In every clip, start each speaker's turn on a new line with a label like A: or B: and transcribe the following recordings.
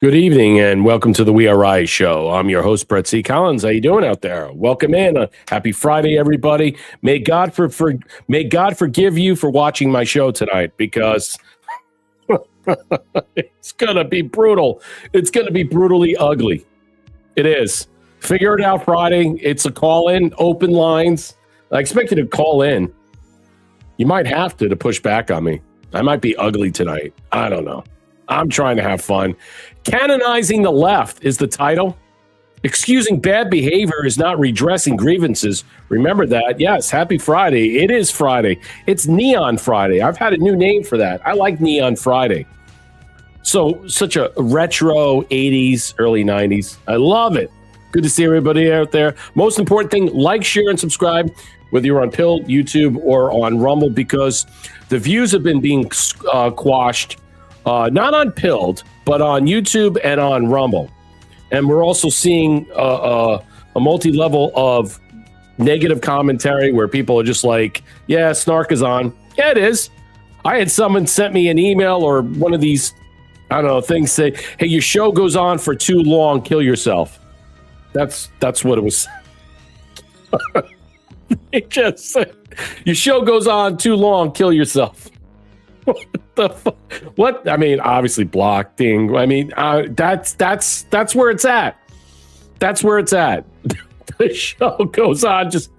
A: Good evening and welcome to the WeAreRISE show. I'm your host, Brett C. Collins. How you doing out there? Welcome in. Happy Friday, everybody. May God forgive you for watching my show tonight because it's gonna be brutal. It's gonna be brutally ugly. It is. Figure it out Friday. It's a call-in, open lines. I expect you to call in. You might have to push back on me. I might be ugly tonight. I don't know. I'm trying to have fun. Canonizing the left is the title. Excusing bad behavior is not redressing grievances. Remember that. Yes, happy Friday. It is Friday. It's Neon Friday. I've had a new name for that. I like Neon Friday. So, such a retro 80s, early 90s. I love it. Good to see everybody out there. Most important thing, like, share, and subscribe, whether you're on Pill, YouTube, or on Rumble, because the views have been being quashed. Not on Pilled, but on YouTube and on Rumble. And we're also seeing a multi-level of negative commentary where people are just like, yeah, snark is on. Yeah, it is. I had someone sent me an email or one of these, I don't know, things say, hey, your show goes on for too long, kill yourself. That's what it was. It just said, your show goes on too long, kill yourself. What the fuck? What? I mean, obviously blocking. I mean, that's where it's at. That's where it's at. The show goes on. Just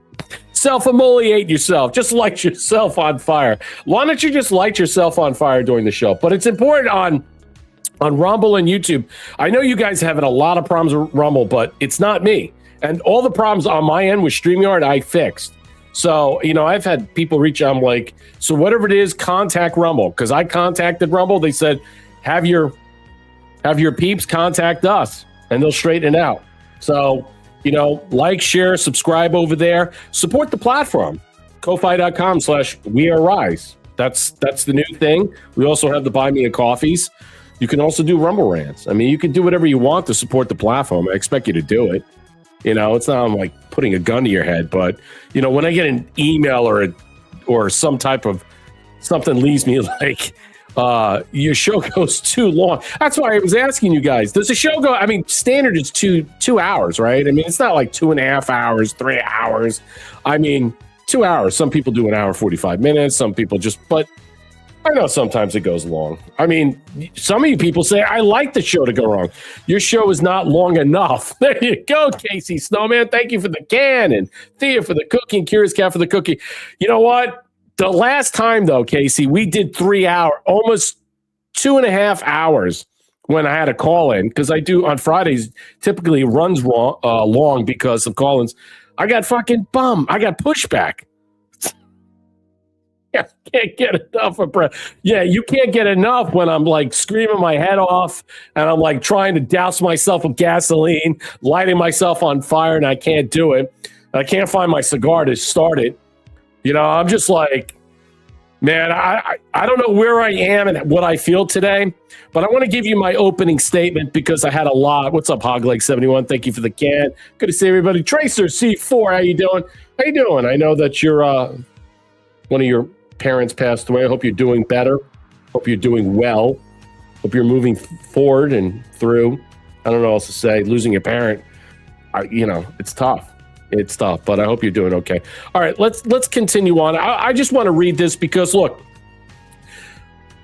A: self-immolate yourself. Just light yourself on fire. Why don't you just light yourself on fire during the show? But it's important on Rumble and YouTube. I know you guys having a lot of problems with Rumble, but it's not me. And all the problems on my end with StreamYard, I fixed. So, you know, I've had people reach out. I'm like, so whatever it is, contact Rumble. Because I contacted Rumble. They said, have your peeps contact us and they'll straighten it out. So, you know, like, share, subscribe over there. Support the platform. Ko-fi.com/WeAreRISE. That's the new thing. We also have the Buy Me a Coffees. You can also do Rumble rants. I mean, you can do whatever you want to support the platform. I expect you to do it. You know, it's not like putting a gun to your head, but, you know, when I get an email or some type of something leaves me like, your show goes too long. That's why I was asking you guys, does the show go, I mean, standard is two hours, right? I mean, it's not like 2.5 hours, 3 hours. I mean, 2 hours. Some people do an hour, 45 minutes. Some people just, but I know sometimes it goes long. I mean, some of you people say, I like the show to go wrong. Your show is not long enough. There you go, Casey Snowman. Thank you for the can. And Thea for the cookie and Curious Cat for the cookie. You know what? The last time, though, Casey, we did 3 hours, almost 2.5 hours when I had a call-in, because I do on Fridays, typically runs long because of call-ins. I got fucking bummed. I got pushback. Yeah, can't get enough of breath. Yeah, you can't get enough when I'm like screaming my head off and I'm like trying to douse myself with gasoline, lighting myself on fire, and I can't do it. I can't find my cigar to start it. You know, I'm just like, man, I don't know where I am and what I feel today, but I want to give you my opening statement because I had a lot. What's up, Hogleg71? Thank you for the can. Good to see everybody. Tracer C4, how you doing? How you doing? I know that you're one of your parents passed away. I hope you're doing better. Hope you're doing well. Hope you're moving forward and through. I don't know what else to say. Losing a parent, you know, it's tough. It's tough, but I hope you're doing okay. All right, let's continue on. I just want to read this because, look,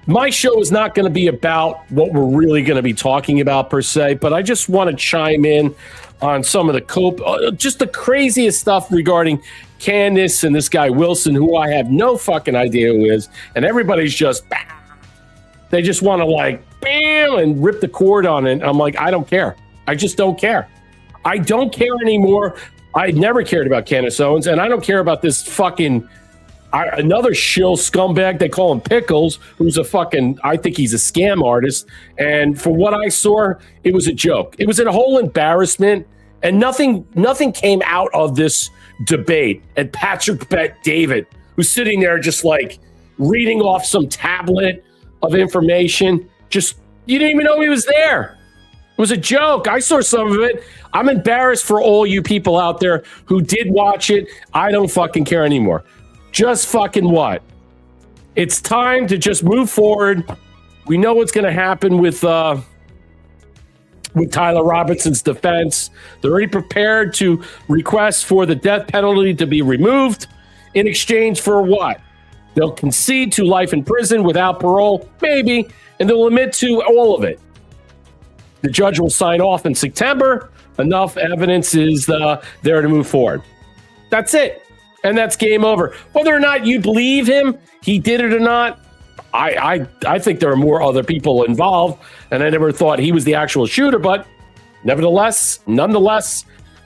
A: my show is not going to be about what we're really going to be talking about per se, but I just want to chime in on some of the just the craziest stuff regarding Candace and this guy Wilson, who I have no fucking idea who is, and everybody's just, they just want to like, bam, and rip the cord on it. I'm like, I don't care. I just don't care. I don't care anymore. I never cared about Candace Owens, and I don't care about this fucking another shill scumbag. They call him Pickles, who's a fucking, I think he's a scam artist. And for what I saw, it was a joke. It was a whole embarrassment, and nothing came out of this debate. And Patrick Bet-David, who's sitting there just like reading off some tablet of information, just, you didn't even know he was there. It was a joke. I saw some of it. I'm embarrassed for all you people out there who did watch it. I don't fucking care anymore. Just fucking what? It's time to just move forward. We know what's going to happen with with Tyler Robinson's defense. They're already prepared to request for the death penalty to be removed in exchange for what? They'll concede to life in prison without parole, maybe, and they'll admit to all of it. The judge will sign off in September. Enough evidence is there to move forward. That's it. And that's game over. Whether or not you believe him, he did it or not, I think there are more other people involved, and I never thought he was the actual shooter, but nonetheless,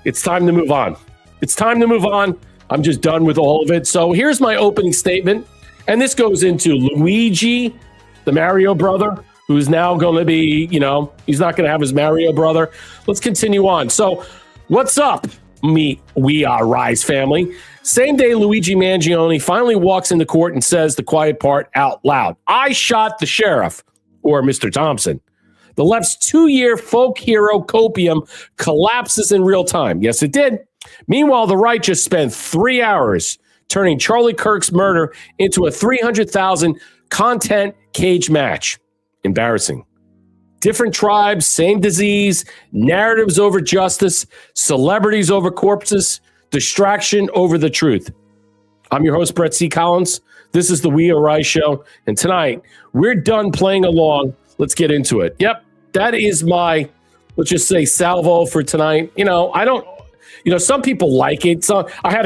A: it's time to move on. It's time to move on. I'm just done with all of it. So here's my opening statement, and this goes into Luigi, the Mario brother, who's now going to be, he's not going to have his Mario brother. Let's continue on. So what's up, WeAreRISE family? Same day, Luigi Mangione finally walks into court and says the quiet part out loud. I shot the sheriff, or Mr. Thompson. The left's 2-year folk hero copium collapses in real time. Yes, it did. Meanwhile, the right just spent 3 hours turning Charlie Kirk's murder into a 300,000 content cage match. Embarrassing. Different tribes, same disease, narratives over justice, celebrities over corpses, distraction over the truth. I'm your host, Brett C. Collins. This is the WeAreRISE show. And tonight, we're done playing along. Let's get into it. Yep, that is my, let's just say, salvo for tonight. Some people like it. So I had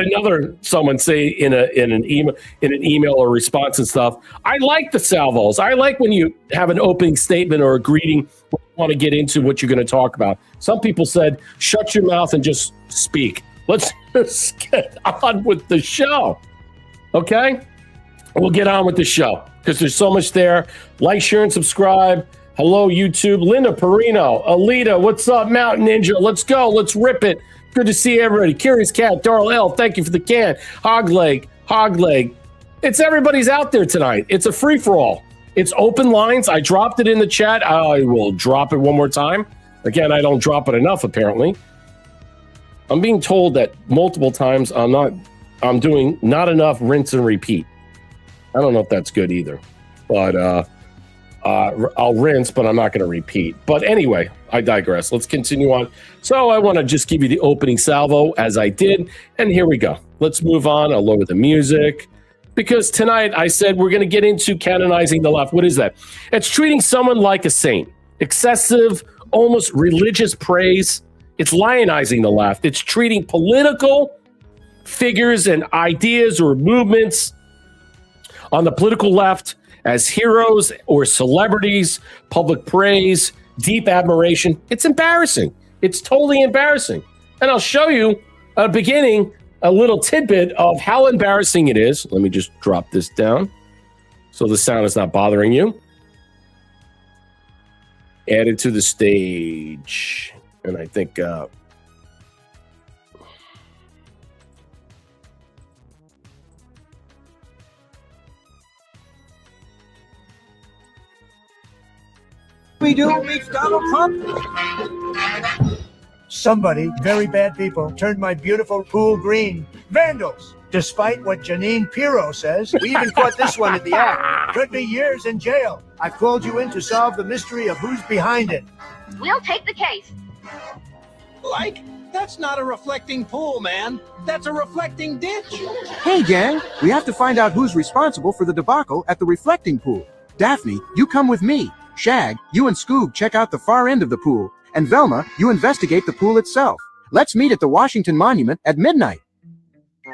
A: someone say in an email or response and stuff, I like the salvos. I like when you have an opening statement or a greeting, want to get into what you're going to talk about. Some people said, shut your mouth and just speak. Let's just get on with the show. Okay? We'll get on with the show because there's so much there. Like, share, and subscribe. Hello, YouTube. Linda Perino, Alita, what's up? Mountain Ninja, let's go. Let's rip it. Good to see everybody. Curious Cat, Darl L, thank you for the can. Hogleg. It's everybody's out there tonight. It's a free-for-all. It's open lines. I dropped it in the chat. I will drop it one more time. Again, I don't drop it enough, apparently. I'm being told that multiple times I'm doing not enough rinse and repeat. I don't know if that's good either. But I'll rinse, but I'm not going to repeat. But anyway, I digress. Let's continue on. So I want to just give you the opening salvo as I did. And here we go. Let's move on. I'll lower the music. Because tonight I said we're going to get into canonizing the left. What is that? It's treating someone like a saint. Excessive, almost religious praise. It's lionizing the left. It's treating political figures and ideas or movements on the political left as heroes or celebrities, public praise, deep admiration. It's embarrassing. It's totally embarrassing. And I'll show you a beginning, a little tidbit of how embarrassing it is. Let me just drop this down so the sound is not bothering you. Added to the stage. And I think
B: we do meet Donald Trump. Somebody, very bad people, turned my beautiful pool green. Vandals. Despite what Janine Pirro says, we even caught this one in the act. Could be years in jail. I called you in to solve the mystery of who's behind it.
C: We'll take the case.
D: That's not a reflecting pool, man. That's a reflecting ditch.
E: Hey, gang, we have to find out who's responsible for the debacle at the reflecting pool. Daphne, you come with me. Shag, you and Scoob check out the far end of the pool. And Velma, you investigate the pool itself. Let's meet at the Washington Monument at midnight.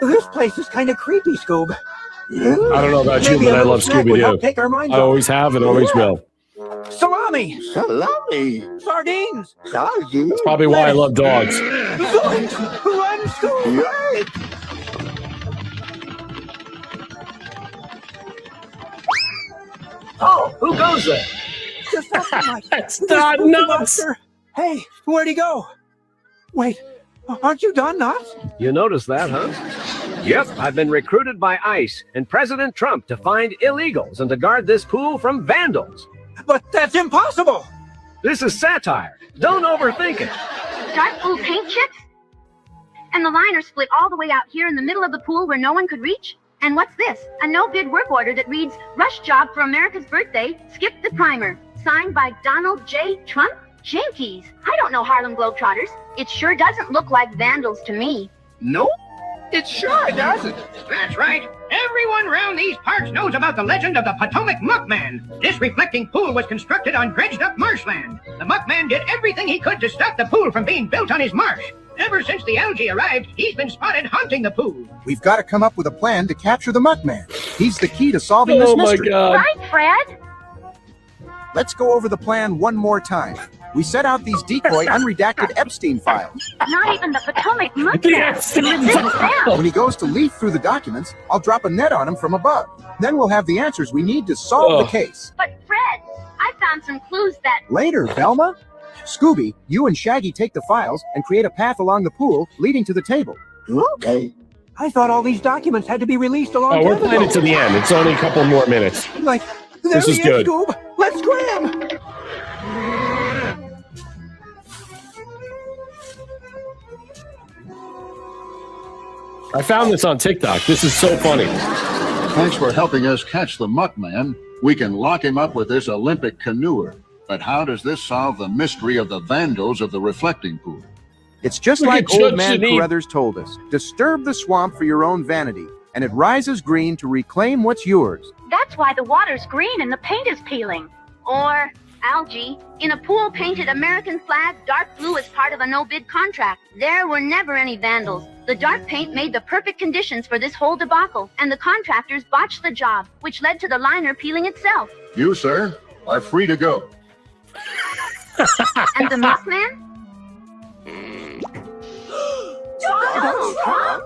B: This place is kind of creepy, Scoob.
A: I don't know about you, but I love Scooby-Doo. I always have and always will.
B: Salami. Sardines.
A: That's probably why I love dogs.
B: Run, Scoob.
D: Oh, who goes there?
A: That's not nuts.
B: Hey, where'd he go? Wait, aren't you done, Nuts?
F: You noticed that, huh? Yep, I've been recruited by ICE and President Trump to find illegals and to guard this pool from vandals.
B: But that's impossible.
F: This is satire. Don't overthink it.
C: Dark blue paint chips? And the liner split all the way out here in the middle of the pool where no one could reach? And what's this? A no-bid work order that reads, rush job for America's birthday, skip the primer. Signed by Donald J. Trump? Jinkies, I don't know Harlem Globetrotters. It sure doesn't look like vandals to me.
G: Nope, it sure doesn't.
H: That's right. Everyone around these parts knows about the legend of the Potomac Muckman. This reflecting pool was constructed on dredged-up marshland. The Muckman did everything he could to stop the pool from being built on his marsh. Ever since the algae arrived, he's been spotted haunting the pool.
E: We've got to come up with a plan to capture the Muckman. He's the key to solving this mystery.
A: Oh my God.
C: Right, Fred?
E: Let's go over the plan one more time. We set out these decoy unredacted Epstein files.
C: Not even the Potomac Muckman
A: Yes.
C: can resist them.
E: When he goes to leaf through the documents, I'll drop a net on him from above. Then we'll have the answers we need to solve the case.
C: But Fred, I found some clues that...
E: Later, Velma. Scooby, you and Shaggy take the files and create a path along the pool leading to the table.
B: Okay. I thought all these documents had to be released a long
A: Oh,
B: time
A: we're playing
B: ago.
A: it to the end. It's only a couple more minutes.
B: Like, there
A: This is
B: he
A: good.
B: Scoob. Let's scram.
A: I found this on TikTok. This is so funny.
I: Thanks for helping us catch the Muckman. We can lock him up with this Olympic canoer. But how does this solve the mystery of the vandals of the reflecting pool?
E: It's just
A: Look
E: like
A: at
E: old
A: Judge
E: man
A: Janine.
E: Carruthers told us. Disturb the swamp for your own vanity, and it rises green to reclaim what's yours.
C: That's why the water's green and the paint is peeling. Or algae. In a pool painted American flag dark blue as part of a no-bid contract. There were never any vandals. The dark paint made the perfect conditions for this whole debacle, and the contractors botched the job, which led to the liner peeling itself.
I: You, sir, are free to go.
C: And the Muckman?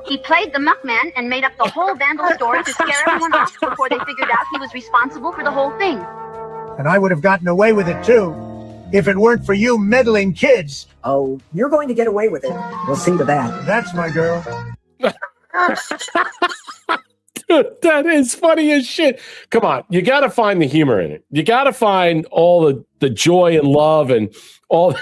C: He played the Muckman and made up the whole vandal story to scare everyone off before they figured out he was responsible for the whole thing.
B: And I would have gotten away with it too, if it weren't for you meddling kids.
J: Oh, you're going to get away with it. We'll see to that.
B: That's my girl.
A: Dude, that is funny as shit. Come on, you got to find the humor in it. You got to find all the joy and love and all.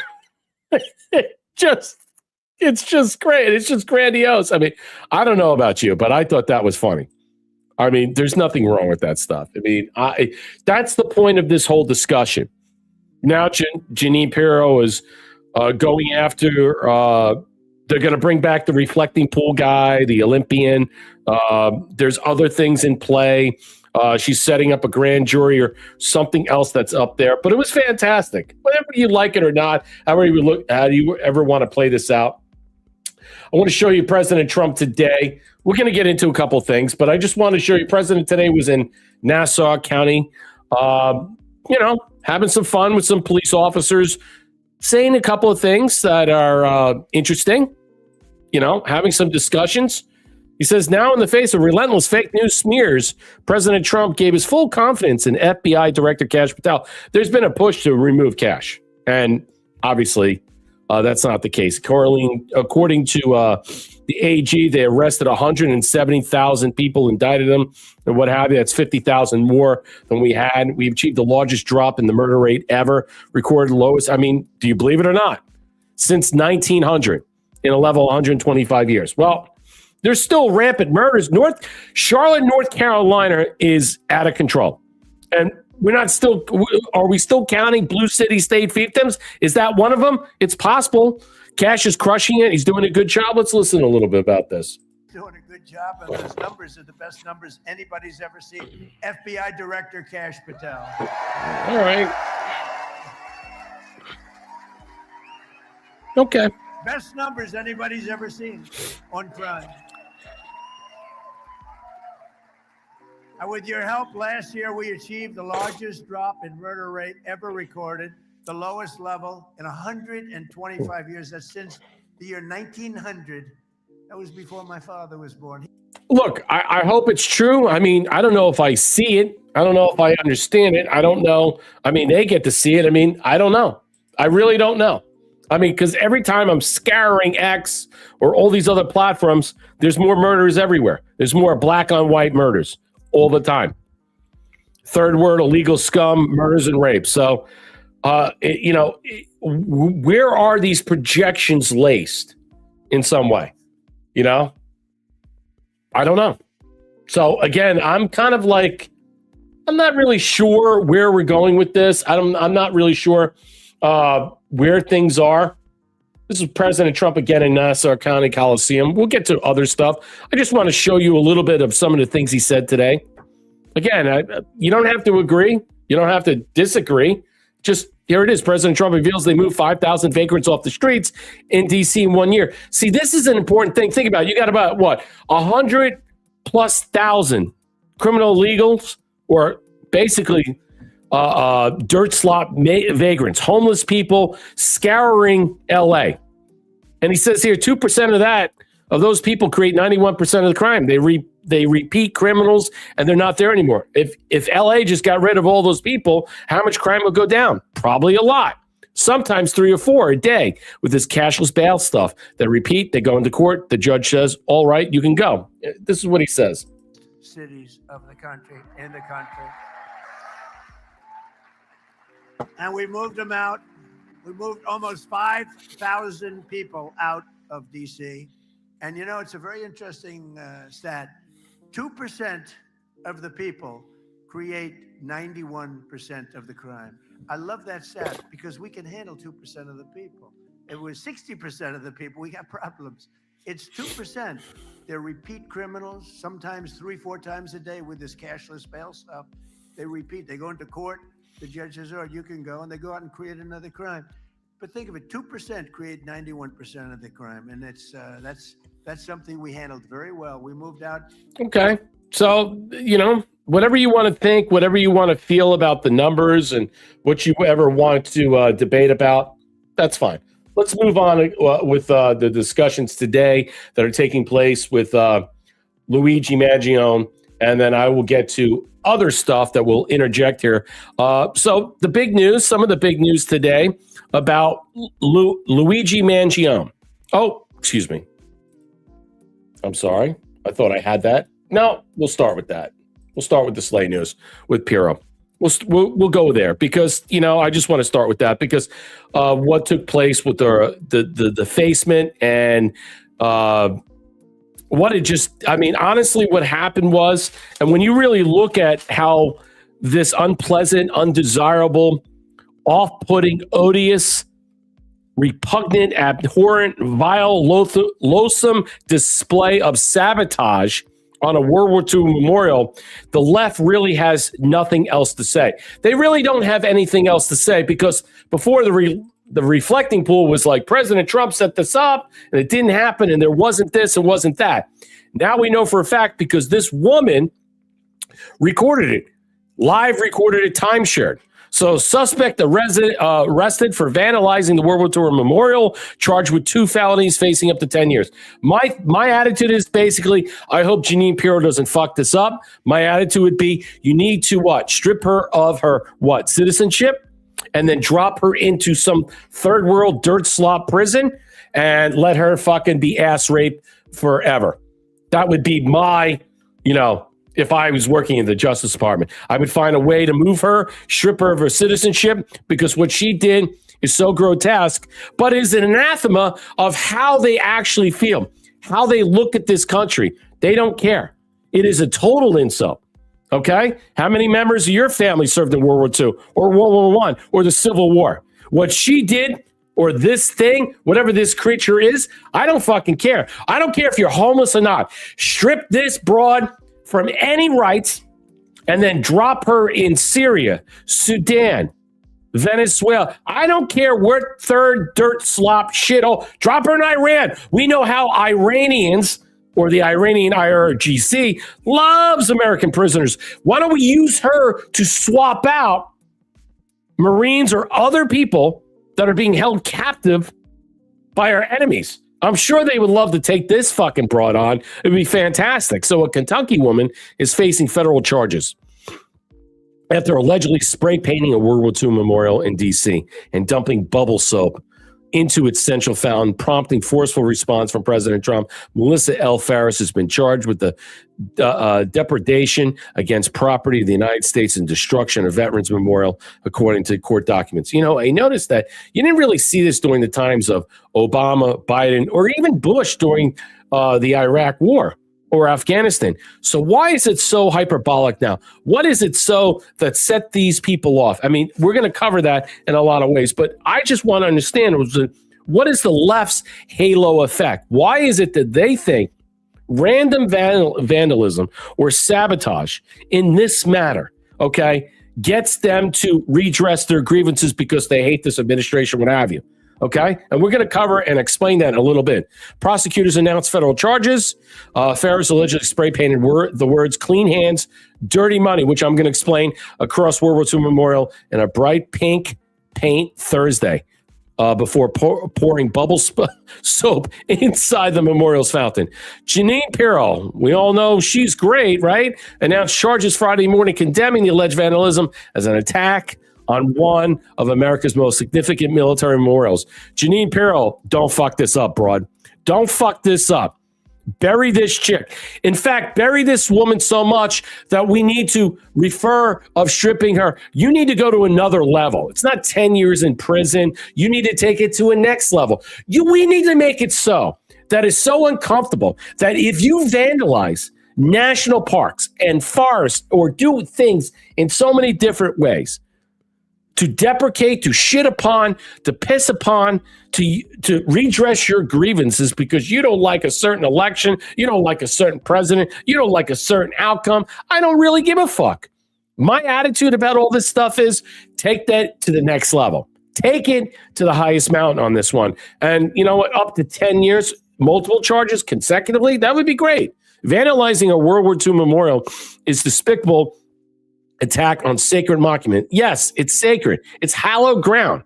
A: It's just great. It's just grandiose. I mean, I don't know about you, but I thought that was funny. I mean, there's nothing wrong with that stuff. I mean, that's the point of this whole discussion. Now, Janine Pirro is going after. They're going to bring back the reflecting pool guy, the Olympian. There's other things in play. She's setting up a grand jury or something else that's up there. But it was fantastic. Whether you like it or not, how do you ever want to play this out? I want to show you President Trump today. We're going to get into a couple things, but I just want to show you President today was in Nassau County, having some fun with some police officers, saying a couple of things that are interesting, having some discussions. He says, now in the face of relentless fake news smears, President Trump gave his full confidence in FBI Director Kash Patel. There's been a push to remove Kash, and obviously that's not the case. According to the AG, they arrested 170,000 people, indicted them, and what have you. That's 50,000 more than we had. We've achieved the largest drop in the murder rate ever, recorded lowest. I mean, do you believe it or not? Since 1900, in a level 125 years. Well, there's still rampant murders. Charlotte, North Carolina is out of control. And are we still counting Blue City State victims? Is that one of them? It's possible. Kash is crushing it. He's doing a good job. Let's listen a little bit about this.
B: Doing a good job, and those numbers are the best numbers anybody's ever seen. FBI Director Kash Patel.
A: All right. Okay.
B: Best numbers anybody's ever seen on crime. And with your help, last year we achieved the largest drop in murder rate ever recorded, the lowest level in 125 years. That's since the year 1900. That was before my father was born.
A: Look, I hope it's true. I mean, I don't know if I see it. I don't know if I understand it. I don't know. I mean, they get to see it. I mean, I don't know. I really don't know. I mean, because every time I'm scouring X or all these other platforms, there's more murders everywhere. There's more black on white murders all the time. Third word, illegal scum, murders and rape. So, where are these projections laced in some way? I don't know. So again, I'm kind of like, I'm not really sure where we're going with this. I'm not really sure. where things are. This is President Trump again in Nassau County Coliseum. We'll get to other stuff. I just want to show you a little bit of some of the things he said today. Again, you don't have to agree. You don't have to disagree. Just here it is. President Trump reveals they moved 5,000 vagrants off the streets in D.C. in 1 year. See, this is an important thing. Think about it. You got about, 100,000+ criminal illegals, or basically dirt slop vagrants, homeless people scouring L.A. And he says here 2% of those people create 91% of the crime. They repeat criminals, and they're not there anymore. If L.A. just got rid of all those people, how much crime would go down? Probably a lot. Sometimes 3 or 4 a day with this cashless bail stuff. They repeat, they go into court. The judge says, all right, you can go. This is what he says.
B: Cities of the country, in the country. And we moved them out. We moved almost 5,000 people out of D.C. And you know, it's a very interesting stat. 2% of the people create 91% of the crime. I love that stat because we can handle 2% of the people. If it was 60% of the people, we got problems. It's 2%. They're repeat criminals, sometimes 3-4 times a day with this cashless bail stuff. They repeat. They go into court. The judge says, "Oh, you can go," and they go out and create another crime. But think of it: 2% create 91% of the crime, and that's something we handled very well. We moved out.
A: Okay, so whatever you want to think, whatever you want to feel about the numbers, and what you ever want to debate about, that's fine. Let's move on with the discussions today that are taking place with Luigi Mangione, and then I will get to other stuff that will interject here. So the big news, some of the big news today about Luigi Mangione. Oh, excuse me. I'm sorry. I thought I had that. No, we'll start with that. We'll start with the Slay news with Piero. We'll go there because, I just want to start with that because what took place with the defacement and honestly, what happened was, and when you really look at how this unpleasant, undesirable, off-putting, odious, repugnant, abhorrent, vile, loathsome display of sabotage on a World War II memorial, the left really has nothing else to say. They really don't have anything else to say because before the reflecting pool was like, President Trump set this up and it didn't happen and there wasn't this and wasn't that. Now we know for a fact because this woman recorded it, live recorded it, time shared. So suspect arrested for vandalizing the World War II memorial, charged with 2 felonies, facing up to 10 years. My attitude is basically, I hope Jeanine Pirro doesn't fuck this up. My attitude would be, you need to strip her of her citizenship, and then drop her into some third world dirt slop prison and let her fucking be ass raped forever. That would be my, if I was working in the Justice Department, I would find a way to move her, strip her of her citizenship, because what she did is so grotesque, but is an anathema of how they actually feel, how they look at this country. They don't care. It is a total insult. Okay? How many members of your family served in World War II or World War I or the Civil War? What she did or this thing, whatever this creature is, I don't fucking care. I don't care if you're homeless or not. Strip this broad from any rights and then drop her in Syria, Sudan, Venezuela. I don't care what third dirt slop shithole. Drop her in Iran. We know how Iranians or the Iranian IRGC loves American prisoners. Why don't we use her to swap out Marines or other people that are being held captive by our enemies? I'm sure they would love to take this fucking broad on. It would be fantastic. So a Kentucky woman is facing federal charges after allegedly spray painting a World War II memorial in D.C. and dumping bubble soap into its central fountain, prompting forceful response from President Trump. Melissa L. Farris has been charged with the depredation against property of the United States and destruction of Veterans Memorial, according to court documents. I noticed that you didn't really see this during the times of Obama, Biden, or even Bush during the Iraq War. or Afghanistan. So why is it so hyperbolic now? What is it so that set these people off? I mean, we're going to cover that in a lot of ways, but I just want to understand what is the left's halo effect? Why is it that they think random vandalism or sabotage in this matter, okay, gets them to redress their grievances because they hate this administration, what have you? Okay, and we're going to cover and explain that in a little bit. Prosecutors announced federal charges. Farris allegedly spray painted the words "clean hands, dirty money," which I'm going to explain, across World War II Memorial in a bright pink paint Thursday before pouring bubble soap inside the memorial's fountain. Jeanine Pirro, we all know she's great, right? Announced charges Friday morning condemning the alleged vandalism as an attack on one of America's most significant military memorials. Jeanine Pirro, don't fuck this up, broad. Don't fuck this up. Bury this chick. In fact, bury this woman so much that we need to refer of stripping her. You need to go to another level. It's not 10 years in prison. You need to take it to a next level. We need to make it so that is so uncomfortable that if you vandalize national parks and forests or do things in so many different ways, to deprecate, to shit upon, to piss upon, to redress your grievances because you don't like a certain election, you don't like a certain president, you don't like a certain outcome. I don't really give a fuck. My attitude about all this stuff is take that to the next level. Take it to the highest mountain on this one. And you know what? Up to 10 years, multiple charges consecutively, that would be great. Vandalizing a World War II memorial is despicable. Attack on sacred monument. Yes, it's sacred. It's hallowed ground.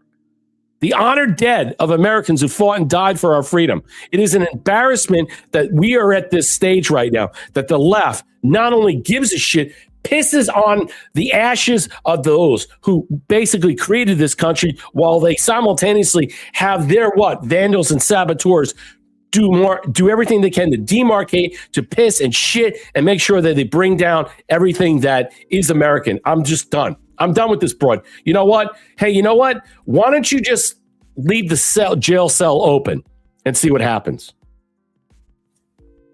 A: The honored dead of Americans who fought and died for our freedom. It is an embarrassment that we are at this stage right now, that the left not only gives a shit, pisses on the ashes of those who basically created this country while they simultaneously have their vandals and saboteurs do everything they can to demarcate, to piss and shit, and make sure that they bring down everything that is American. I'm just done. I'm done with this broad. You know what? Hey, you know what? Why don't you just leave the jail cell open and see what happens?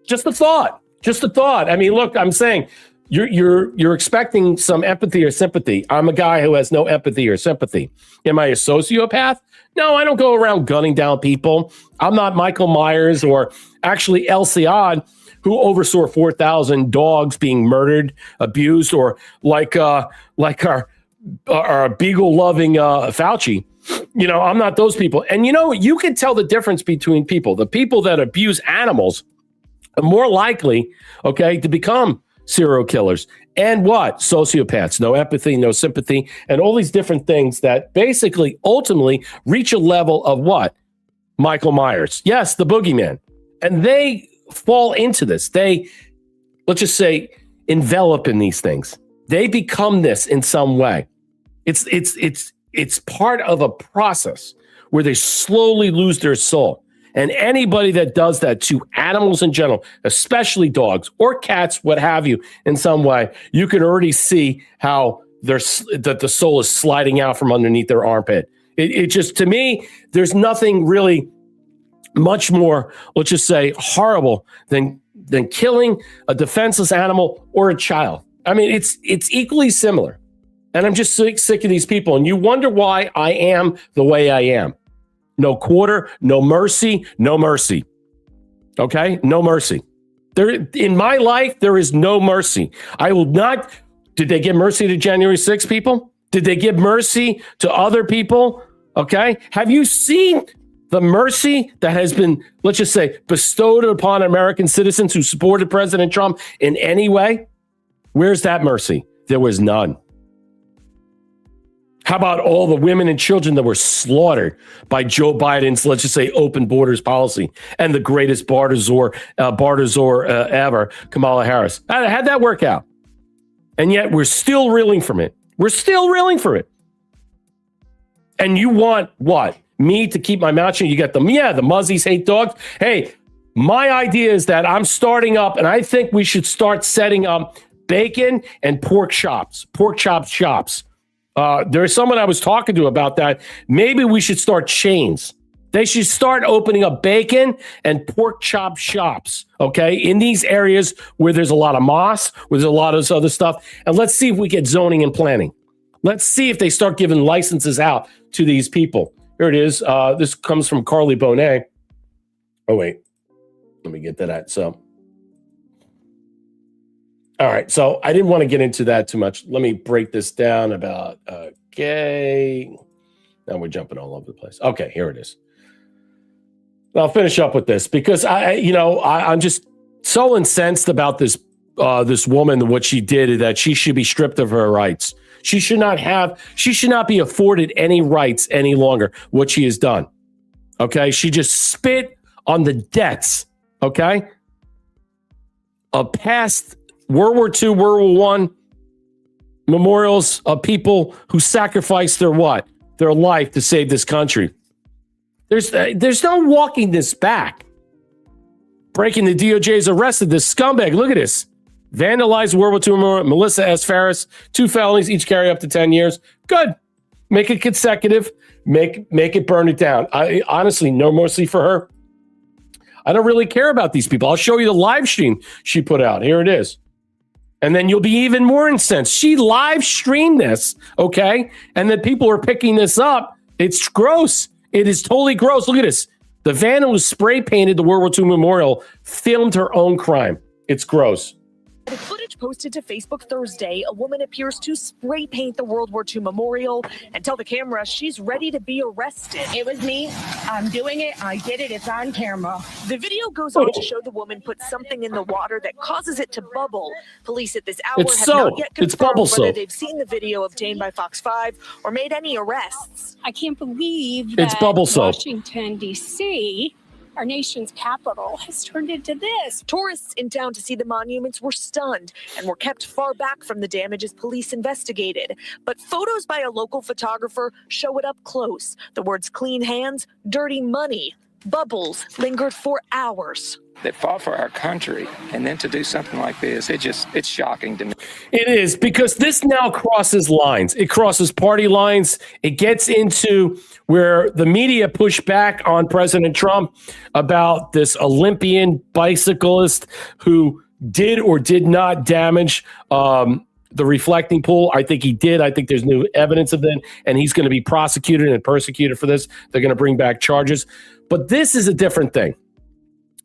A: Just a thought. Just a thought. I mean, look, I'm saying you're expecting some empathy or sympathy. I'm a guy who has no empathy or sympathy. Am I a sociopath? No, I don't go around gunning down people. I'm not Michael Myers or actually El Sayad, who oversaw 4,000 dogs being murdered, abused, or like our beagle-loving Fauci. You know, I'm not those people. And you know, you can tell the difference between people. The people that abuse animals are more likely, okay, to become serial killers. And what? Sociopaths, no empathy, no sympathy, and all these different things that basically ultimately reach a level of what? Michael Myers. Yes, the boogeyman. And they fall into this. They, let's just say, envelop in these things. They become this in some way. It's part of a process where they slowly lose their soul. And anybody that does that to animals in general, especially dogs or cats, what have you, in some way, you can already see how that the soul is sliding out from underneath their armpit. It just, to me, there's nothing really much more, let's just say, horrible than killing a defenseless animal or a child. I mean, it's equally similar. And I'm just sick of these people. And you wonder why I am the way I am. No quarter, no mercy, no mercy. Okay? No mercy. In my life, there is no mercy. I will not. Did they give mercy to January 6 people? Did they give mercy to other people? Okay? Have you seen the mercy that has been, let's just say, bestowed upon American citizens who supported President Trump in any way? Where's that mercy? There was none. How about all the women and children that were slaughtered by Joe Biden's, let's just say, open borders policy and the greatest bartizor ever, Kamala Harris? How'd that work out? And yet we're still reeling from it. We're still reeling for it. And you want what? Me to keep my mouth shut? You got the muzzies hate dogs. Hey, my idea is that I'm starting up, and I think we should start setting up bacon and pork chop shops. There's someone I was talking to about that. Maybe we should start chains They should start opening up bacon and pork chop shops, okay, in these areas where there's a lot of moss, where there's a lot of this other stuff. And let's see if we get zoning and planning. Let's see if they start giving licenses out to these people. Here it is. This comes from Carly Bonet. Oh, wait. Let me get to that. So, all right. So I didn't want to get into that too much. Let me break this down about, okay. Now we're jumping all over the place. Okay, here it is. I'll finish up with this because I'm just so incensed about this woman, what she did, that she should be stripped of her rights. She should not be afforded any rights any longer, what she has done. Okay. She just spit on the debts. Okay. Of past World War II, World War I memorials of people who sacrificed their life to save this country. There's no walking this back. Breaking the DOJ's arrested this scumbag. Look at this. Vandalized World War II memorial. Melissa S. Ferris. 2 felonies, each carry up to 10 years. Good. Make it consecutive. Make it burn it down. I honestly, no mercy for her. I don't really care about these people. I'll show you the live stream she put out. Here it is. And then you'll be even more incensed. She live streamed this, okay? And then people are picking this up. It's gross. It is totally gross. Look at this. The vandal who spray painted the World War II memorial filmed her own crime. It's gross.
K: The footage posted to Facebook Thursday, a woman appears to spray paint the World War II memorial and tell the camera she's ready to be arrested.
L: It was me. I'm doing it. I did it. It's on camera.
K: The video goes on to show the woman put something in the water that causes it to bubble. Police at this hour have not yet confirmed whether they've seen the video obtained by Fox 5 or made any arrests.
L: I can't believe that Washington, D.C., our nation's capital, has turned into this.
K: Tourists in town to see the monuments were stunned and were kept far back from the damage as police investigated. But photos by a local photographer show it up close. The words clean hands, dirty money, bubbles lingered for hours.
M: That fought for our country, and then to do something like this, it's shocking to me.
A: It is, because this now crosses lines. It crosses party lines. It gets into where the media pushed back on President Trump about this Olympian bicyclist who did or did not damage the reflecting pool. I think he did. I think there's new evidence of that, and he's going to be prosecuted and persecuted for this. They're going to bring back charges. But this is a different thing.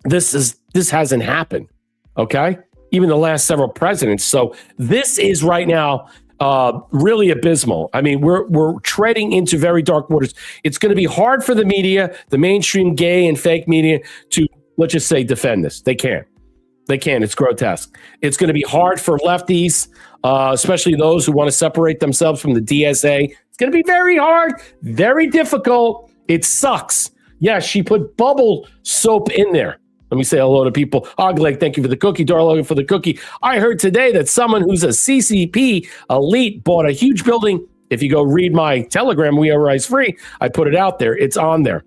A: This hasn't happened, okay? Even the last several presidents. So this is right now really abysmal. I mean, we're treading into very dark waters. It's going to be hard for the media, the mainstream gay and fake media, to, let's just say, defend this. They can't. It's grotesque. It's going to be hard for lefties, especially those who want to separate themselves from the DSA. It's going to be very hard, very difficult. It sucks. Yeah, she put bubble soap in there. Let me say hello to people. Ogleg, thank you for the cookie. Darlogan for the cookie. I heard today that someone who's a CCP elite bought a huge building. If you go read my Telegram, WeAreRISE free, I put it out there. It's on there.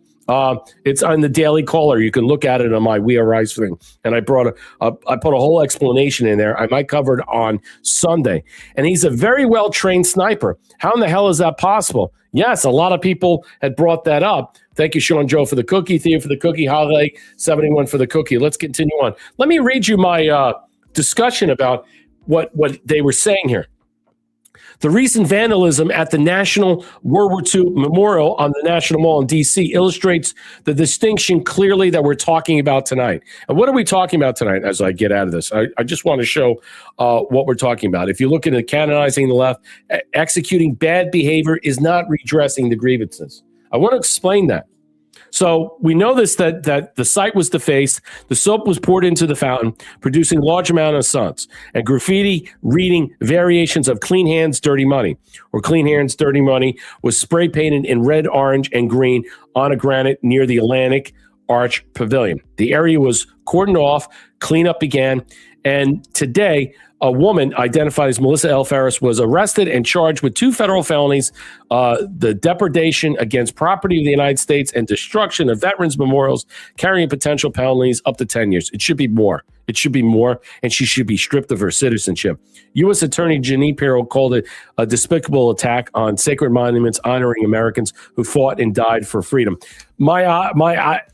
A: It's on the Daily Caller. You can look at it on my WeAreRISE thing. And I put a whole explanation in there. I might cover it on Sunday. And he's a very well-trained sniper. How in the hell is that possible? Yes, a lot of people had brought that up. Thank you, Sean Joe, for the cookie. Theo for the cookie. Holiday 71 for the cookie. Let's continue on. Let me read you my discussion about what they were saying here. The recent vandalism at the National World War II Memorial on the National Mall in D.C. illustrates the distinction clearly that we're talking about tonight. And what are we talking about tonight as I get out of this? I just want to show what we're talking about. If you look at the canonizing the left, executing bad behavior is not redressing the grievances. I want to explain that. So we know this, that the site was defaced, the soap was poured into the fountain, producing large amount of suds, and graffiti reading variations of clean hands, dirty money, or clean hands, dirty money was spray painted in red, orange, and green on a granite near the Atlantic Arch Pavilion. The area was cordoned off, cleanup began, And today, a woman identified as Melissa L. Ferris was arrested and charged with 2 federal felonies, the depredation against property of the United States and destruction of veterans' memorials, carrying potential penalties up to 10 years. It should be more. It should be more, and she should be stripped of her citizenship. U.S. Attorney Jeanine Pirro called it a despicable attack on sacred monuments honoring Americans who fought and died for freedom. My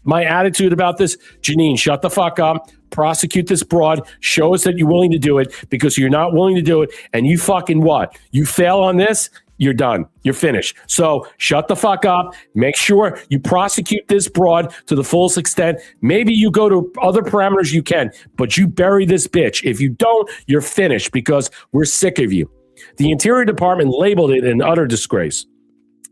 A: attitude about this, Jeanine, shut the fuck up. Prosecute this broad. Show us that you're willing to do it, because you're not willing to do it. And you fucking what? You fail on this, you're done. You're finished. So shut the fuck up. Make sure you prosecute this broad to the fullest extent. Maybe you go to other parameters you can, but you bury this bitch. If you don't, you're finished, because we're sick of you. The Interior Department labeled it an utter disgrace.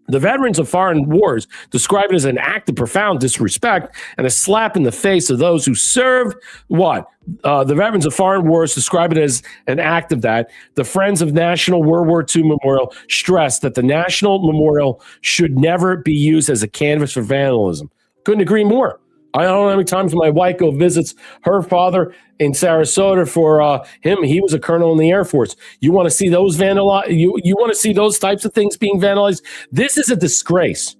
A: The veterans of foreign wars describe it as an act of profound disrespect and a slap in the face of those who served what? The veterans of foreign wars describe it as an act of that. The Friends of National World War II Memorial stressed that the National Memorial should never be used as a canvas for vandalism. Couldn't agree more. I don't know how many times my wife visits her father in Sarasota for him. He was a colonel in the Air Force. You want to see those vandalized? You want to see those types of things being vandalized? This is a disgrace.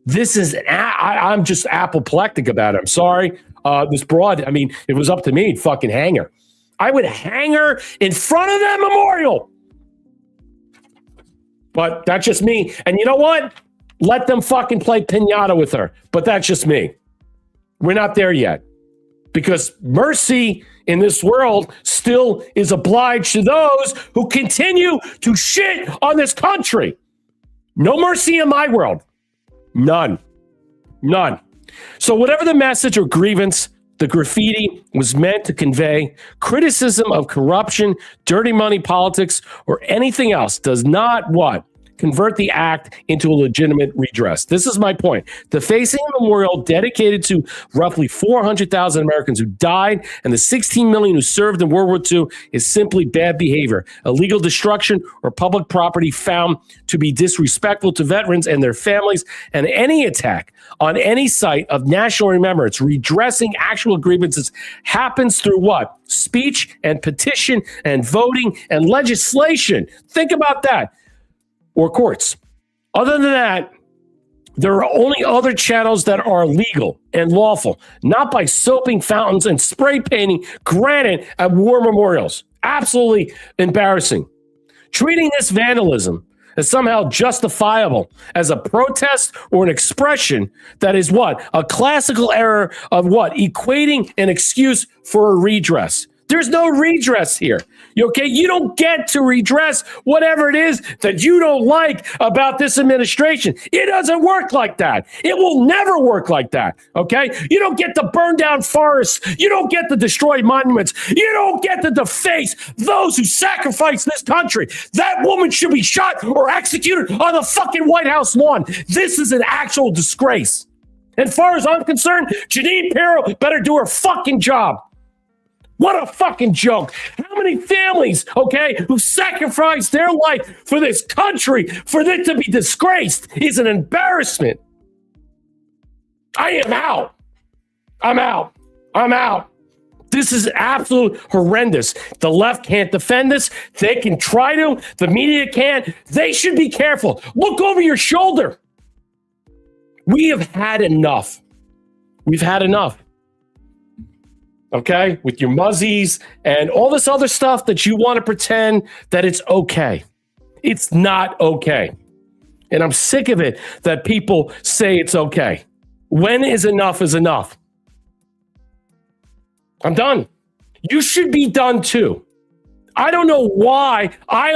A: This is I'm just apoplectic about it. I'm sorry. This broad, I mean, it was up to me, fucking hang her. I would hang her in front of that memorial. But that's just me. And you know what? Let them fucking play piñata with her. But that's just me. We're not there yet. Because mercy in this world still is obliged to those who continue to shit on this country. No mercy in my world. None. None. So whatever the message or grievance the graffiti was meant to convey, criticism of corruption, dirty money politics, or anything else does not what? Convert the act into a legitimate redress. This is my point. Defacing a memorial dedicated to roughly 400,000 Americans who died and the 16 million who served in World War II is simply bad behavior, illegal destruction, or public property found to be disrespectful to veterans and their families, and any attack on any site of national remembrance. Redressing actual grievances happens through what? Speech and petition and voting and legislation. Think about that. Or courts. Other than that, there are only other channels that are legal and lawful, not by soaping fountains and spray painting granite at war memorials. Absolutely embarrassing. Treating this vandalism as somehow justifiable as a protest or an expression that is what? A classical error of what? Equating an excuse for a redress. There's no redress here. Okay? You don't get to redress whatever it is that you don't like about this administration. It doesn't work like that. It will never work like that. Okay? You don't get to burn down forests. You don't get to destroy monuments. You don't get to deface those who sacrificed this country. That woman should be shot or executed on the fucking White House lawn. This is an actual disgrace. And as far as I'm concerned, Jeanine Pirro better do her fucking job. What a fucking joke. How many families, okay, who sacrificed their life for this country, for it to be disgraced, is an embarrassment. I am out. I'm out. I'm out. This is absolute horrendous. The left can't defend this. They can try to. The media can't. They should be careful. Look over your shoulder. We have had enough. We've had enough. Okay, with your muzzies and all this other stuff that you want to pretend that it's okay. It's not okay. And I'm sick of it that people say it's okay. When is enough is enough? I'm done. You should be done too. I don't know why I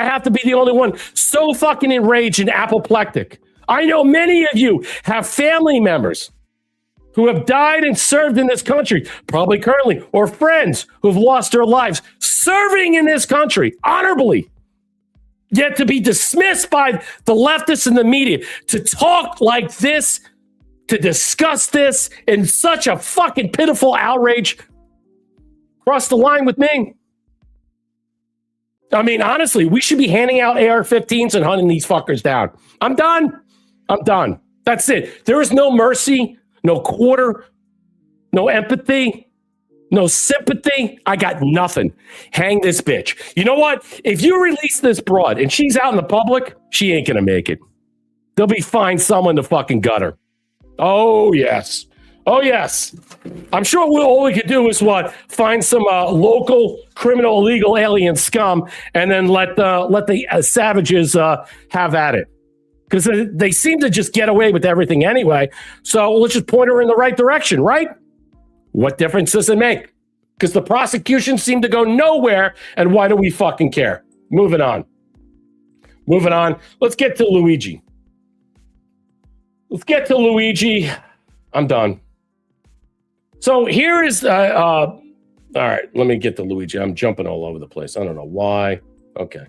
A: have to be the only one so fucking enraged and apoplectic. I know many of you have family members who have died and served in this country, probably currently, or friends who've lost their lives serving in this country honorably, yet to be dismissed by the leftists and the media, to talk like this, to discuss this in such a fucking pitiful outrage, cross the line with me. I mean, honestly, we should be handing out AR-15s and hunting these fuckers down. I'm done. I'm done. That's it. There is no mercy. No quarter, no empathy, no sympathy. I got nothing. Hang this bitch. You know what? If you release this broad and she's out in the public, she ain't going to make it. They'll be find someone to fucking gut her. Oh, yes. Oh, yes. I'm sure all we could do is what? Find some local criminal, illegal alien scum and then let the savages have at it. Because they seem to just get away with everything anyway. So let's just point her in the right direction, right? What difference does it make? Because the prosecution seemed to go nowhere, and why do we fucking care? Moving on. Let's get to Luigi. I'm done. So here is, all right, let me get to Luigi. I'm jumping all over the place. I don't know why. Okay.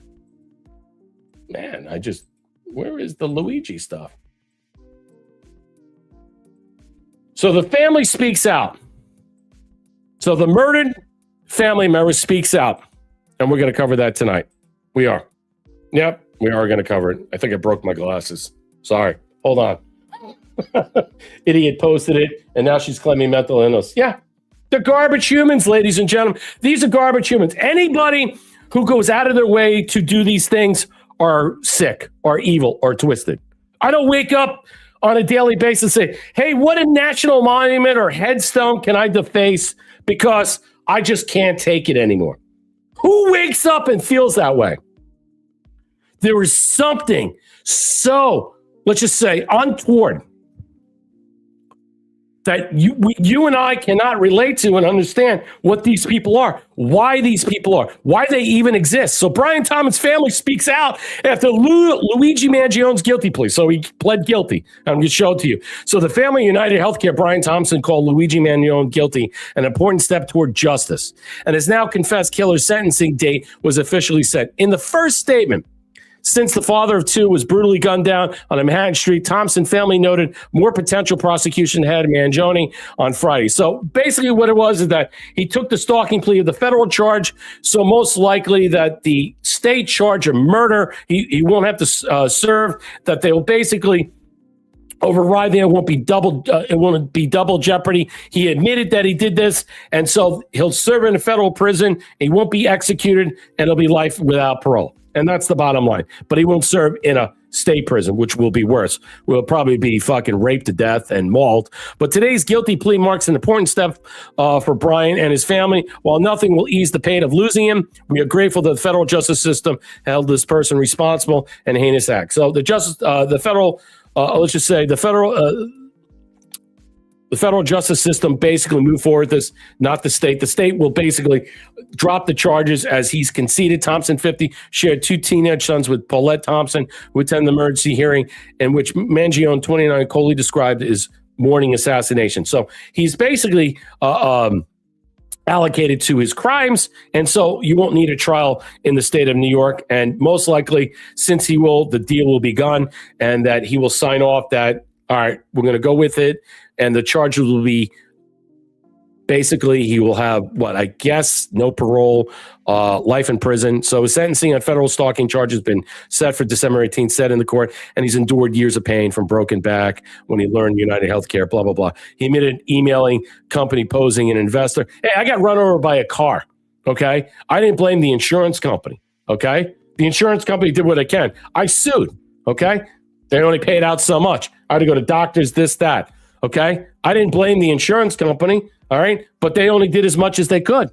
A: Man, where is the Luigi stuff? So the family speaks out. So the murdered family member speaks out. And we're going to cover that tonight. We are. Yep, we are going to cover it. I think I broke my glasses. Sorry. Hold on. Idiot posted it, and now she's claiming mental illness. Yeah, they're garbage humans, ladies and gentlemen. These are garbage humans. Anybody who goes out of their way to do these things are sick, or evil, or twisted. I don't wake up on a daily basis and say, hey, what a national monument or headstone can I deface because I just can't take it anymore? Who wakes up and feels that way? There is something so, let's just say, untoward that you and I cannot relate to and understand what these people are, why these people are, why they even exist. So Brian Thomas' family speaks out after Luigi Mangione's guilty plea. So he pled guilty. I'm going to show it to you. So the family of United Healthcare, Brian Thompson, called Luigi Mangione guilty, an important step toward justice, and has now confessed killer's sentencing date was officially set. In the first statement, since the father of two was brutally gunned down on a Manhattan street, Thompson family noted more potential prosecution ahead of Mangione on Friday. So basically what it was is that he took the stalking plea of the federal charge. So most likely that the state charge of murder, he won't have to serve, that they will basically override there. It won't be double jeopardy. He admitted that he did this. And so he'll serve in a federal prison. He won't be executed, and it'll be life without parole. And that's the bottom line. But he won't serve in a state prison, which will be worse. Will probably be fucking raped to death and mauled. But today's guilty plea marks an important step for Brian and his family. While nothing will ease the pain of losing him, we are grateful that the federal justice system held this person responsible and heinous act. So the federal justice system basically moved forward this, not the state. The state will basically drop the charges as he's conceded. Thompson, 50, shared two teenage sons with Paulette Thompson, who attended the emergency hearing in which Mangione, 29, coldly described as mourning assassination. So he's basically allocated to his crimes, and so you won't need a trial in the state of New York. And most likely, since the deal will be gone, and that he will sign off that, all right, we're going to go with it. And the charges will be basically he will have no parole, life in prison. So his sentencing on federal stalking charges has been set for December 18th, set in the court, and he's endured years of pain from broken back when he learned United Healthcare, blah, blah, blah. He admitted emailing company posing an investor. Hey, I got run over by a car, okay? I didn't blame the insurance company, okay? The insurance company did what it can. I sued, okay? They only paid out so much. I had to go to doctors, this, that. Okay, I didn't blame the insurance company, all right, but they only did as much as they could.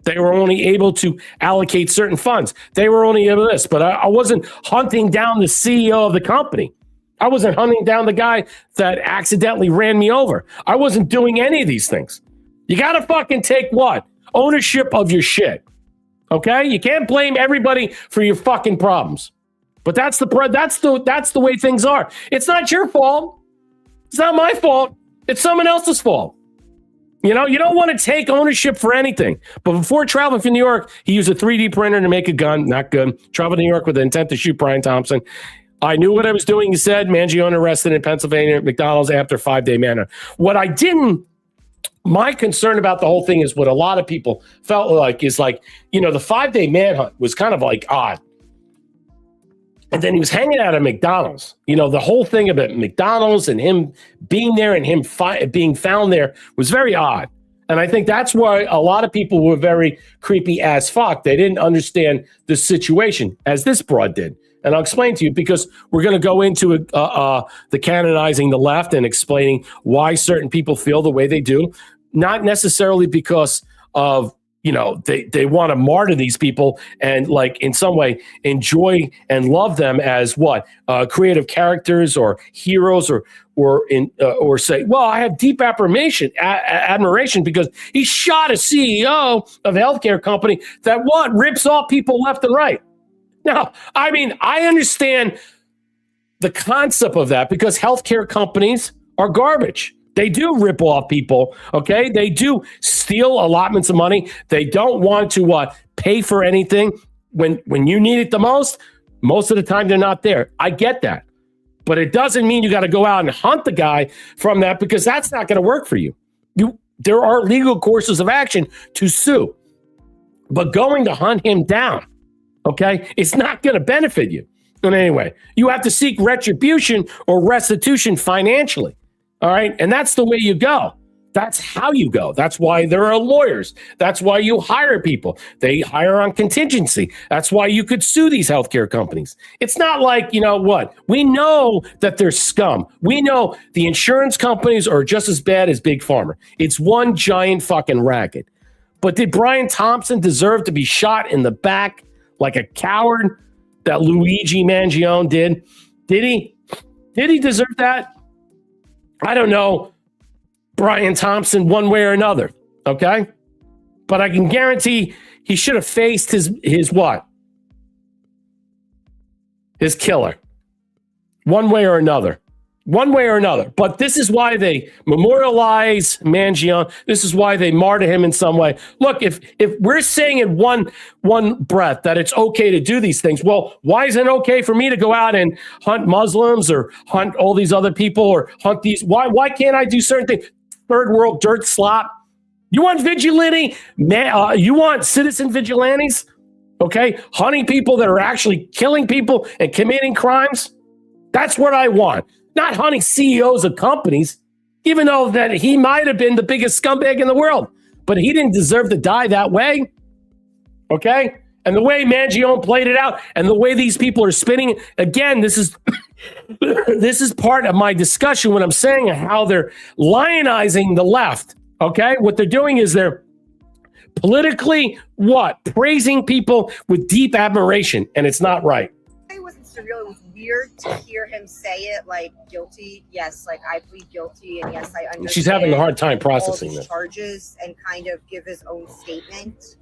A: They were only able to allocate certain funds. They were only able to this, but I wasn't hunting down the CEO of the company. I wasn't hunting down the guy that accidentally ran me over. I wasn't doing any of these things. You got to fucking take ownership of your shit. Okay, you can't blame everybody for your fucking problems. But that's the way things are. It's not your fault. It's not my fault. It's someone else's fault. You know, you don't want to take ownership for anything. But before traveling from New York, he used a 3D printer to make a gun. Not good. Traveled to New York with the intent to shoot Brian Thompson. I knew what I was doing, he said. Mangione arrested in Pennsylvania at McDonald's after a 5-day manhunt. My concern about the whole thing is what a lot of people felt like is the 5-day manhunt was kind of like odd. And then he was hanging out at McDonald's. You know, the whole thing about McDonald's and him being there and him being found there was very odd. And I think that's why a lot of people were very creepy as fuck. They didn't understand the situation as this broad did. And I'll explain to you, because we're going to go into the canonizing the left and explaining why certain people feel the way they do. Not necessarily because of, they want to martyr these people and like in some way enjoy and love them as what creative characters or heroes or say, well, I have deep admiration because he shot a CEO of a healthcare company that rips off people left and right. Now, I mean, I understand the concept of that because healthcare companies are garbage. They do rip off people, okay? They do steal allotments of money. They don't want to pay for anything when you need it the most. Most of the time, they're not there. I get that. But it doesn't mean you got to go out and hunt the guy from that, because that's not going to work for you. There are legal courses of action to sue. But going to hunt him down, okay, it's not going to benefit you. But anyway, you have to seek retribution or restitution financially. All right. And that's the way you go. That's how you go. That's why there are lawyers. That's why you hire people. They hire on contingency. That's why you could sue these healthcare companies. It's not like, we know that they're scum. We know the insurance companies are just as bad as Big Pharma. It's one giant fucking racket. But did Brian Thompson deserve to be shot in the back like a coward that Luigi Mangione did? Did he? Did he deserve that? I don't know Brian Thompson one way or another, okay? But I can guarantee he should have faced his what? His killer. One way or another. One way or another. But this is why they memorialize Mangione. This is why they martyr him in some way. Look, if we're saying in one breath that it's okay to do these things, well, why is it okay for me to go out and hunt Muslims or hunt all these other people or hunt these? Why can't I do certain things? Third world dirt slop. You want vigilante? You want citizen vigilantes? Okay? Hunting people that are actually killing people and committing crimes? That's what I want. Not hunting CEOs of companies, even though that he might have been the biggest scumbag in the world. But he didn't deserve to die that way. Okay? And the way Mangione played it out and the way these people are spinning, again, this is this is part of my discussion when I'm saying how they're lionizing the left. Okay? What they're doing is they're politically praising people with deep admiration, and it's not right.
N: It wasn't surreal. It was weird to hear him say it like guilty. Yes, like I plead guilty, and yes, I understand.
A: She's having a hard time processing this.
N: Charges and kind of give his own statement.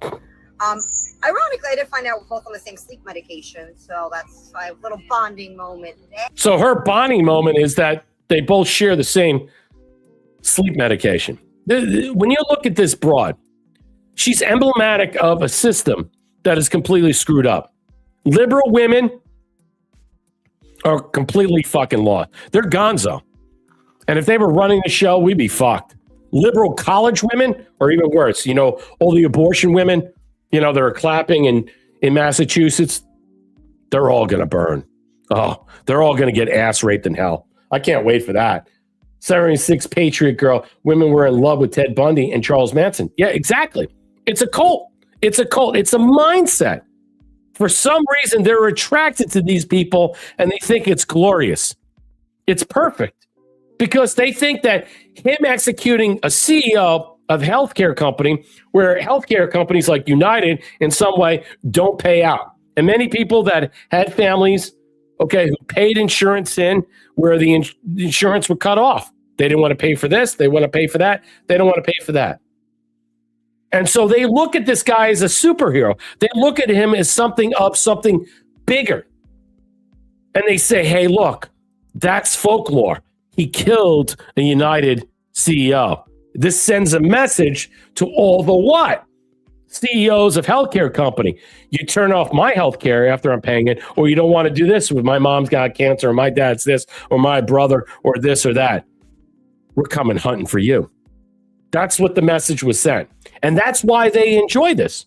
N: Ironically, I did find out we're both on the same sleep medication, so that's a little bonding moment there.
A: So her bonding moment is that they both share the same sleep medication. When you look at this broad, she's emblematic of a system that is completely screwed up. Liberal women are completely fucking lost. They're gonzo. And if they were running the show, we'd be fucked. Liberal college women, or even worse, all the abortion women, that are clapping in Massachusetts, they're all going to burn. Oh, they're all going to get ass raped in hell. I can't wait for that. 76 Patriot Girl, women were in love with Ted Bundy and Charles Manson. Yeah, exactly. It's a cult. It's a cult. It's a mindset. For some reason, they're attracted to these people and they think it's glorious. It's perfect because they think that him executing a CEO of healthcare company, where healthcare companies like United in some way don't pay out. And many people that had families, who paid insurance in where the insurance would cut off. They didn't want to pay for this. They want to pay for that. They don't want to pay for that. And so they look at this guy as a superhero. They look at him as something bigger. And they say, hey, look, that's folklore. He killed a United CEO. This sends a message to all the CEOs of healthcare company. You turn off my healthcare after I'm paying it, or you don't want to do this with my mom's got cancer, or my dad's this, or my brother, or this or that. We're coming hunting for you. That's what the message was sent. And that's why they enjoy this.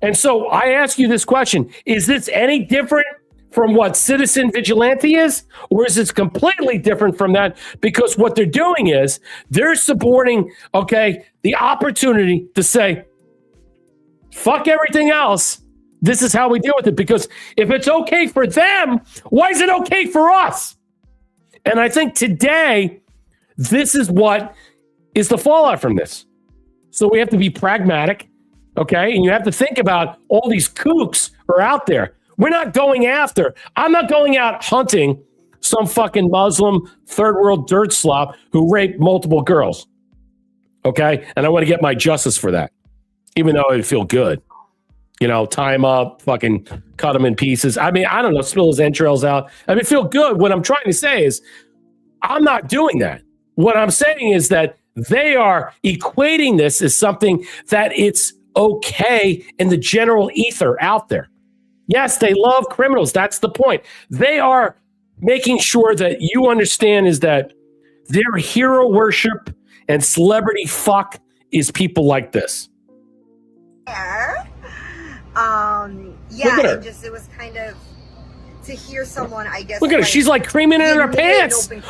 A: And so I ask you this question. Is this any different from what citizen vigilante is? Or is it completely different from that? Because what they're doing is they're supporting, the opportunity to say, fuck everything else. This is how we deal with it. Because if it's okay for them, why is it okay for us? And I think today, this is what is the fallout from this. So we have to be pragmatic, and you have to think about all these kooks are out there. I'm not going out hunting some fucking Muslim third world dirt slop who raped multiple girls. And I want to get my justice for that, even though it would feel good. Tie him up, fucking cut him in pieces. I mean, I don't know, spill his entrails out. I mean, feel good. What I'm trying to say is I'm not doing that. What I'm saying is that they are equating this as something that it's okay in the general ether out there. Yes, they love criminals. That's the point. They are making sure that you understand is that their hero worship and celebrity fuck is people like this.
N: It was kind of to hear someone, I guess.
A: Look at her. She's like creaming in her pants. This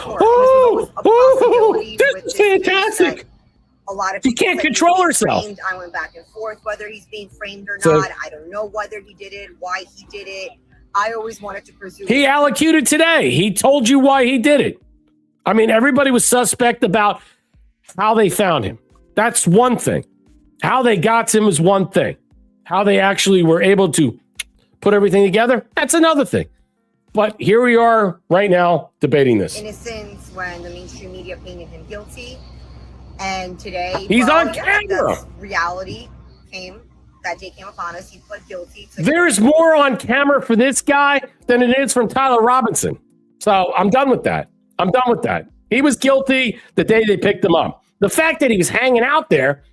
A: is fantastic.
N: A lot of
A: she can't control herself.
N: Framed. I went back and forth whether he's being framed or not. I don't know whether he did it, why he did it. I always wanted to presume.
A: He allocated today. He told you why he did it. I mean, everybody was suspect about how they found him. That's one thing. How they got to him is one thing. How they actually were able to put everything together, that's another thing. But here we are right now debating this.
N: Innocence when the mainstream media painted him guilty. And today,
A: he's on camera.
N: Reality that day came upon us. He pled guilty.
A: There's more on camera for this guy than it is from Tyler Robinson. So I'm done with that. He was guilty the day they picked him up. The fact that he was hanging out there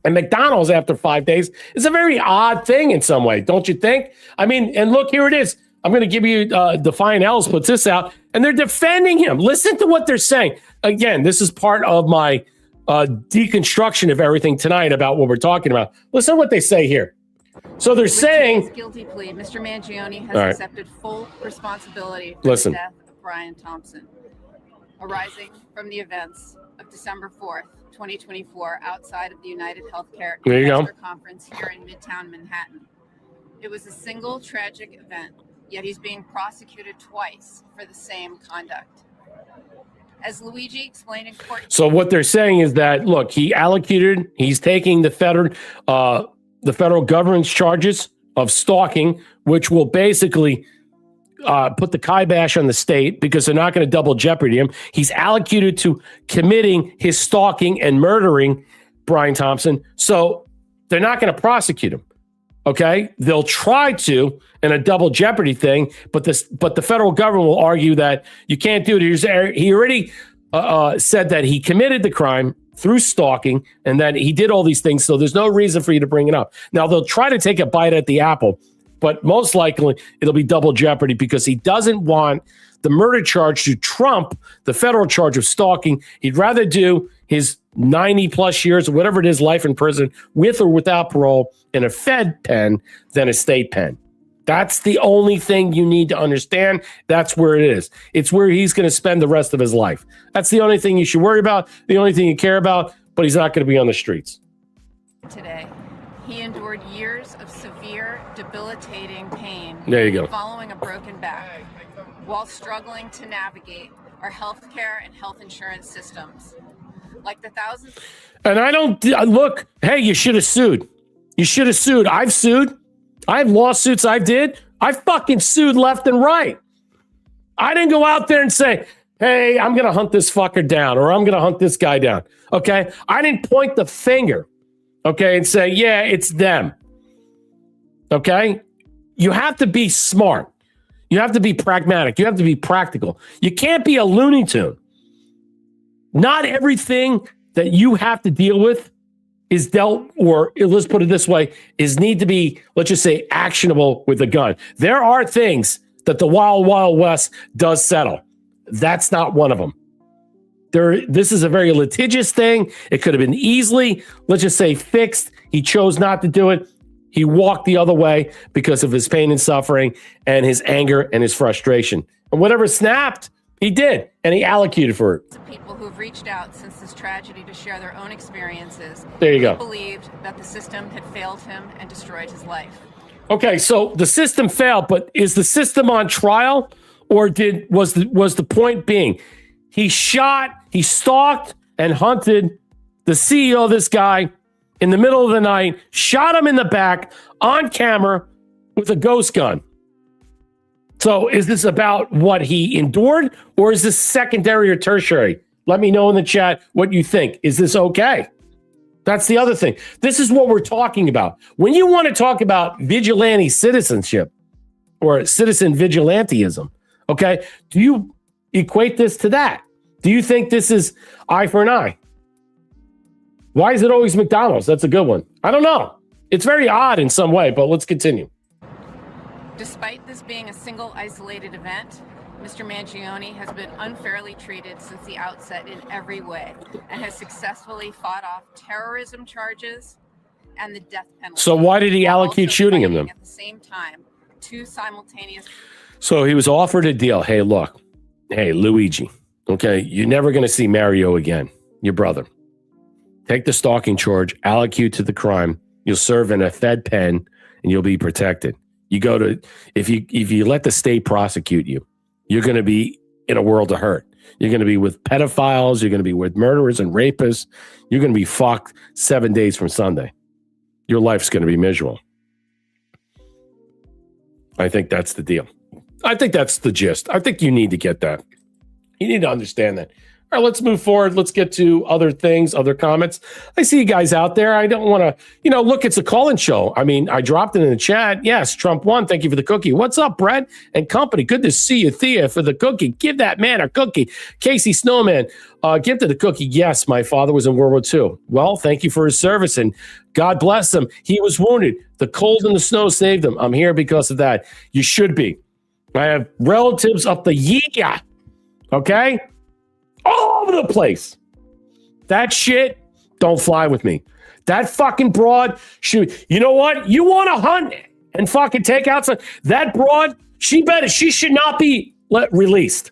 A: at McDonald's after 5 days is a very odd thing in some way, don't you think? I mean, and look, here it is. I'm going to give you Defiant Ellis puts this out, and they're defending him. Listen to what they're saying. Again, this is part of my deconstruction of everything tonight about what we're talking about. Listen to what they say here. So they're saying
O: guilty plea. Mr. Mangione has accepted full responsibility for the death of Brian Thompson, arising from the events of December 4th, 2024, outside of the United Healthcare Investor Conference here in Midtown Manhattan. It was a single tragic event, yet he's being prosecuted twice for the same conduct. As Luigi explained in court.
A: So what they're saying is that, look, he's taking the federal government's charges of stalking, which will basically put the kibosh on the state because they're not going to double jeopardy him. He's allocated to committing his stalking and murdering Brian Thompson. So they're not going to prosecute him. Okay, they'll try to in a double jeopardy thing, but the federal government will argue that you can't do it. He already said that he committed the crime through stalking and that he did all these things. So there's no reason for you to bring it up. Now they'll try to take a bite at the apple, but most likely it'll be double jeopardy because he doesn't want the murder charge to trump the federal charge of stalking. He'd rather do his 90 plus years or whatever it is, life in prison with or without parole in a Fed pen than a state pen. That's the only thing you need to understand. That's where it is. It's where he's going to spend the rest of his life. That's the only thing you should worry about, the only thing you care about, but he's not going to be on the streets.
O: Today, he endured years of severe, debilitating pain.
A: There you go.
O: Following a broken back, while struggling to navigate our healthcare and health insurance systems. Like the thousands.
A: And I don't look, hey, you should have sued. You should have sued. I've sued. I have lawsuits I fucking sued left and right. I didn't go out there and say, hey, I'm going to hunt this fucker down or I'm going to hunt this guy down. Okay. I didn't point the finger. Okay. And say, yeah, it's them. Okay. You have to be smart. You have to be pragmatic. You have to be practical. You can't be a Looney Tune. Not everything that you have to deal with is dealt, or let's put it this way, is need to be, let's just say, actionable with a gun. There are things that the Wild Wild West does settle. That's not one of them. This is a very litigious thing. It could have been easily, let's just say, fixed. He chose not to do it. He walked the other way because of his pain and suffering and his anger and his frustration. And whatever snapped, he did, and he allocated for it.
O: People who've reached out since this tragedy to share their own experiences.
A: There you go.
O: He believed that the system had failed him and destroyed his life.
A: Okay, so the system failed, but is the system on trial, or was the point being he stalked and hunted the CEO of this guy in the middle of the night, shot him in the back on camera with a ghost gun? So is this about what he endured, or is this secondary or tertiary? Let me know in the chat what you think. Is this okay? That's the other thing. This is what we're talking about. When you want to talk about vigilante citizenship or citizen vigilantism, okay, do you equate this to that? Do you think this is eye for an eye? Why is it always McDonald's? That's a good one. I don't know. It's very odd in some way, but let's continue.
O: Despite this being a single isolated event, Mr. Mangione has been unfairly treated since the outset in every way and has successfully fought off terrorism charges and the death penalty.
A: So why did he allocate shooting him then?
O: At the same time, two simultaneous.
A: So he was offered a deal. Hey, look. Hey, Luigi. Okay, you're never going to see Mario again. Your brother. Take the stalking charge, allocate to the crime. You'll serve in a Fed pen and you'll be protected. You go to, if you let the state prosecute you, you're going to be in a world of hurt. You're going to be with pedophiles. You're going to be with murderers and rapists. You're going to be fucked 7 days from Sunday. Your life's going to be miserable. I think that's the deal. I think that's the gist. I think you need to get that. You need to understand that. All right, let's move forward. Let's get to other things, other comments. I see you guys out there. I don't want to, look, it's a call-in show. I mean, I dropped it in the chat. Yes, Trump won. Thank you for the cookie. What's up, Brett and company? Good to see you, Thea, for the cookie. Give that man a cookie. Casey Snowman, gifted the cookie. Yes, my father was in World War II. Well, thank you for his service, and God bless him. He was wounded. The cold and the snow saved him. I'm here because of that. You should be. I have relatives up the yeah. Okay? All over the place. That shit don't fly with me. That fucking broad, you know what? You want to hunt and fucking take out some, that broad, she should not be released.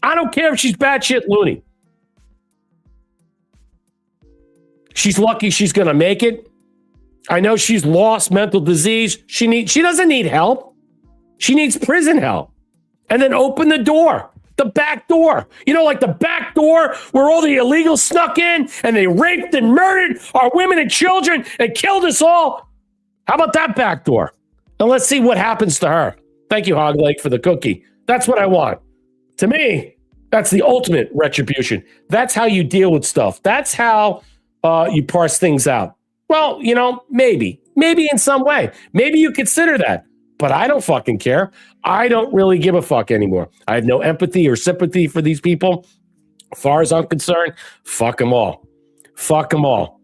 A: I don't care if she's batshit loony. She's lucky she's going to make it. I know she's lost mental disease. She doesn't need help. She needs prison help. And then open the door. The back door, like the back door where all the illegals snuck in and they raped and murdered our women and children and killed us all. How about that back door? And let's see what happens to her. Thank you, Hog Lake, for the cookie. That's what I want. To me, that's the ultimate retribution. That's how you deal with stuff. That's how you parse things out. Well, maybe in some way. Maybe you consider that. But I don't fucking care. I don't really give a fuck anymore. I have no empathy or sympathy for these people. As far as I'm concerned, fuck them all. Fuck them all.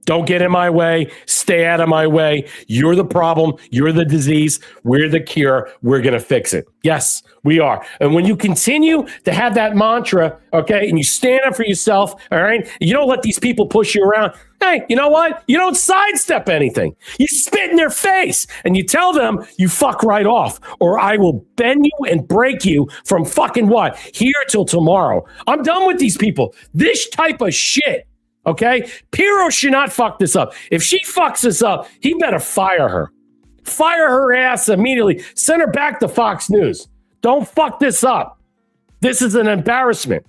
A: Don't get in my way. Stay out of my way. You're the problem. You're the disease. We're the cure. We're going to fix it. Yes, we are. And when you continue to have that mantra, okay, and you stand up for yourself, all right, you don't let these people push you around. Hey, you know what? You don't sidestep anything. You spit in their face and you tell them you fuck right off, or I will bend you and break you from fucking what? Here till tomorrow. I'm done with these people. This type of shit. Okay? Pirro should not fuck this up. If she fucks this up, he better fire her. Fire her ass immediately. Send her back to Fox News. Don't fuck this up. This is an embarrassment.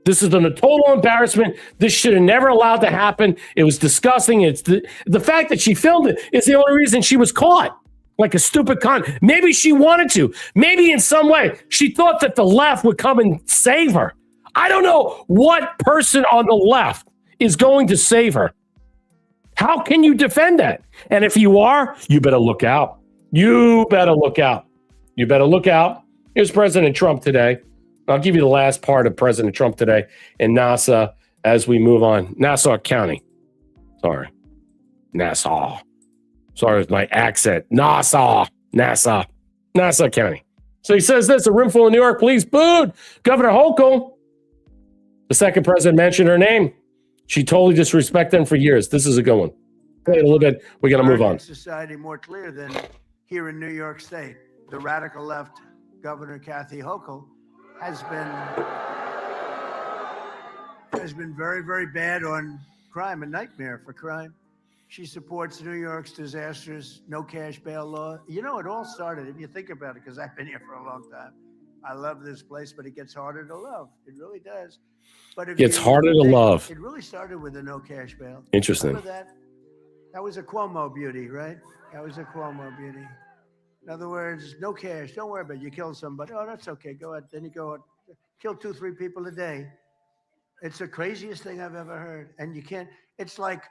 A: This is a total embarrassment. This should have never allowed to happen. It was disgusting. It's the fact that she filmed it is the only reason she was caught. Like a stupid con. Maybe she wanted to. Maybe in some way she thought that the left would come and save her. I don't know what person on the left is going to save her. How can you defend that? And if you are, you better look out. You better look out. You better look out. Here's President Trump today. I'll give you the last part of President Trump today in Nassau as we move on. Nassau County. Sorry. Nassau. Sorry with my accent. Nassau County. So he says this, a room full of New York police booed Governor Hochul. The second president mentioned her name. She totally disrespected him for years. This is a good one. play it a little bit. We got to move on.
B: American society more clear than here in New York State. The radical left Governor Kathy Hochul has been very, very bad on crime, a nightmare for crime. She supports New York's disastrous no cash bail law. You know, it all started, if you think about it, because I've been here for a long time. I love this place, but it gets harder to love. It really does. But
A: It's harder to love.
B: It really started with a no cash bail.
A: Interesting.
B: Remember that? That was a Cuomo beauty, right? That was a Cuomo beauty. In other words, no cash. Don't worry about it. You kill somebody. Oh, that's okay. Go ahead. Then you go out, kill 2-3 people a day. It's the craziest thing I've ever heard. And you can't, it's like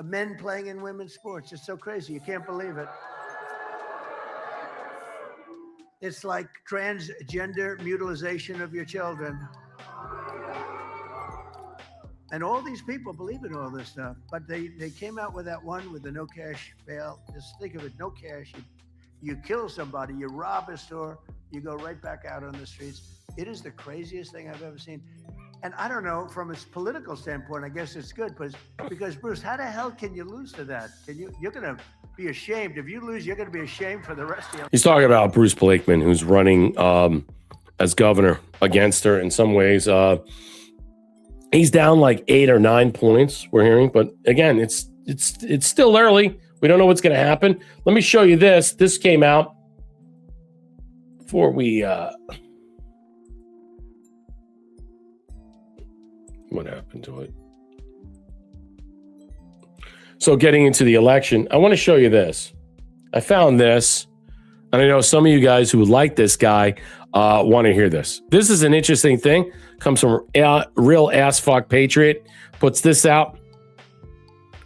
B: men playing in women's sports. It's so crazy. You can't believe it. It's like transgender mutilization of your children. And all these people believe in all this stuff, but they came out with that one with the no cash bail. Just think of it, no cash. You kill somebody, you rob a store, you go right back out on the streets. It is the craziest thing I've ever seen. And I don't know, from a political standpoint, I guess it's good, because Bruce, how the hell can you lose to that? You're going to be ashamed. If you lose, you're going to be ashamed for the rest of your life.
A: He's talking about Bruce Blakeman, who's running as governor against her in some ways. He's down like 8 or 9 points, we're hearing. But again, it's still early. We don't know what's going to happen. Let me show you this. This came out before we... what happened to it? So getting into the election, I want to show you this. I found this, and I know some of you guys who like this guy want to hear this. This is an interesting thing. Comes from Real Ass Fuck Patriot. Puts this out.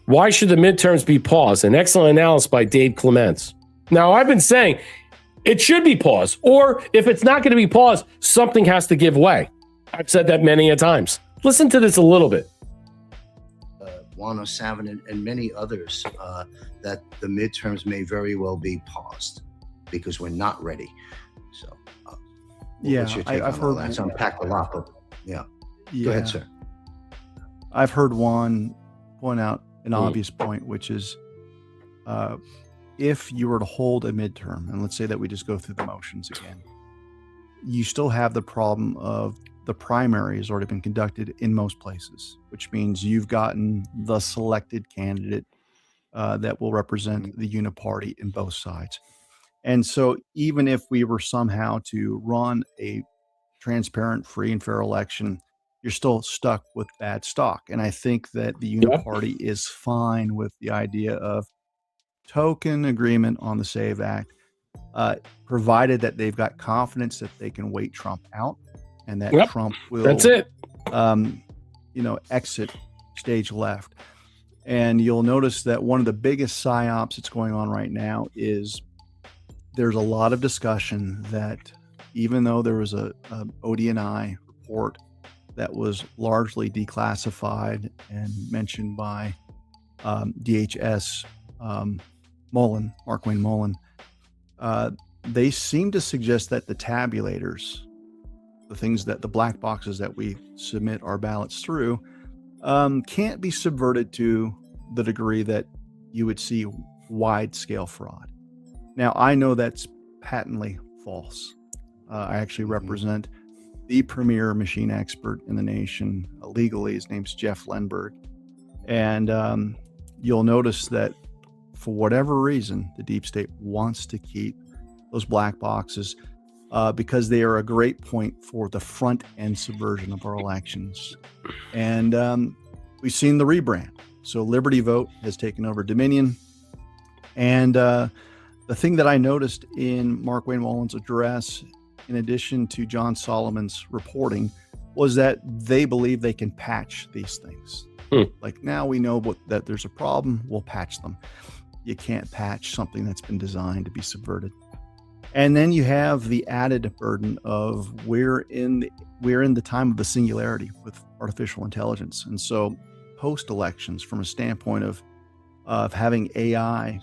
A: Why should the midterms be paused? An excellent analysis by Dave Clements. Now, I've been saying it should be paused, or if it's not going to be paused, something has to give way. I've said that many a times. Listen to this a little bit.
P: Juan O'Savin and many others, that the midterms may very well be paused because we're not ready. So, what's your take
Q: I've
P: on
Q: heard
P: all that? It's unpacked a lot, but yeah. Go ahead, sir.
Q: I've heard Juan point out an obvious point, which is if you were to hold a midterm, and let's say that we just go through the motions again, you still have the problem of the primary has already been conducted in most places, which means you've gotten the selected candidate that will represent the uniparty in both sides. And so even if we were somehow to run a transparent, free and fair election, you're still stuck with bad stock. And I think that the uniparty is fine with the idea of token agreement on the SAVE Act, provided that they've got confidence that they can wait Trump out and that Trump will,
A: that's it.
Q: Exit stage left. And you'll notice that one of the biggest psyops that's going on right now is there's a lot of discussion that even though there was a ODNI report that was largely declassified and mentioned by DHS Mullen, Markwayne Mullen, they seem to suggest that the tabulators, the things that the black boxes that we submit our ballots through, can't be subverted to the degree that you would see wide scale fraud. Now, I know that's patently false. I actually represent the premier machine expert in the nation legally. His name's Jeff Lenberg. And you'll notice that for whatever reason, the deep state wants to keep those black boxes because they are a great point for the front end subversion of our elections. And we've seen the rebrand. So Liberty Vote has taken over Dominion. And the thing that I noticed in Markwayne Mullen's address, in addition to John Solomon's reporting, was that they believe they can patch these things. Like, now we know that there's a problem, we'll patch them. You can't patch something that's been designed to be subverted. And then you have the added burden of we're in the time of the singularity with artificial intelligence. And so post-elections, from a standpoint of having AI.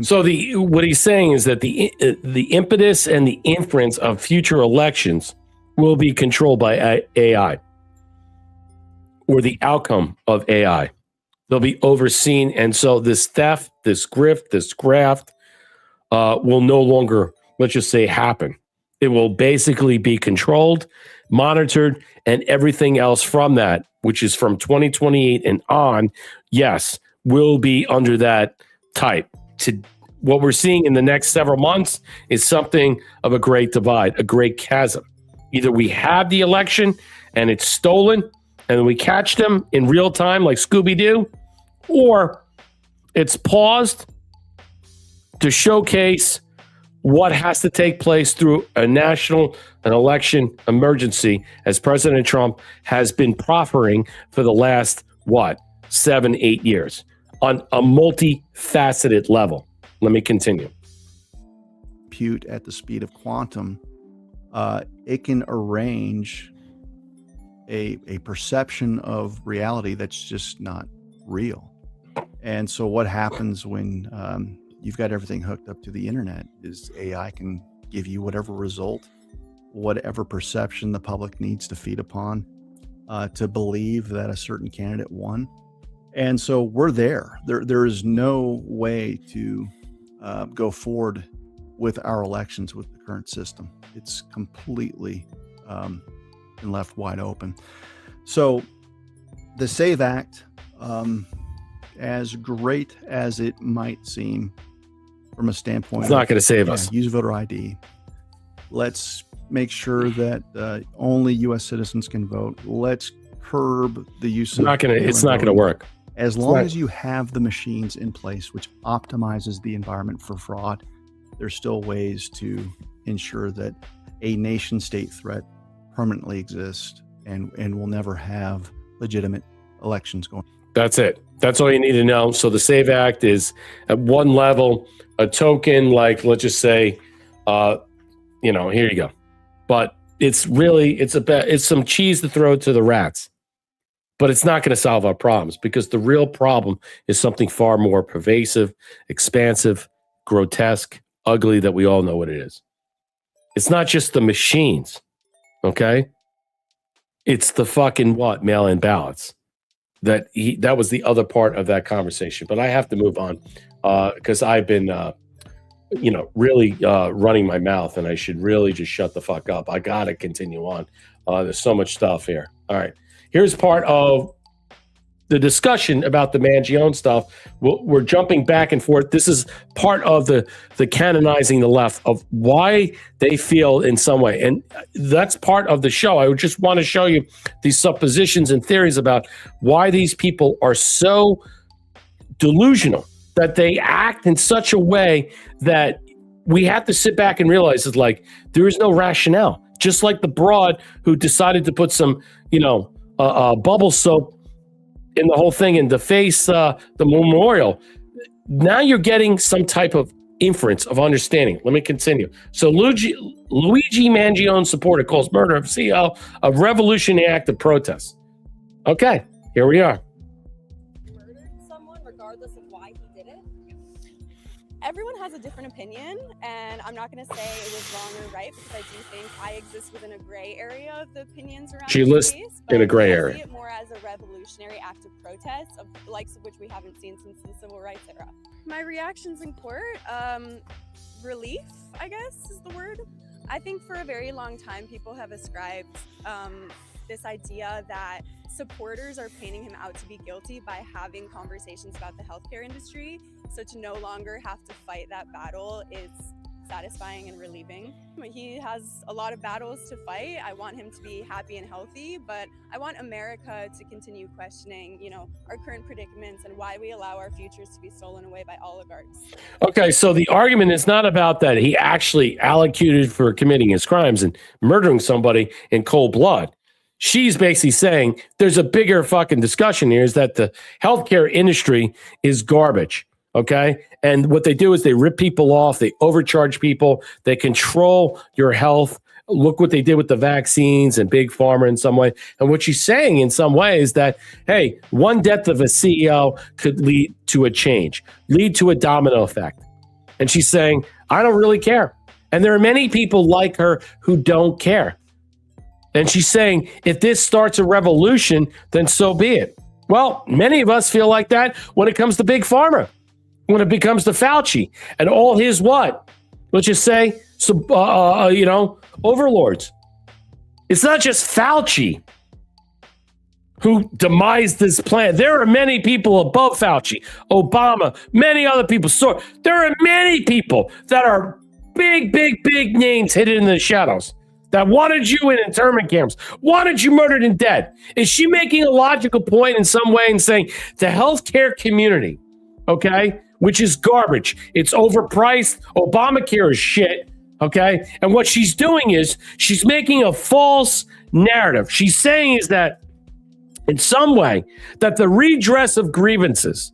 A: So what he's saying is that the impetus and the inference of future elections will be controlled by AI, or the outcome of AI. They'll be overseen. And so this theft, this grift, this graft will no longer, let's just say, happen. It will basically be controlled, monitored, and everything else from that, which is from 2028 and on, yes, will be under that type. What we're seeing in the next several months is something of a great divide, a great chasm. Either we have the election and it's stolen and we catch them in real time like Scooby-Doo, or it's paused to showcase what has to take place through an election emergency, as President Trump has been proffering for the last, 7-8 years on a multifaceted level. Let me continue.
Q: Compute at the speed of quantum, it can arrange a perception of reality that's just not real. And so what happens when you've got everything hooked up to the internet is AI can give you whatever result, whatever perception the public needs to feed upon to believe that a certain candidate won. And so we're there. There is no way to go forward with our elections with the current system. It's completely been left wide open. So the SAVE Act, as great as it might seem from a standpoint,
A: it's not going to save us.
Q: Use voter ID. Let's make sure that only U.S. citizens can vote. Let's curb the use of.
A: It's not going to work.
Q: As long as you have the machines in place, which optimizes the environment for fraud, there's still ways to ensure that a nation state threat permanently exists and will never have legitimate elections going.
A: That's it. That's all you need to know. So the SAVE Act is at one level, a token, like, let's just say, here you go. But it's some cheese to throw to the rats. But it's not going to solve our problems, because the real problem is something far more pervasive, expansive, grotesque, ugly, that we all know what it is. It's not just the machines, okay? It's the fucking mail-in ballots. That was the other part of that conversation. But I have to move on because I've been, really running my mouth, and I should really just shut the fuck up. I got to continue on. There's so much stuff here. All right. Here's part of the discussion about the Mangione stuff. We're jumping back and forth. This is part of the canonizing the left of why they feel in some way. And that's part of the show. I would just want to show you these suppositions and theories about why these people are so delusional that they act in such a way that we have to sit back and realize it's like there is no rationale. Just like the broad who decided to put some, bubble soap in the whole thing and deface the memorial. Now you're getting some type of inference of understanding. Let me continue. So Luigi Mangione supporter calls murder of CEO a revolutionary act of protest. Okay, here we are.
R: Murdered someone regardless of why he did it. Everyone has a different opinion, and I'm not going to say it was wrong or right, because I do think I exist within a gray area of the opinions around
A: She lives in a gray area.
R: I see it more as a revolutionary act of protest, of the likes of which we haven't seen since the civil rights era. My reactions in court, relief, I guess is the word. I think for a very long time, people have ascribed this idea that supporters are painting him out to be guilty by having conversations about the healthcare industry. So to no longer have to fight that battle is satisfying and relieving. He has a lot of battles to fight. I want him to be happy and healthy, but I want America to continue questioning, our current predicaments and why we allow our futures to be stolen away by oligarchs.
A: Okay, so the argument is not about that he actually allocated for committing his crimes and murdering somebody in cold blood. She's basically saying there's a bigger fucking discussion here, is that the healthcare industry is garbage. Okay. And what they do is they rip people off. They overcharge people. They control your health. Look what they did with the vaccines and big pharma in some way. And what she's saying in some way is that, hey, one death of a CEO could lead to a change, lead to a domino effect. And she's saying, I don't really care. And there are many people like her who don't care. And she's saying, if this starts a revolution, then so be it. Well, many of us feel like that when it comes to Big Pharma, when it becomes to Fauci and all his what? Let's just say, overlords. It's not just Fauci who demised this plan. There are many people above Fauci, Obama, many other people. So there are many people that are big names hidden in the shadows that wanted you in internment camps, wanted you murdered and dead. Is she making a logical point in some way and saying the healthcare community, okay, which is garbage, it's overpriced, Obamacare is shit, okay? And what she's doing is she's making a false narrative. She's saying is that in some way that the redress of grievances,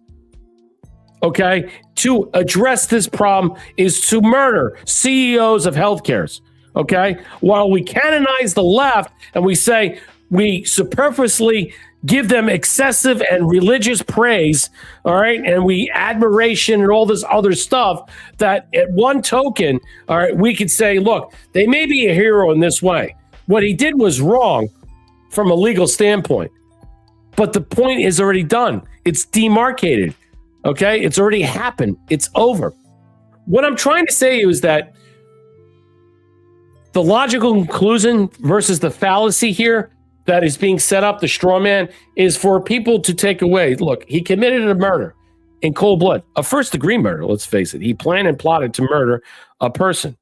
A: okay, to address this problem is to murder CEOs of healthcares, okay? While we canonize the left and we say we superfluously give them excessive and religious praise, all right, and we admiration and all this other stuff, that at one token, all right, we could say, look, they may be a hero in this way. What he did was wrong from a legal standpoint, but the point is already done. It's demarcated, okay? It's already happened. It's over. What I'm trying to say is that the logical conclusion versus the fallacy here that is being set up, the straw man, is for people to take away. Look, he committed a murder in cold blood, a first-degree murder, let's face it. He planned and plotted to murder a person,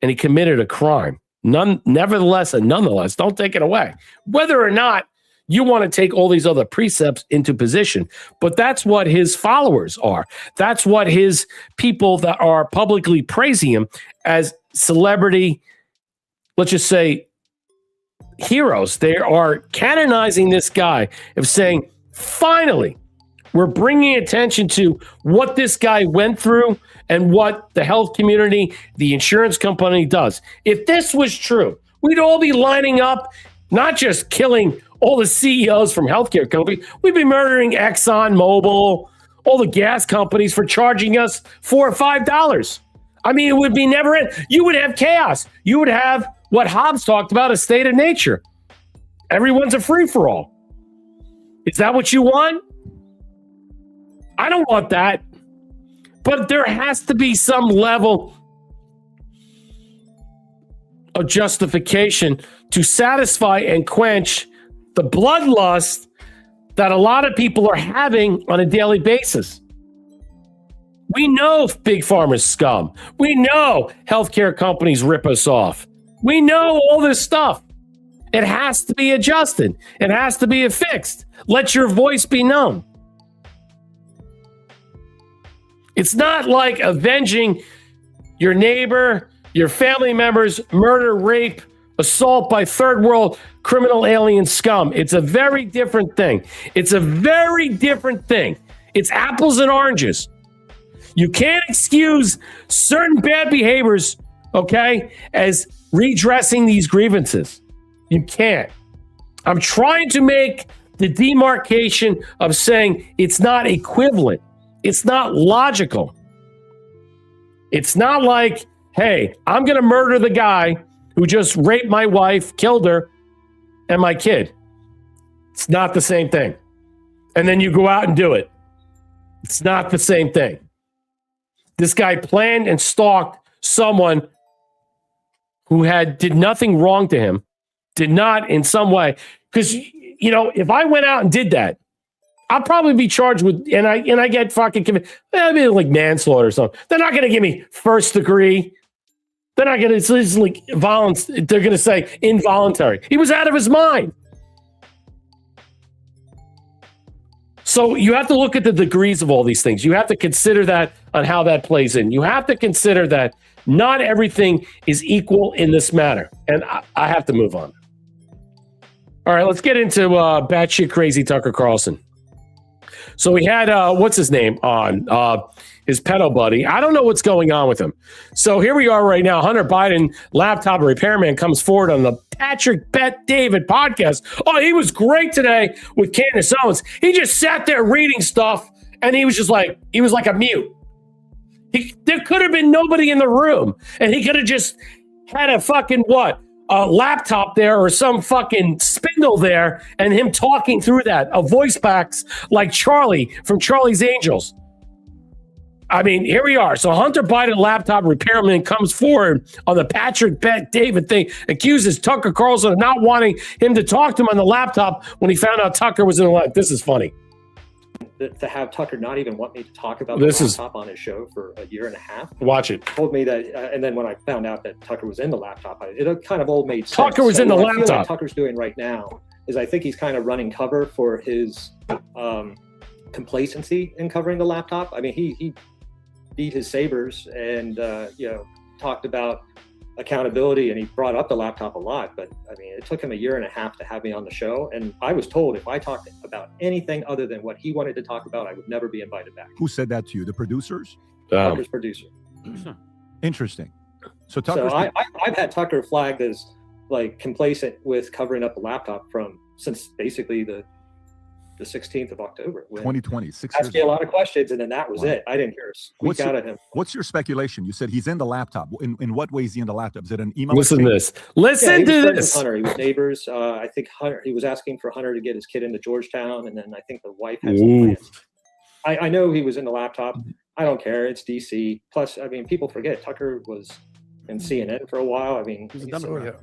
A: and he committed a crime. Nevertheless, don't take it away. Whether or not you want to take all these other precepts into position, but that's what his followers are. That's what his people that are publicly praising him as celebrity, let's just say, heroes. They are canonizing this guy of saying, finally, we're bringing attention to what this guy went through and what the health community, the insurance company does. If this was true, we'd all be lining up, not just killing all the CEOs from healthcare companies. We'd be murdering Exxon Mobil, all the gas companies for charging us $4 or $5. I mean, it would be never end. You would have chaos. You would have what Hobbes talked about, a state of nature. Everyone's a free-for-all. Is that what you want? I don't want that. But there has to be some level of justification to satisfy and quench the bloodlust that a lot of people are having on a daily basis. We know Big Pharma's scum. We know healthcare companies rip us off. We know all this stuff. It has to be adjusted. It has to be fixed. Let your voice be known. It's not like avenging your neighbor, your family members' murder, rape, assault by third world criminal alien scum. It's a very different thing. It's a very different thing. It's apples and oranges. You can't excuse certain bad behaviors, okay, as redressing these grievances. You can't. I'm trying to make the demarcation of saying it's not equivalent. It's not logical. It's not like, hey, I'm going to murder the guy who just raped my wife, killed her, and my kid. It's not the same thing. And then you go out and do it. It's not the same thing. This guy planned and stalked someone who did nothing wrong to him, did not in some way. Because, you know, if I went out and did that, I'll probably be charged with, and I get fucking convicted. That'd be like manslaughter or something. They're not going to give me first degree. They're not going to, it's like they're going to say involuntary. He was out of his mind. So you have to look at the degrees of all these things. You have to consider that on how that plays in. You have to consider that not everything is equal in this matter. And I have to move on. All right, let's get into batshit crazy Tucker Carlson. So we had, what's his name on, his pedo buddy. I don't know what's going on with him. So here we are right now. Hunter Biden, laptop repairman, comes forward on the Patrick Bet David podcast. Oh, he was great today with Candace Owens. He just sat there reading stuff, and he was just like, he was like a mute. There could have been nobody in the room, and he could have just had a fucking what? a laptop there or some fucking spindle there and him talking through that, a voice box like Charlie from Charlie's Angels. I mean, here we are. So Hunter Biden laptop repairman comes forward on the Patrick Bet David thing, accuses Tucker Carlson of not wanting him to talk to him on the laptop when he found out Tucker was in the lab. This is funny.
S: To have Tucker not even want me to talk about the laptop on his show for a year and a half.
A: Watch it.
S: Told me that, and then when I found out that Tucker was in the laptop, it kind of all made sense.
A: Tucker was in the
S: what I feel
A: laptop.
S: like Tucker's doing right now is I think he's kind of running cover for his complacency in covering the laptop. I mean, he beat his sabers and talked about accountability, and he brought up the laptop a lot, but I mean, it took him a year and a half to have me on the show, and I was told if I talked about anything other than what he wanted to talk about, I would never be invited back.
T: Who said that to you? The producers?
S: Tucker's producer.
T: Interesting. So Tucker's
S: I've had Tucker flagged as like complacent with covering up a laptop since basically the 16th of October.
T: 2020, 6
S: years ago. A lot of questions, and then that was it. I didn't hear a squeak out of him.
T: What's your speculation? You said he's in the laptop. In what way is he in the laptop? Is it an email?
A: Listen to this. Listen to this.
S: Hunter. He was neighbors. I think Hunter. He was asking for Hunter to get his kid into Georgetown, and then I think the wife had some plans. I know he was in the laptop. I don't care. It's DC. Plus, I mean, people forget Tucker was in CNN for a while. I mean, he's a Democrat.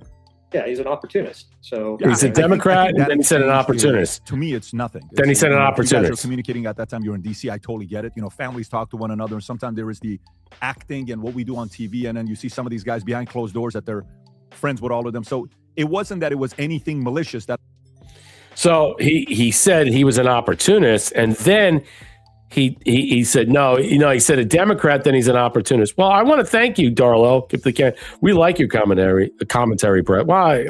S: He's an opportunist. So
A: he's a Democrat, and then he said an opportunist.
T: To me, it's nothing.
A: Then he said an opportunist.
T: You guys are communicating at that time. You're in DC. I totally get it. You know, families talk to one another, and sometimes there is the acting and what we do on TV, and then you see some of these guys behind closed doors that they're friends with all of them. So it wasn't that it was anything malicious.
A: So he said he was an opportunist, and then he said no. You know, he said a Democrat, then he's an opportunist. Well, I want to thank you, Darlo. If they can, we like your commentary, Brett. Why?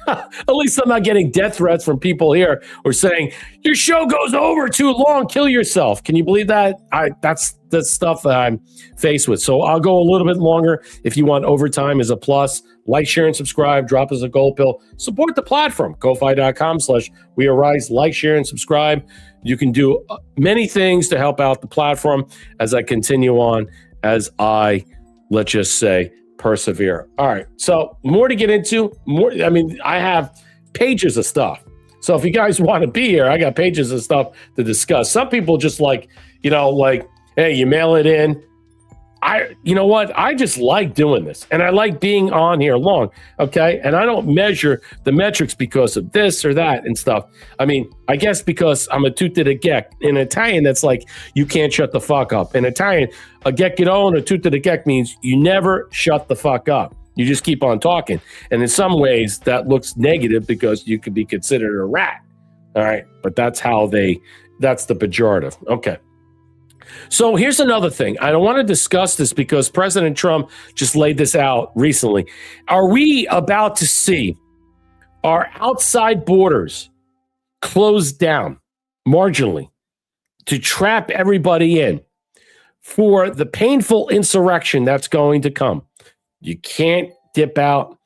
A: At least I'm not getting death threats from people here who are saying your show goes over too long. Kill yourself. Can you believe that? That's the stuff that I'm faced with. So I'll go a little bit longer. If you want overtime is a plus. Like, share, and subscribe. Drop us a gold pill. Support the platform. Ko-fi.com/WeAreRISE. Like, share, and subscribe. You can do many things to help out the platform as I continue on, as I, let's just say, persevere. All right. So more to get into. I mean, I have pages of stuff. So if you guys want to be here, I got pages of stuff to discuss. Some people just like, hey, you mail it in. You know what? I just like doing this, and I like being on here long, okay? And I don't measure the metrics because of this or that and stuff. I mean, I guess because I'm a tutte de gek. In Italian, that's like, you can't shut the fuck up. In Italian, a gekidon or tutte de gek means you never shut the fuck up. You just keep on talking. And in some ways, that looks negative because you could be considered a rat, all right? But that's the pejorative. Okay. So here's another thing. I don't want to discuss this because President Trump just laid this out recently. Are we about to see our outside borders closed down marginally to trap everybody in for the painful insurrection that's going to come? You can't dip out.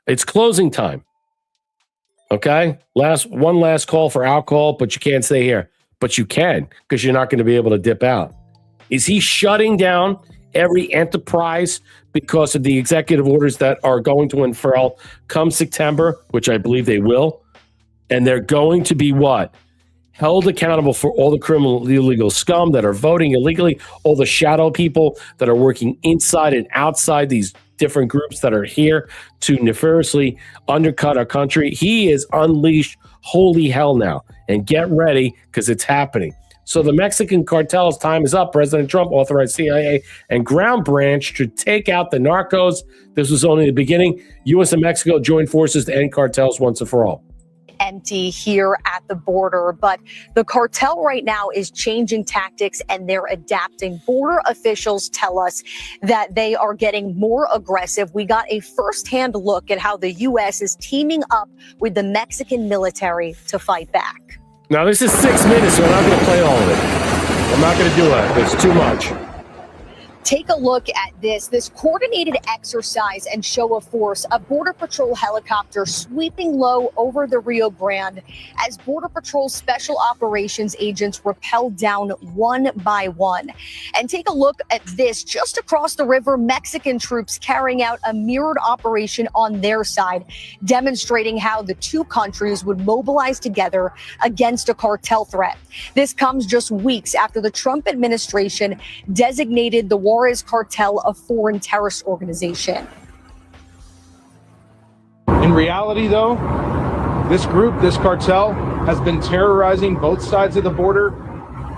A: It's closing time. Okay? One last call for alcohol, but you can't stay here. But you can, because you're not going to be able to dip out. Is he shutting down every enterprise because of the executive orders that are going to unfurl come September, which I believe they will? And they're going to be what? Held accountable for all the criminal illegal scum that are voting illegally, all the shadow people that are working inside and outside these different groups that are here to nefariously undercut our country. He is unleashed holy hell now. And get ready, because it's happening. So the Mexican cartel's time is up. President Trump authorized CIA and ground branch to take out the narcos. This was only the beginning. U.S. and Mexico join forces to end cartels once and for all.
K: Empty here at the border, but the cartel right now is changing tactics and they're adapting. Border officials tell us that they are getting more aggressive. We got a firsthand look at how the U.S. is teaming up with the Mexican military to fight back.
A: Now, this is 6 minutes, so I'm not going to play all of it. I'm not going to do it. It's too much.
U: Take a look at this coordinated exercise and show of force, a Border Patrol helicopter sweeping low over the Rio Grande as Border Patrol special operations agents rappel down one by one. And take a look at this, just across the river, Mexican troops carrying out a mirrored operation on their side, demonstrating how the two countries would mobilize together against a cartel threat. This comes just weeks after the Trump administration designated the Juarez cartel a foreign terrorist organization.
V: In reality, though, this group, this cartel, has been terrorizing both sides of the border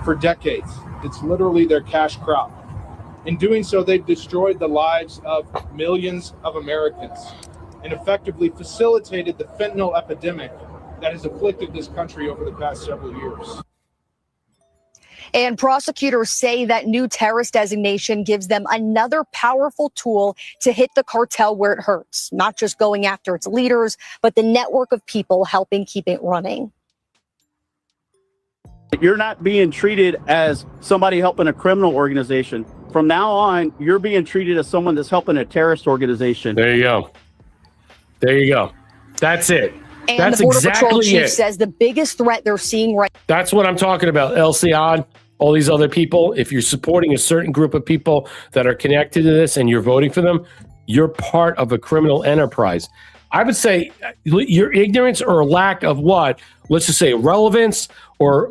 V: for decades. It's literally their cash crop. In doing so, they've destroyed the lives of millions of Americans and effectively facilitated the fentanyl epidemic that has afflicted this country over the past several years.
U: And prosecutors say that new terrorist designation gives them another powerful tool to hit the cartel where it hurts, not just going after its leaders, but the network of people helping keep it running.
W: You're not being treated as somebody helping a criminal organization. From now on, you're being treated as someone that's helping a terrorist organization.
A: There you go. There you go. That's it.
U: And
A: that's
U: the Border
A: exactly
U: Patrol chief
A: it.
U: says the biggest threat they're seeing right
A: That's what I'm talking about. El Ciad, all these other people. If you're supporting a certain group of people that are connected to this and you're voting for them, you're part of a criminal enterprise. I would say your ignorance or lack of what? Let's just say relevance or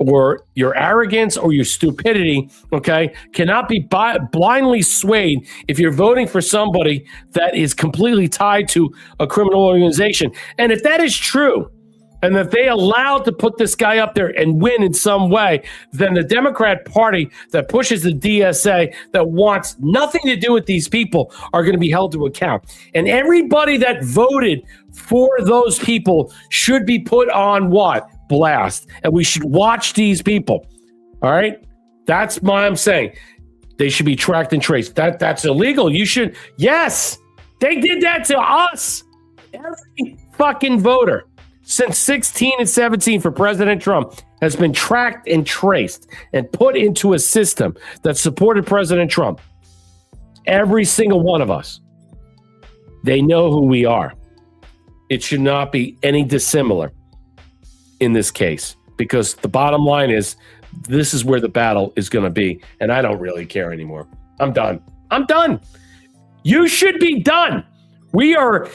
A: your arrogance or your stupidity, okay, cannot be blindly swayed if you're voting for somebody that is completely tied to a criminal organization. And if that is true, and that they allowed to put this guy up there and win in some way, then the Democrat Party that pushes the DSA, that wants nothing to do with these people, are going to be held to account. And everybody that voted for those people should be put on what? Blast. And we should watch these people. All right? That's why I'm saying they should be tracked and traced. That's illegal. You should. Yes, they did that to us. Every fucking voter since 16 and 17 for President Trump has been tracked and traced and put into a system that supported President Trump. Every single one of us. They know who we are. It should not be any dissimilar in this case, because the bottom line is this is where the battle is going to be, and I don't really care anymore. I'm done. I'm done. You should be done. We are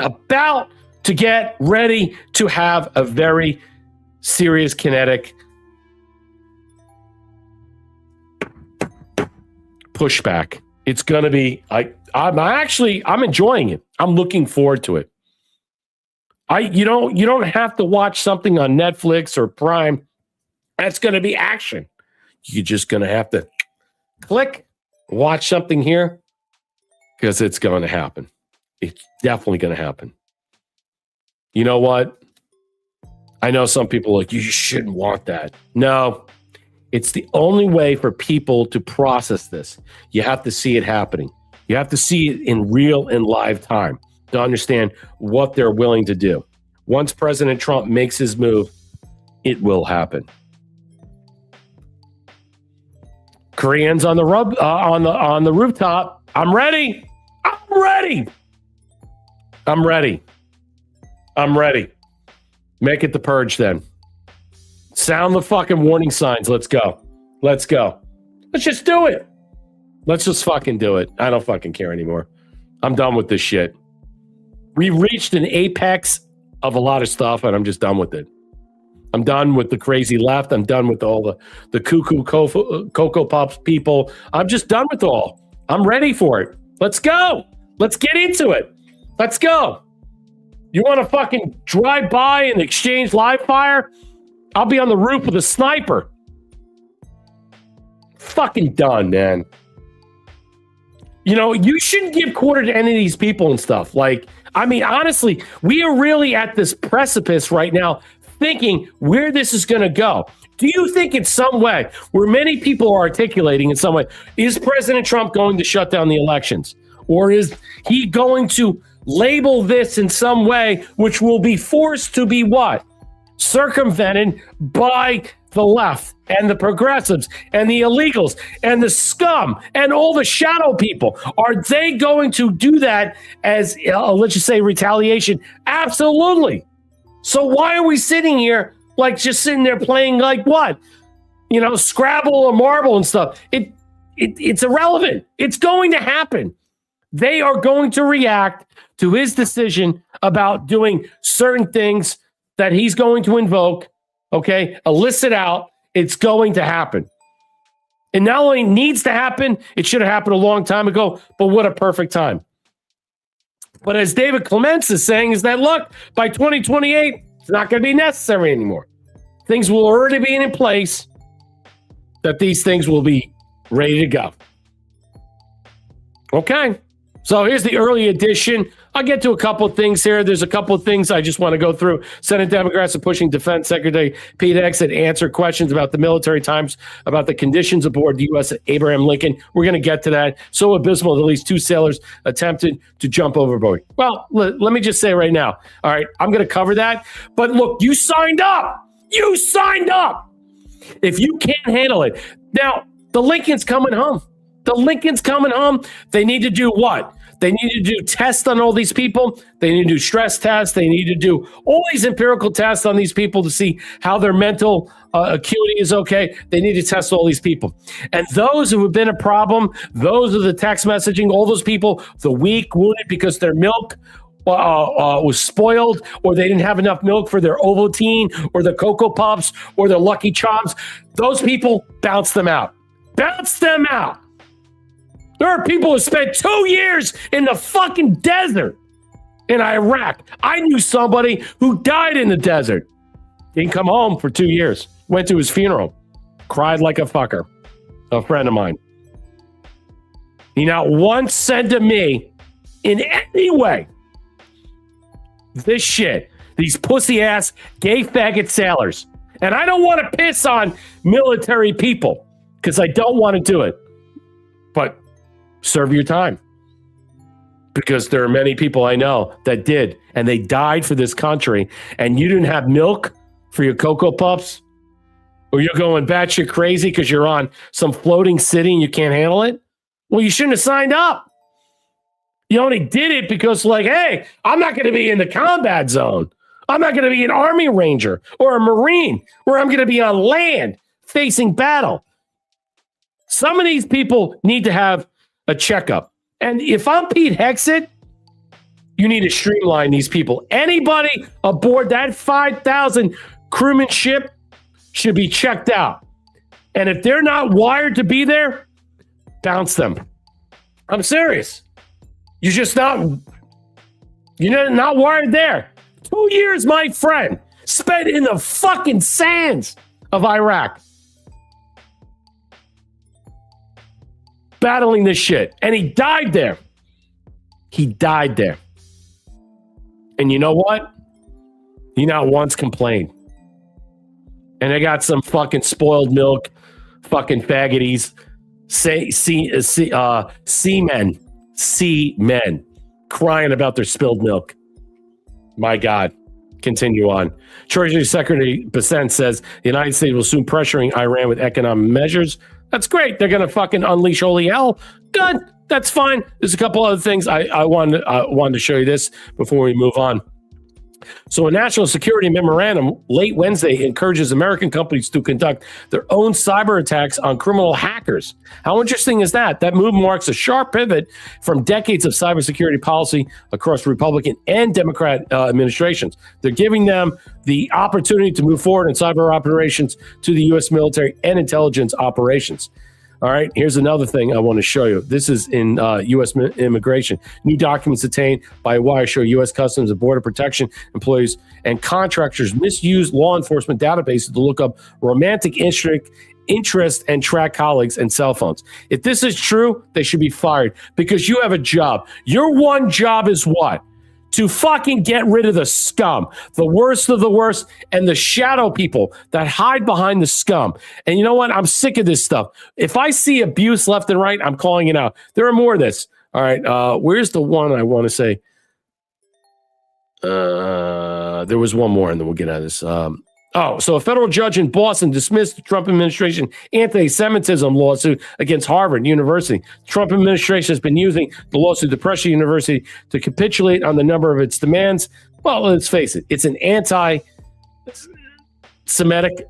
A: about to get ready to have a very serious kinetic pushback. It's going to be, I'm enjoying it. I'm looking forward to it. You don't have to watch something on Netflix or Prime. That's going to be action. You're just going to have to click, watch something here, because it's going to happen. It's definitely going to happen. You know what? I know some people are like, you shouldn't want that. No, it's the only way for people to process this. You have to see it happening. You have to see it in real and live time to understand what they're willing to do. Once President Trump makes his move, it will happen. Koreans on the on the rooftop. I'm ready. I'm ready. I'm ready. I'm ready. Make it the purge then. Sound the fucking warning signs. Let's go. Let's go. Let's just do it. Let's just fucking do it. I don't fucking care anymore. I'm done with this shit. We reached an apex of a lot of stuff, and I'm just done with it. I'm done with the crazy left. I'm done with all the cuckoo Cocoa Pops people. I'm just done with all. I'm ready for it. Let's go. Let's get into it. Let's go. You want to fucking drive by and exchange live fire? I'll be on the roof with a sniper. Fucking done, man. You know, you shouldn't give quarter to any of these people and stuff. Like, I mean, honestly, we are really at this precipice right now thinking where this is going to go. Do you think in some way, where many people are articulating in some way, is President Trump going to shut down the elections? Or is he going to label this in some way, which will be forced to be what? Circumvented by the left and the progressives and the illegals and the scum and all the shadow people, are they going to do that as, let's just say, retaliation? Absolutely. So why are we sitting here like just sitting there playing like what? Scrabble or Marble and stuff. It's irrelevant. It's going to happen. They are going to react to his decision about doing certain things that he's going to invoke, okay, elicit out. It's going to happen. It not only needs to happen, it should have happened a long time ago, but what a perfect time. But as David Clements is saying, is that, look, by 2028, it's not going to be necessary anymore. Things will already be in place that these things will be ready to go. Okay. So here's the early edition. I'll get to a couple of things here. There's a couple of things I just want to go through. Senate Democrats are pushing Defense Secretary Pete Hegseth to answer questions about the military times, about the conditions aboard the U.S. Abraham Lincoln. We're going to get to that. So abysmal that at least 2 sailors attempted to jump overboard. Well, let me just say right now, all right, I'm going to cover that. But look, you signed up. You signed up. If you can't handle it. Now, the Lincoln's coming home. The Lincoln's coming home. They need to do what? They need to do tests on all these people. They need to do stress tests. They need to do all these empirical tests on these people to see how their mental acuity is okay. They need to test all these people. And those who have been a problem, those are the text messaging, all those people, the weak, wounded because their milk was spoiled, or they didn't have enough milk for their Ovaltine or the Cocoa Puffs or their Lucky Charms. Those people, bounce them out. Bounce them out. There are people who spent 2 years in the fucking desert in Iraq. I knew somebody who died in the desert. Didn't come home for 2 years. Went to his funeral. Cried like a fucker. A friend of mine. He not once said to me in any way, this shit, these pussy-ass gay faggot sailors. And I don't want to piss on military people because I don't want to do it. But serve your time. Because there are many people I know that did, and they died for this country, and you didn't have milk for your Cocoa Puffs, or you're going batshit crazy because you're on some floating city and you can't handle it? Well, you shouldn't have signed up. You only did it because, like, hey, I'm not going to be in the combat zone. I'm not going to be an Army Ranger or a Marine where I'm going to be on land facing battle. Some of these people need to have a checkup. And if I'm Pete Hegseth, you need to streamline these people. Anybody aboard that 5,000 crewman ship should be checked out. And if they're not wired to be there, bounce them. I'm serious. You're not wired there. 2 years, my friend, spent in the fucking sands of Iraq. Battling this shit. And he died there. He died there. And you know what? He not once complained. And they got some fucking spoiled milk, fucking faggoties, seamen crying about their spilled milk. My God. Continue on. Treasury Secretary Bessent says the United States will soon pressuring Iran with economic measures. That's great. They're going to fucking unleash holy hell. Good. That's fine. There's a couple other things I wanted to show you this before we move on. So a national security memorandum late Wednesday encourages American companies to conduct their own cyber attacks on criminal hackers. How interesting is that? That move marks a sharp pivot from decades of cybersecurity policy across Republican and Democrat administrations. They're giving them the opportunity to move forward in cyber operations to the U.S. military and intelligence operations. All right, here's another thing I want to show you. This is in U.S. immigration. New documents obtained by Wire show U.S. Customs and Border Protection employees and contractors misuse law enforcement databases to look up romantic interest and track colleagues and cell phones. If this is true, they should be fired because you have a job. Your one job is what? To fucking get rid of the scum, the worst of the worst, and the shadow people that hide behind the scum. And you know what? I'm sick of this stuff. If I see abuse left and right, I'm calling it out. There are more of this. All right. Where's the one I want to say? There was one more, and then we'll get out of this. Oh, so a federal judge in Boston dismissed the Trump administration anti-Semitism lawsuit against Harvard University. The Trump administration has been using the lawsuit to pressure the university to capitulate on the number of its demands. Well, let's face it, it's an anti-Semitic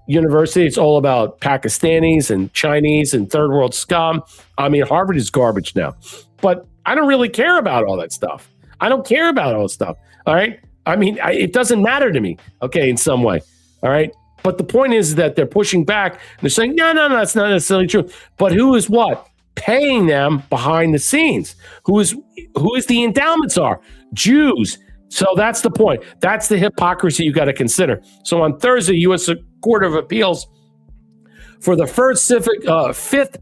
A: university. It's all about Pakistanis and Chinese and third world scum. I mean, Harvard is garbage now. But I don't really care about all that stuff. I don't care about all that stuff. All right? I mean, it doesn't matter to me, okay, in some way. All right. But the point is that they're pushing back. They're saying, no, that's not necessarily true. But who is what? Paying them behind the scenes. Who is the endowments are? Jews. So that's the point. That's the hypocrisy you got to consider. So on Thursday, U.S. Court of Appeals for the Fifth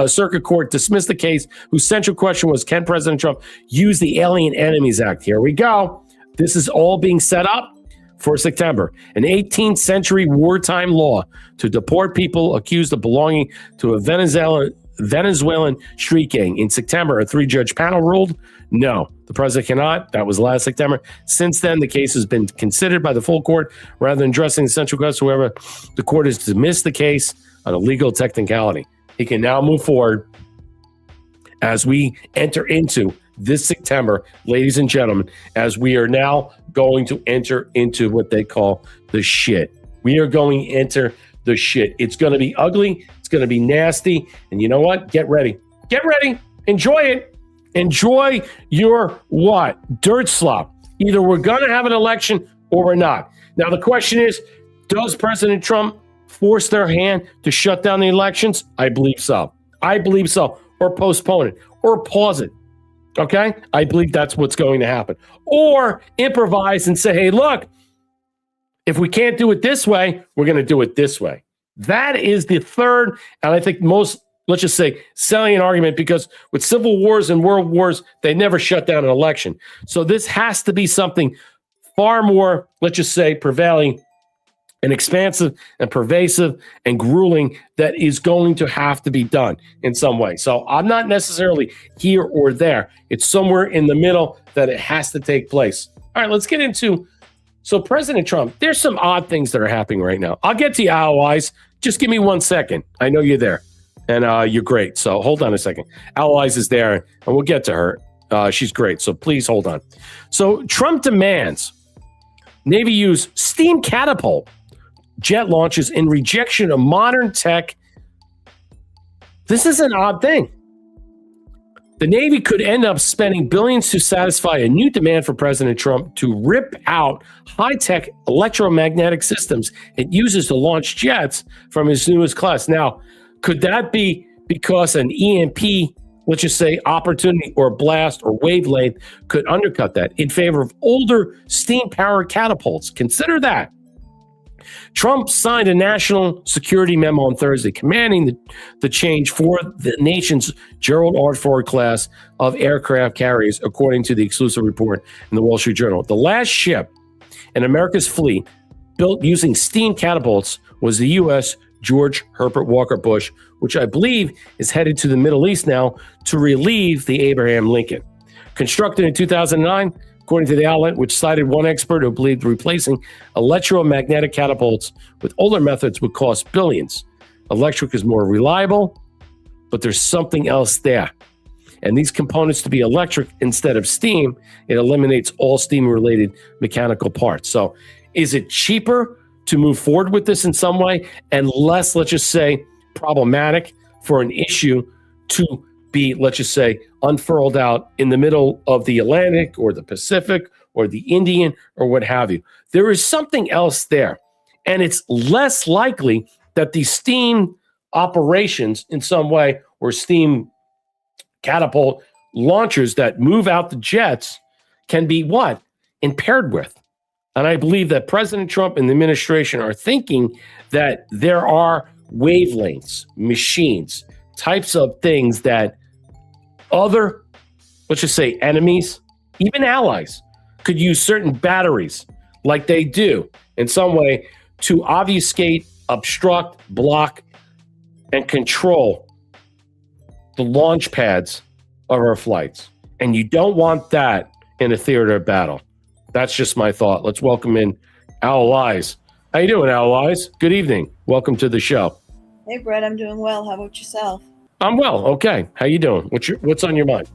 A: Circuit Court dismissed the case whose central question was, can President Trump use the Alien Enemies Act? Here we go. This is all being set up for September, an 18th century wartime law to deport people accused of belonging to a Venezuelan street gang. In September, a 3-judge panel ruled, no, the president cannot. That was last September. Since then, the case has been considered by the full court rather than addressing the central question. However, the court has dismissed the case on a legal technicality. He can now move forward as we enter into this September, ladies and gentlemen, as we are now going to enter into what they call the shit. We are going to enter the shit. It's going to be ugly. It's going to be nasty. And you know what? Get ready. Get ready. Enjoy it. Enjoy your what? Dirt slop. Either we're going to have an election or we're not. Now, the question is, does President Trump force their hand to shut down the elections? I believe so. I believe so. Or postpone it. Or pause it. Okay? I believe that's what's going to happen. Or improvise and say, hey, look, if we can't do it this way, we're going to do it this way. That is the third, and I think most, let's just say, salient argument, because with civil wars and world wars, they never shut down an election. So this has to be something far more, let's just say, prevailing and expansive and pervasive and grueling that is going to have to be done in some way. So I'm not necessarily here or there. It's somewhere in the middle that it has to take place. All right, let's get into, so President Trump, there's some odd things that are happening right now. I'll get to you, Allies. Just give me 1 second. I know you're there and you're great. So hold on a second. Allies is there and we'll get to her. She's great. So please hold on. So Trump demands Navy use steam catapult jet launches in rejection of modern tech. This is an odd thing. The Navy could end up spending billions to satisfy a new demand for President Trump to rip out high-tech electromagnetic systems it uses to launch jets from his newest class. Now, could that be because an EMP, let's just say, opportunity or blast or wavelength could undercut that in favor of older steam-powered catapults? Consider that. Trump signed a national security memo on Thursday commanding the change for the nation's Gerald R. Ford class of aircraft carriers, according to the exclusive report in the Wall Street Journal. The last ship in America's fleet built using steam catapults was the U.S. George Herbert Walker Bush, which I believe is headed to the Middle East now to relieve the Abraham Lincoln. Constructed in 2009, according to the outlet, which cited one expert who believed replacing electromagnetic catapults with older methods would cost billions. Electric is more reliable, but there's something else there. And these components to be electric instead of steam, it eliminates all steam-related mechanical parts. So is it cheaper to move forward with this in some way and less, let's just say, problematic for an issue to be, let's just say, unfurled out in the middle of the Atlantic or the Pacific or the Indian or what have you? There is something else there. And it's less likely that these steam operations in some way or steam catapult launchers that move out the jets can be what? Impaired with. And I believe that President Trump and the administration are thinking that there are wavelengths, machines, types of things that other, let's just say, enemies, even allies, could use certain batteries like they do in some way to obfuscate, obstruct, block, and control the launch pads of our flights. And you don't want that in a theater of battle. That's just my thought. Let's welcome in allies. How you doing, Allies? Good evening. Welcome to the show.
D: Hey, Brett, I'm doing well. How about yourself?
A: I'm well. Okay. How you doing? What's on your mind?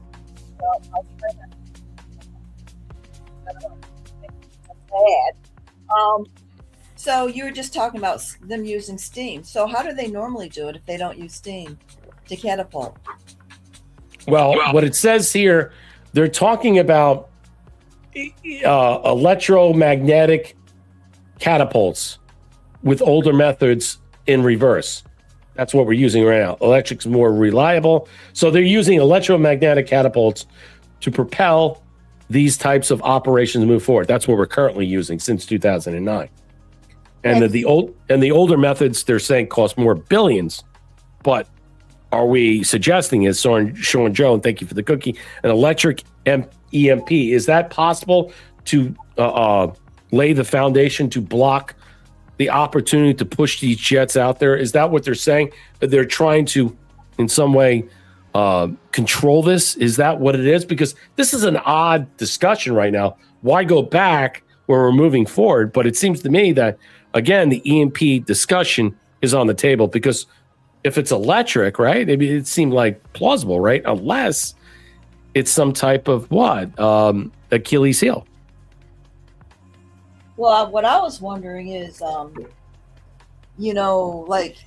D: So you were just talking about them using steam. So how do they normally do it if they don't use steam to catapult?
A: Well, what it says here, they're talking about electromagnetic catapults with older methods in reverse. That's what we're using right now. Electric's more reliable. So they're using electromagnetic catapults to propel these types of operations to move forward. That's what we're currently using since 2009. And the older methods, they're saying cost more billions. But are we suggesting, as Sean Joan, thank you for the cookie, an electric EMP? Is that possible to lay the foundation to block the opportunity to push these jets out there? Is that what they're saying? They're trying to, in some way, control this? Is that what it is? Because this is an odd discussion right now. Why go back when we're moving forward? But it seems to me that, again, the EMP discussion is on the table because if it's electric, right? I mean, it seemed like plausible, right? Unless it's some type of Achilles heel.
D: Well, what I was wondering is, like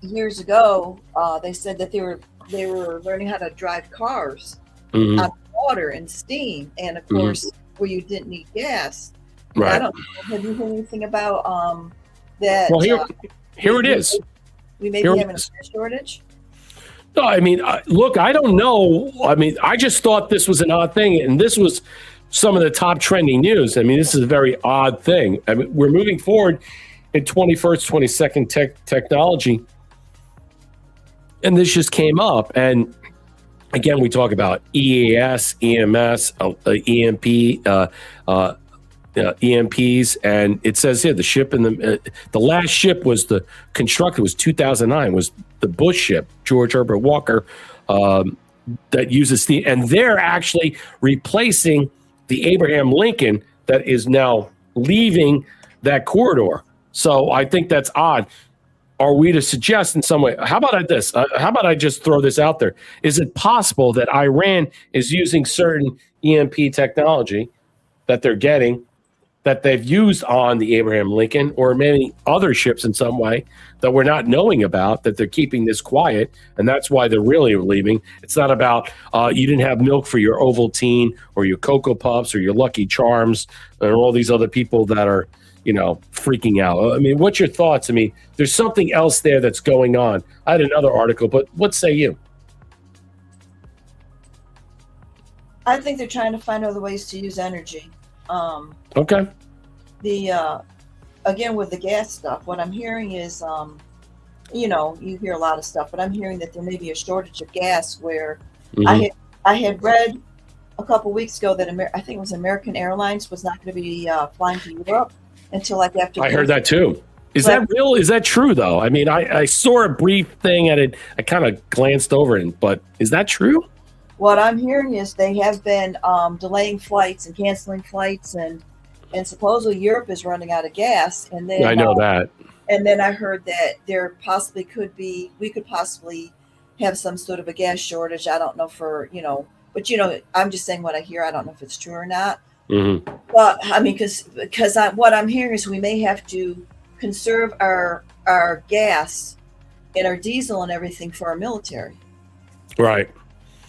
D: years ago, they said that they were learning how to drive cars out of water and steam, and of course, where you didn't need gas.
A: Right.
D: I don't know. Have you heard anything about that?
A: Well, here it is.
D: We may be having a gas shortage.
A: No, I mean, look, I don't know. I mean, I just thought this was an odd thing, and this was some of the top trending news. I mean, this is a very odd thing. I mean, we're moving forward in 21st, 22nd technology, and this just came up. And again, we talk about EAS, EMS, EMP, EMPs, and it says here the ship in the last ship was constructed was 2009, was the Bush ship, George Herbert Walker, that uses steam, and they're actually replacing the Abraham Lincoln that is now leaving that corridor. So I think that's odd. Are we to suggest in some way? How about this? How about I just throw this out there? Is it possible that Iran is using certain EMP technology that they're getting, that they've used on the Abraham Lincoln or many other ships in some way that we're not knowing about, that they're keeping this quiet, and that's why they're really leaving? It's not about you didn't have milk for your Ovaltine or your Cocoa Puffs or your Lucky Charms and all these other people that are, freaking out. I mean, what's your thoughts? I mean, there's something else there that's going on. I had another article, but what say you?
D: I think they're trying to find other ways to use energy.
A: Okay.
D: Again, with the gas stuff, what I'm hearing is, you hear a lot of stuff, but I'm hearing that there may be a shortage of gas where I had read a couple weeks ago that I think it was American Airlines was not going to be flying to Europe until like after.
A: I heard that too. Is that real? Is that true though? I mean, I saw a brief thing at it. I kind of glanced over it, but is that true?
D: What I'm hearing is they have been delaying flights and canceling flights, and supposedly Europe is running out of gas. And then
A: I know that.
D: And then I heard that there possibly we could possibly have some sort of a gas shortage. I don't know but I'm just saying what I hear. I don't know if it's true or not.
A: Mm-hmm.
D: But I mean, because what I'm hearing is we may have to conserve our gas and our diesel and everything for our military.
A: Right.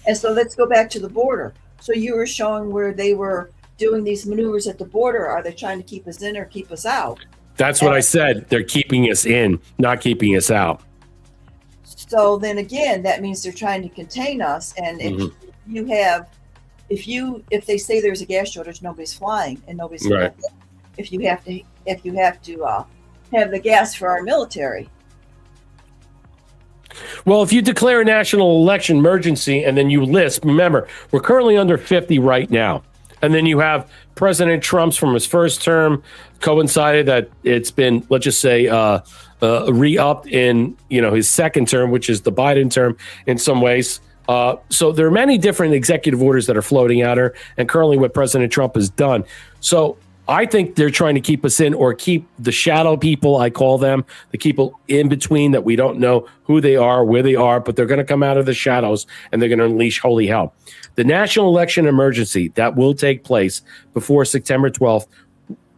D: And so let's go back to the border. So you were showing where they were doing these maneuvers at the border. Are they trying to keep us in or keep us out?
A: That's what I said. They're keeping us in, not keeping us out.
D: So then again, that means they're trying to contain us. And if they say there's a gas shortage, nobody's flying and nobody's
A: right.
D: If you have to have the gas for our military.
A: Well, if you declare a national election emergency and then you list, remember, we're currently under 50 right now. And then you have President Trump's from his first term coincided that it's been, let's just say, re-upped in, his second term, which is the Biden term in some ways. So there are many different executive orders that are floating out here and currently what President Trump has done. So I think they're trying to keep us in, or keep the shadow people, I call them, the people in between that we don't know who they are, where they are, but they're going to come out of the shadows and they're going to unleash holy hell. The national election emergency that will take place before September 12th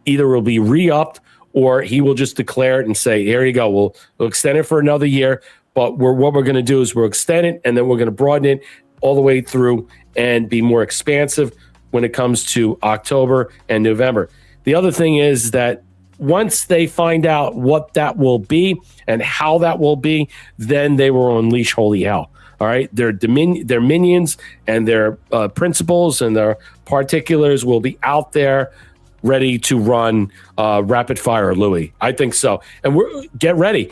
A: either will be re-upped, or he will just declare it and say, here you go, we'll extend it for another year. But what we're going to do is we'll extend it, and then we're going to broaden it all the way through and be more expansive when it comes to October and November. The other thing is that once they find out what that will be and how that will be, then they will unleash holy hell. All right, their minions and their principals and their particulars will be out there ready to run rapid fire, Louis. I think so. And get ready.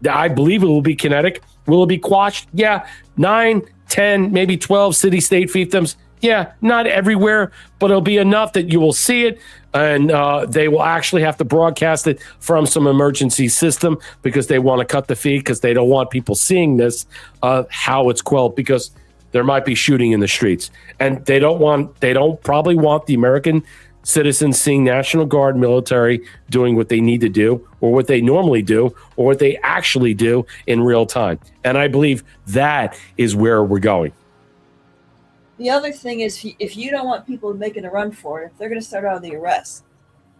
A: I believe it will be kinetic. Will it be quashed? Yeah. 9, 10, maybe 12 city-state fiefdoms. Yeah, not everywhere, but it'll be enough that you will see it, and they will actually have to broadcast it from some emergency system because they want to cut the feed, because they don't want people seeing this, how it's quelled, because there might be shooting in the streets. And they don't probably want the American citizens seeing National Guard military doing what they need to do, or what they normally do, or what they actually do in real time. And I believe that is where we're going.
D: The other thing is, if you don't want people making a run for it, if they're going to start out of the arrest,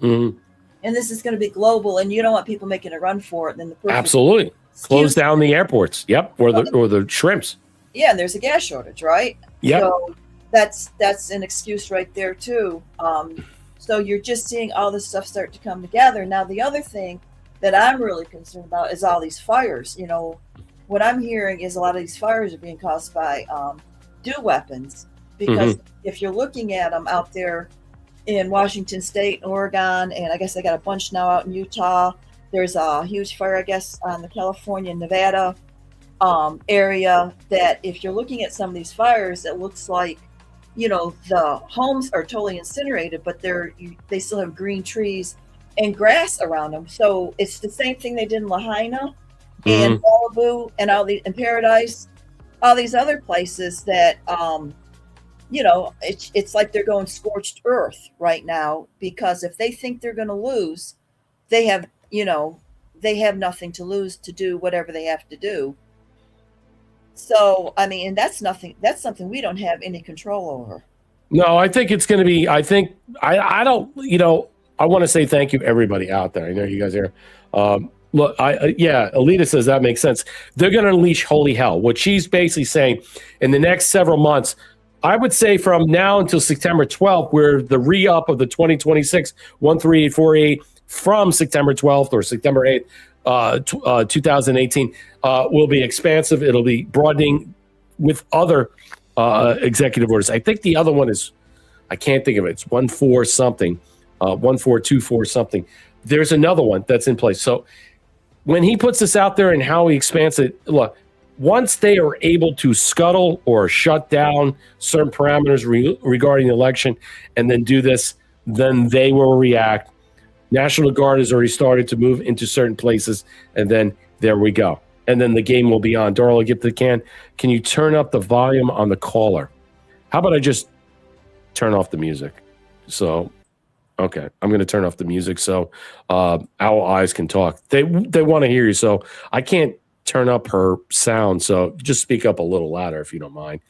A: mm-hmm.
D: and this is going to be global, and you don't want people making a run for it, then the person
A: absolutely close down the airports. Yep, or the shrimps.
D: Yeah, and there's a gas shortage, right?
A: Yep.
D: So that's an excuse right there too. So you're just seeing all this stuff start to come together. Now, the other thing that I'm really concerned about is all these fires. You know, what I'm hearing is a lot of these fires are being caused by dew weapons, because if you're looking at them out there in Washington State, Oregon, and I guess they got a bunch now out in Utah. There's a huge fire, I guess, on the California and Nevada area, that if you're looking at some of these fires, it looks like, you know, the homes are totally incinerated, but they still have green trees and grass around them. So it's the same thing they did in Lahaina and Malibu and in Paradise, all these other places that, you know, it's like they're going scorched earth right now, because if they think they're going to lose, they have nothing to lose to do whatever they have to do. So, I mean, and that's something we don't have any control over.
A: No, I think it's going to be, I want to say thank you, everybody out there. I know you guys are, look, Alita says that makes sense. They're going to unleash holy hell. What she's basically saying, in the next several months, I would say from now until September 12th, where the re-up of the 2026 13848 from September 12th or September 8th, 2018 will be expansive. It'll be broadening with other executive orders. I think the other one is, I can't think of it. It's 14 something, 1424 something. There's another one that's in place. So when he puts this out there and how he expands it, look, once they are able to scuttle or shut down certain parameters regarding the election and then do this, then they will react. National Guard has already started to move into certain places, and then there we go. And then the game will be on. Darla, get the can you turn up the volume on the caller? How about I just turn off the music? So, okay, I'm going to turn off the music so our eyes can talk. They want to hear you, so I can't turn up her sound. So just speak up a little louder if you don't mind.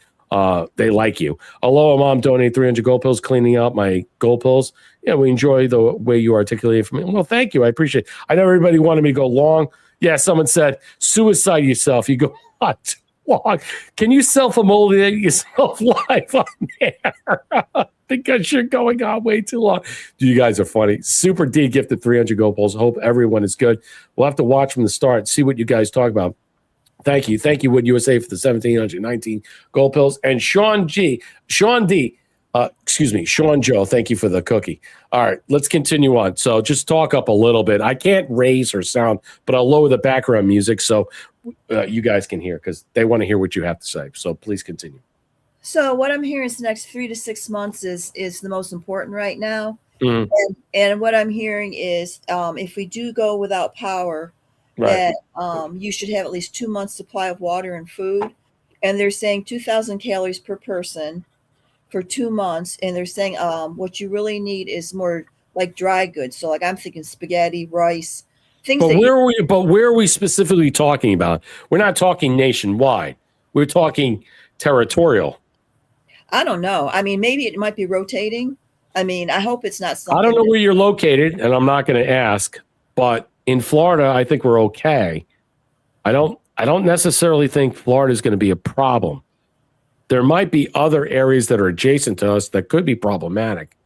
A: They like you. Aloha, Mom, donate 300 gold pills, cleaning out my gold pills. Yeah, we enjoy the way you articulate it for me. Well, thank you. I appreciate it. I know everybody wanted me to go long. Yeah, someone said, suicide yourself. You go, what? Long. Can you self-immolate yourself live on there? Because you're going on way too long. You guys are funny. Super D gifted 300 gold pills. Hope everyone is good. We'll have to watch from the start, see what you guys talk about. Thank you. Thank you, Wood USA, for the 1,719 gold pills. And Sean Joe, thank you for the cookie. All right, let's continue on. So just talk up a little bit. I can't raise her sound, but I'll lower the background music so you guys can hear, because they want to hear what you have to say. So please continue.
D: So what I'm hearing is the next 3 to 6 months is the most important right now.
A: Mm-hmm.
D: And what I'm hearing is if we do go without power,
A: right,
D: that you should have at least 2 months supply of water and food. And they're saying 2,000 calories per person for 2 months. And they're saying what you really need is more like dry goods. So like I'm thinking spaghetti, rice, things.
A: But
D: that
A: where are we specifically talking about? We're not talking nationwide. We're talking territorial.
D: I don't know. I mean, maybe it might be rotating. I mean, I hope it's not something.
A: I don't know where you're located, and I'm not going to ask. But in Florida, I think we're okay. I don't necessarily think Florida is going to be a problem. There might be other areas that are adjacent to us that could be problematic,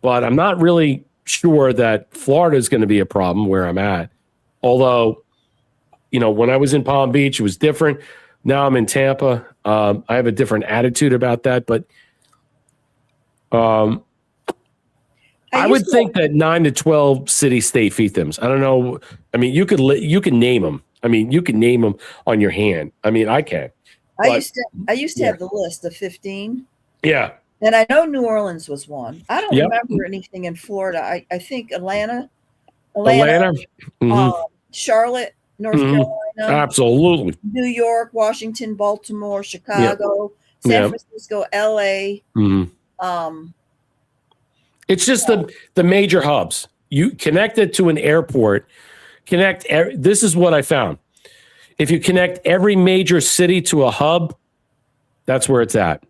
A: but I'm not really sure that Florida is going to be a problem where I'm at. Although, when I was in Palm Beach, it was different. Now I'm in Tampa. I have a different attitude about that, but I would think that 9 to 12 city-state fiefdoms. I don't know. I mean, you can name them. I mean, you can name them on your hand. I mean, I can.
D: I used to have the list of 15.
A: Yeah.
D: And I know New Orleans was one. I don't
A: Yep.
D: remember anything in Florida. I think Atlanta,
A: Mhm.
D: Charlotte, North
A: Mhm.
D: Carolina,
A: Absolutely.
D: New York, Washington, Baltimore, Chicago, San
A: Yep.
D: Francisco, LA.
A: Mhm. It's just the major hubs. You connect it to an airport. This is what I found. If you connect every major city to a hub, that's where it's at.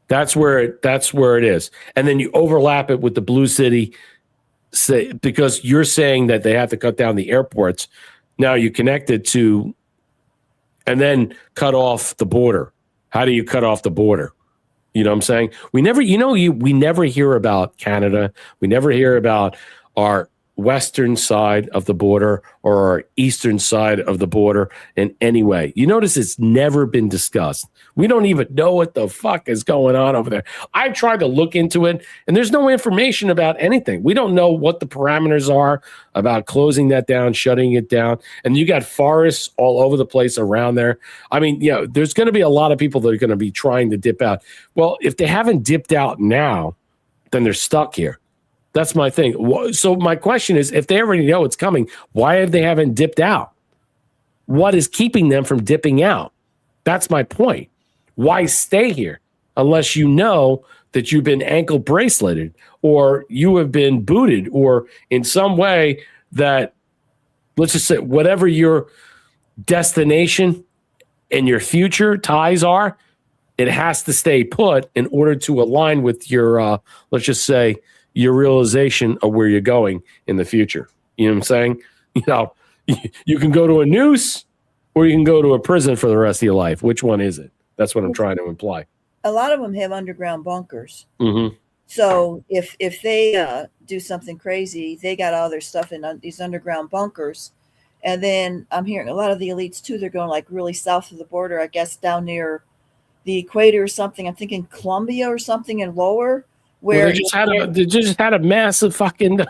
A: That's where it is. And then you overlap it with the blue city, because you're saying that they have to cut down the airports. Now you connect it to, and then cut off the border. How do you cut off the border? You know what I'm saying? We never hear about Canada. We never hear about our western side of the border or our eastern side of the border in any way. You notice it's never been discussed. We don't even know what the fuck is going on over there. I tried to look into it, and there's no information about anything. We don't know what the parameters are about closing that down, shutting it down. And you got forests all over the place around there. I mean, there's going to be a lot of people that are going to be trying to dip out. Well, if they haven't dipped out now, then they're stuck here. That's my thing. So my question is, if they already know it's coming, why have they haven't dipped out? What is keeping them from dipping out? That's my point. Why stay here unless you know that you've been ankle braceleted or you have been booted or in some way that, let's just say, whatever your destination and your future ties are, it has to stay put in order to align with your, let's just say, your realization of where you're going in the future. You know what I'm saying? You can go to a noose or you can go to a prison for the rest of your life. Which one is it? That's what I'm trying to imply.
D: A lot of them have underground bunkers.
A: Mm-hmm.
D: So if they do something crazy, they got all their stuff in these underground bunkers. And then I'm hearing a lot of the elites too, they're going like really south of the border, I guess down near the equator or something. I'm thinking Colombia or something and lower. Where
A: they just had a massive fucking.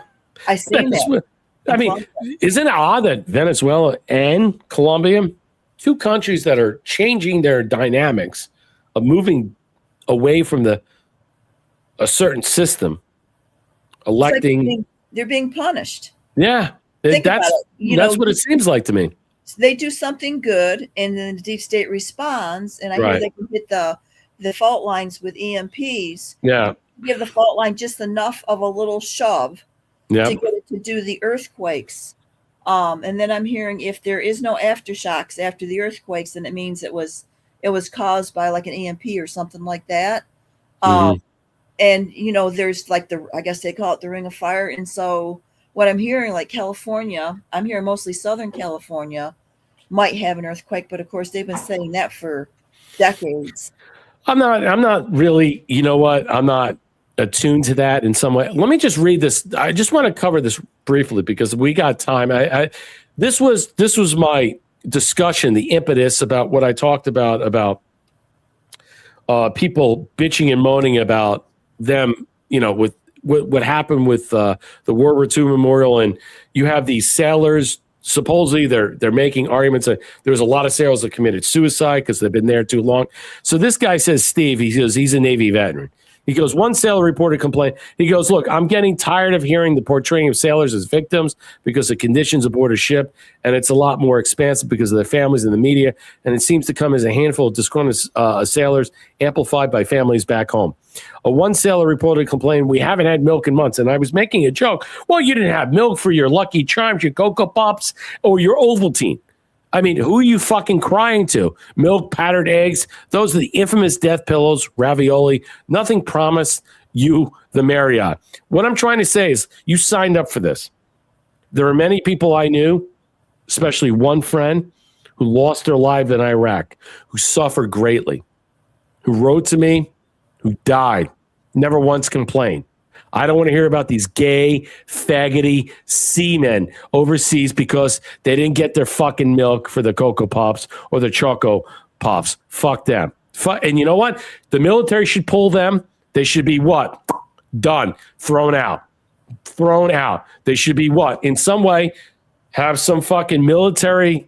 D: I seen that.
A: I mean, isn't it odd that Venezuela and Colombia, two countries that are changing their dynamics of moving away from a certain system, electing,
D: like they're being punished.
A: Yeah, that's what it seems like to me.
D: They do something good, and then the deep state responds, and I hear they can hit the fault lines with EMPs.
A: Yeah.
D: Give the fault line just enough of a little shove to get it to do the earthquakes. And then I'm hearing if there is no aftershocks after the earthquakes, then it means it was caused by like an EMP or something like that. And there's like I guess they call it the ring of fire. And so what I'm hearing, like California, I'm hearing mostly Southern California might have an earthquake, but of course they've been saying that for decades.
A: I'm not really, you know what? I'm not attuned to that in some way. Let me just read this. I just want to cover this briefly because we got time. This was my discussion, the impetus about what I talked about people bitching and moaning about them, with what happened with the World War II memorial. And you have these sailors, supposedly they're making arguments that there's a lot of sailors that committed suicide because they've been there too long. So this guy says, Steve, he says he's a Navy veteran. He goes, one sailor reported complaint. He goes, look, I'm getting tired of hearing the portraying of sailors as victims because of conditions aboard a ship, and it's a lot more expansive because of their families and the media, and it seems to come as a handful of disgruntled sailors amplified by families back home. One sailor reported complaining, we haven't had milk in months, and I was making a joke. Well, you didn't have milk for your Lucky Charms, your Cocoa Pops, or your Ovaltine. I mean, who are you fucking crying to? Milk, powdered eggs. Those are the infamous death pillows, ravioli. Nothing promised you the Marriott. What I'm trying to say is you signed up for this. There are many people I knew, especially one friend, who lost their life in Iraq, who suffered greatly, who wrote to me, who died, never once complained. I don't want to hear about these gay, faggoty seamen overseas because they didn't get their fucking milk for the Cocoa Pops or the Choco Pops. Fuck them. And you know what? The military should pull them. They should be what? Done. Thrown out. Thrown out. They should be what? In some way, have some fucking military,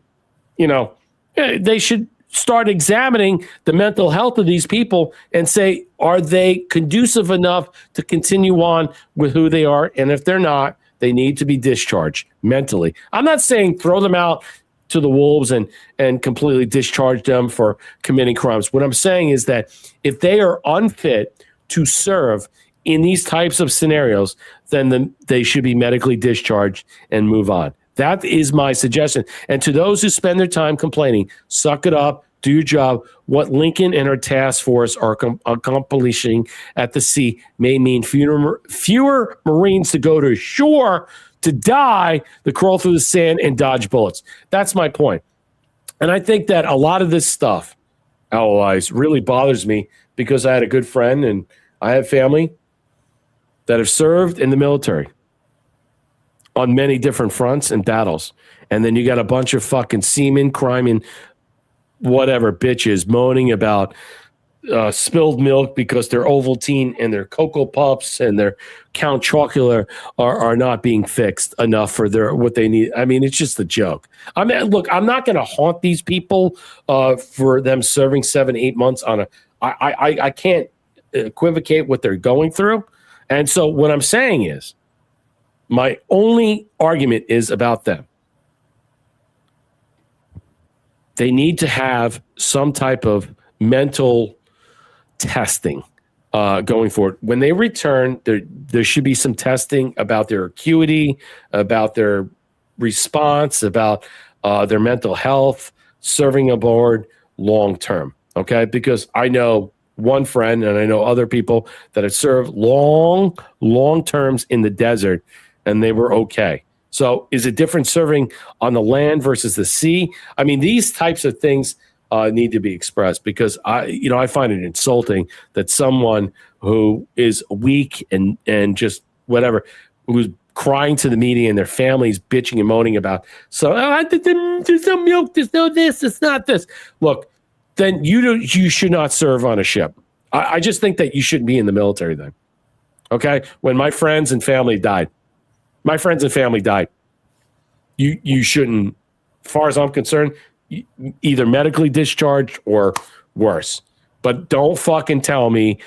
A: they should start examining the mental health of these people and say, are they conducive enough to continue on with who they are? And if they're not, they need to be discharged mentally. I'm not saying throw them out to the wolves and completely discharge them for committing crimes. What I'm saying is that if they are unfit to serve in these types of scenarios, then they should be medically discharged and move on. That is my suggestion. And to those who spend their time complaining, suck it up, do your job. What Lincoln and her task force are accomplishing at the sea may mean fewer Marines to go to shore to die, to crawl through the sand and dodge bullets. That's my point. And I think that a lot of this stuff, allies, really bothers me because I had a good friend and I have family that have served in the military on many different fronts and battles. And then you got a bunch of fucking seamen, crime, whatever bitches moaning about spilled milk because their Ovaltine and their Cocoa Puffs and their Count Chocula are not being fixed enough for what they need. I mean, it's just a joke. I mean, look, I'm not going to haunt these people for them serving 7-8 months on I can't equivocate what they're going through. And so what I'm saying is my only argument is about them. They need to have some type of mental testing going forward. When they return, there should be some testing about their acuity, about their response, about their mental health, serving aboard long term. Okay, because I know one friend and I know other people that have served long terms in the desert, and they were okay. So is it different serving on the land versus the sea? I mean, these types of things need to be expressed because I find it insulting that someone who is weak and just whatever, who's crying to the media and their families bitching and moaning about, there's no milk, there's no this, it's not this. Look, then you should not serve on a ship. I just think that you shouldn't be in the military then. Okay? When my friends and family died, you shouldn't, as far as I'm concerned, either medically discharged or worse. But don't fucking tell me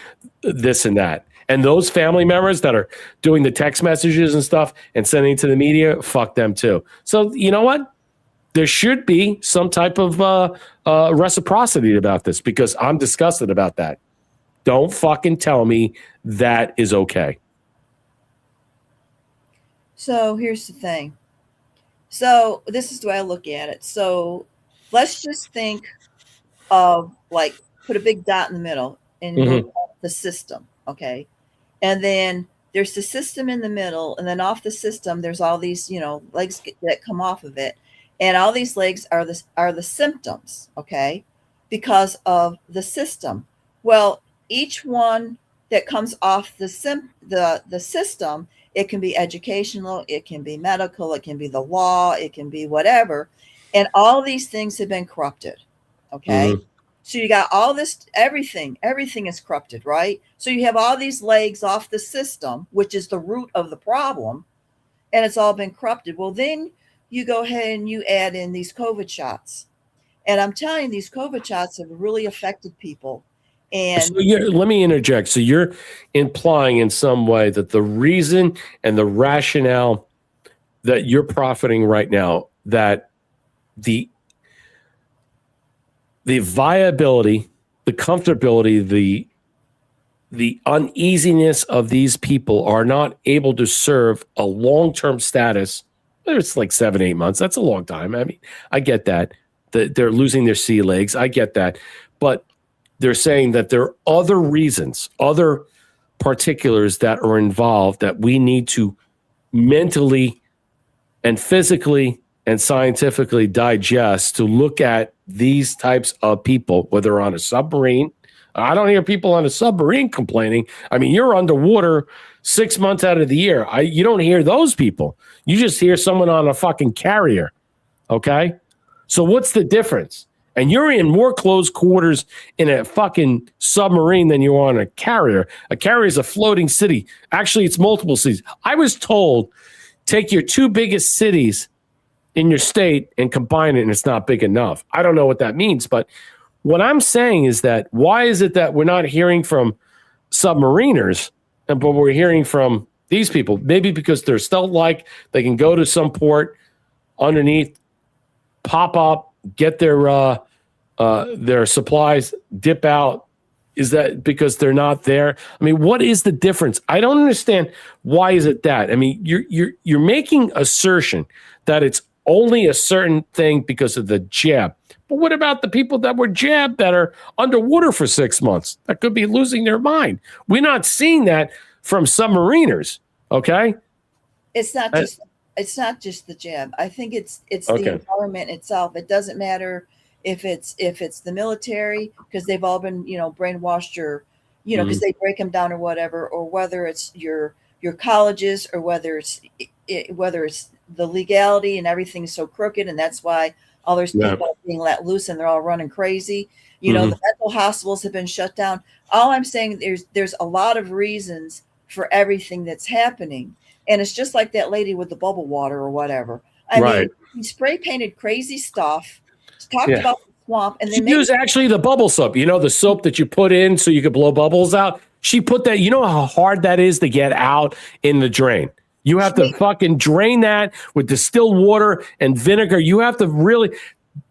A: this and that. And those family members that are doing the text messages and stuff and sending it to the media, fuck them too. So you know what? There should be some type of reciprocity about this because I'm disgusted about that. Don't fucking tell me that is okay.
D: So here's the thing. So this is the way I look at it. So let's just think of put a big dot in the middle and the system, okay? And then there's the system in the middle, and then off the system there's all these, legs that come off of it, and all these legs are the symptoms, okay? Because of the system. Well, each one that comes off the system, it can be educational, it can be medical, it can be the law, it can be whatever. And all these things have been corrupted. Okay. So you got all this, everything is corrupted, right? So you have all these legs off the system, which is the root of the problem, and it's all been corrupted. Well, then you go ahead and you add in these COVID shots. And I'm telling you, these COVID shots have really affected people. And
A: so let me interject. So you're implying in some way that the reason and the rationale that you're profiting right now, that the viability, the comfortability, the uneasiness of these people are not able to serve a long-term status. It's like 7-8 months. That's a long time. I mean, I get that. They're losing their sea legs. I get that. But they're saying that there are other reasons, other particulars that are involved that we need to mentally and physically and scientifically digest to look at these types of people, whether on a submarine. I don't hear people on a submarine complaining. I mean, you're underwater 6 months out of the year. You don't hear those people. You just hear someone on a fucking carrier. Okay? So what's the difference? And you're in more close quarters in a fucking submarine than you are on a carrier. A carrier is a floating city. Actually, it's multiple cities. I was told, take your 2 biggest cities in your state and combine it, and it's not big enough. I don't know what that means, but what I'm saying is that why is it that we're not hearing from submariners, but we're hearing from these people? Maybe because they're stealth-like, they can go to some port underneath, pop up, get their supplies, dip out. Is that because they're not there? I mean, what is the difference? I don't understand. Why is it that? I mean, you're making assertion that it's only a certain thing because of the jab. But what about the people that were jabbed that are underwater for 6 months that could be losing their mind? We're not seeing that from submariners. Okay,
D: it's not just the jab. I think it's
A: Okay.
D: the environment itself. It doesn't matter if it's the military, because they've all been brainwashed, or because they break them down or whatever, or whether it's your colleges, or whether it's the legality and everything's so crooked, and that's why all those people are being let loose and they're all running crazy. The mental hospitals have been shut down. All I'm saying, there's a lot of reasons for everything that's happening. And it's just like that lady with the bubble water or whatever. I mean, he spray painted crazy stuff, talked about the swamp, and
A: she used actually the bubble soap. You know, the soap that you put in so you could blow bubbles out. She put that. You know how hard that is to get out in the drain. You have to fucking drain that with distilled water and vinegar. You have to really,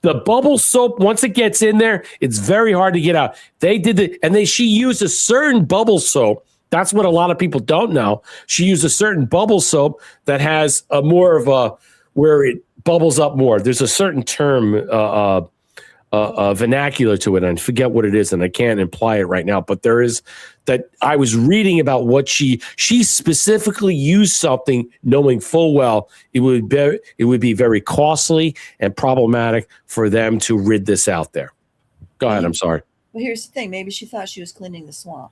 A: the bubble soap, once it gets in there, it's very hard to get out. They did it, and she used a certain bubble soap. That's what a lot of people don't know. She used a certain bubble soap that has a more of a, where it bubbles up more. There's a certain term, vernacular to it, and I forget what it is, and I can't imply it right now, but there is that. I was reading about what she specifically used something knowing full well it would be very costly and problematic for them to rid this out there. Go ahead. I'm sorry.
D: Well, here's the thing. Maybe she thought she was cleaning the swamp.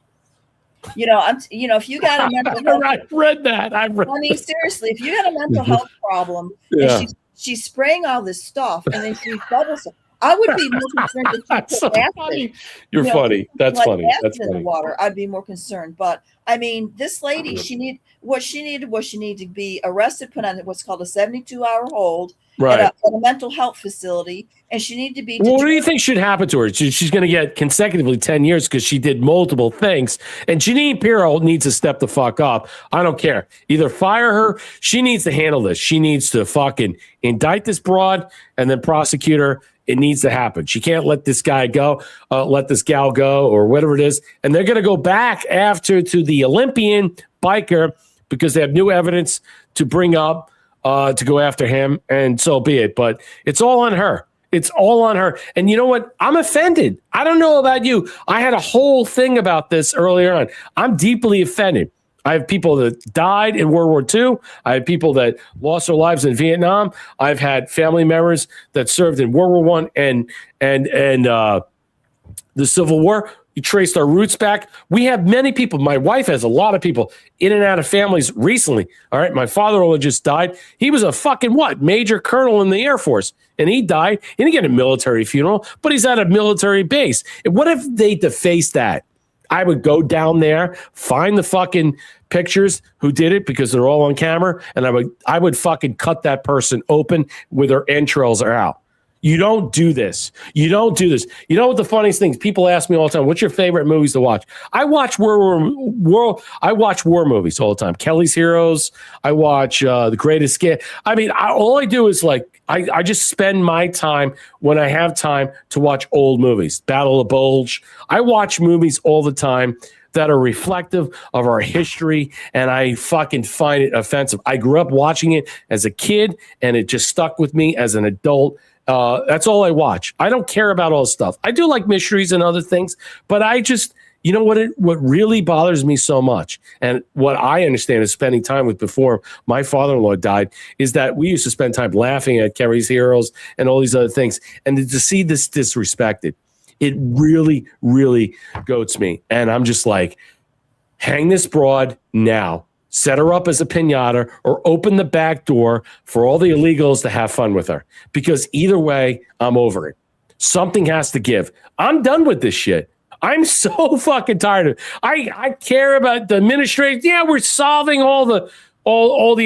D: If you got a mental health,
A: I read that. I
D: mean, seriously, if you got a mental health problem, and she's spraying all this stuff, and then she bubbles it, I would be more concerned if she put acid.
A: You're funny. That's funny. That's
D: in
A: funny.
D: the water. I'd be more concerned. But I mean, this lady, she needed to be arrested, put on what's called a 72-hour hold at a mental health facility, and she needed to be.
A: Well, what do you think should happen to her? She's going to get consecutively 10 years because she did multiple things. And Jeanine Pirro needs to step the fuck up. I don't care. Either fire her. She needs to handle this. She needs to fucking indict this broad and then prosecute her. It needs to happen. She can't let this guy go, let this gal go, or whatever it is. And they're going to go back after to the Olympian biker because they have new evidence to bring up to go after him. And so be it. But it's all on her. It's all on her. And you know what? I'm offended. I don't know about you. I had a whole thing about this earlier on. I'm deeply offended. I have people that died in World War II. I have people that lost their lives in Vietnam. I've had family members that served in World War I and the Civil War. You traced our roots back. We have many people. My wife has a lot of people in and out of families recently. All right. My father-in-law just died. He was a fucking major colonel in the Air Force. And he died. He didn't get a military funeral, but he's at a military base. And what if they defaced that? I would go down there, find the fucking pictures who did it because they're all on camera, and I would fucking cut that person open with their entrails are out. You don't do this. You don't do this. You know what the funniest thing is? People ask me all the time, what's your favorite movies to watch? I watch war movies all the time. Kelly's Heroes. I watch The Great Escape. I mean, all I do is like, I just spend my time when I have time to watch old movies. Battle of the Bulge. I watch movies all the time that are reflective of our history, and I fucking find it offensive. I grew up watching it as a kid, and it just stuck with me as an adult. That's all I watch. I don't care about all this stuff. I do like mysteries and other things, but I just, you know what really bothers me so much, and what I understand is spending time with before my father-in-law died, is that we used to spend time laughing at Kerry's Heroes and all these other things, and to see this disrespected, it really, really goats me. And I'm just like, hang this broad now. Set her up as a piñata or open the back door for all the illegals to have fun with her. Because either way, I'm over it. Something has to give. I'm done with this shit. I'm so fucking tired of it. I care about the administration. Yeah, we're solving all the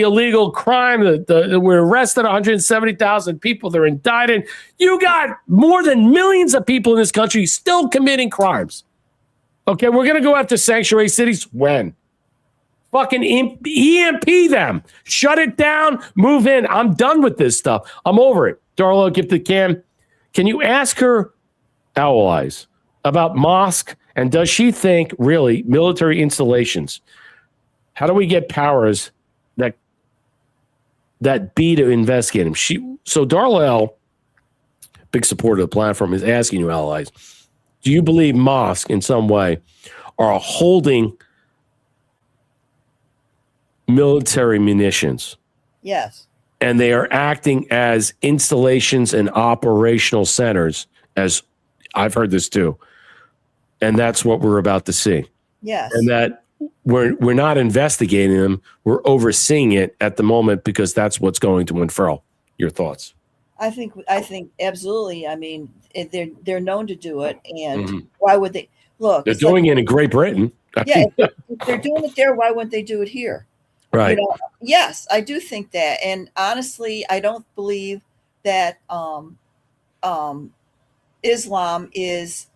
A: illegal crime. We're arrested 170,000 people. They're indicted. You got more than millions of people in this country still committing crimes. Okay, we're going to go after sanctuary cities. When? Fucking EMP them. Shut it down. Move in. I'm done with this stuff. I'm over it. Darla, give the can you ask her owl eyes about mosque, and does she think really military installations? How do we get powers that be to investigate him? So Darla L, big supporter of the platform, is asking you, allies, do you believe mosque in some way are holding military munitions?
D: Yes.
A: And they are acting as installations and operational centers, as I've heard this too. And that's what we're about to see.
D: Yes.
A: And that we're not investigating them, we're overseeing it at the moment because that's what's going to unfurl. Your thoughts?
D: I think absolutely. I mean, they're known to do it, and why would they? Look,
A: they're doing it in Great Britain.
D: Yeah, if they're doing it there, why wouldn't they do it here?
A: Right.
D: You know, yes, I do think that, and honestly, I don't believe that Islam is.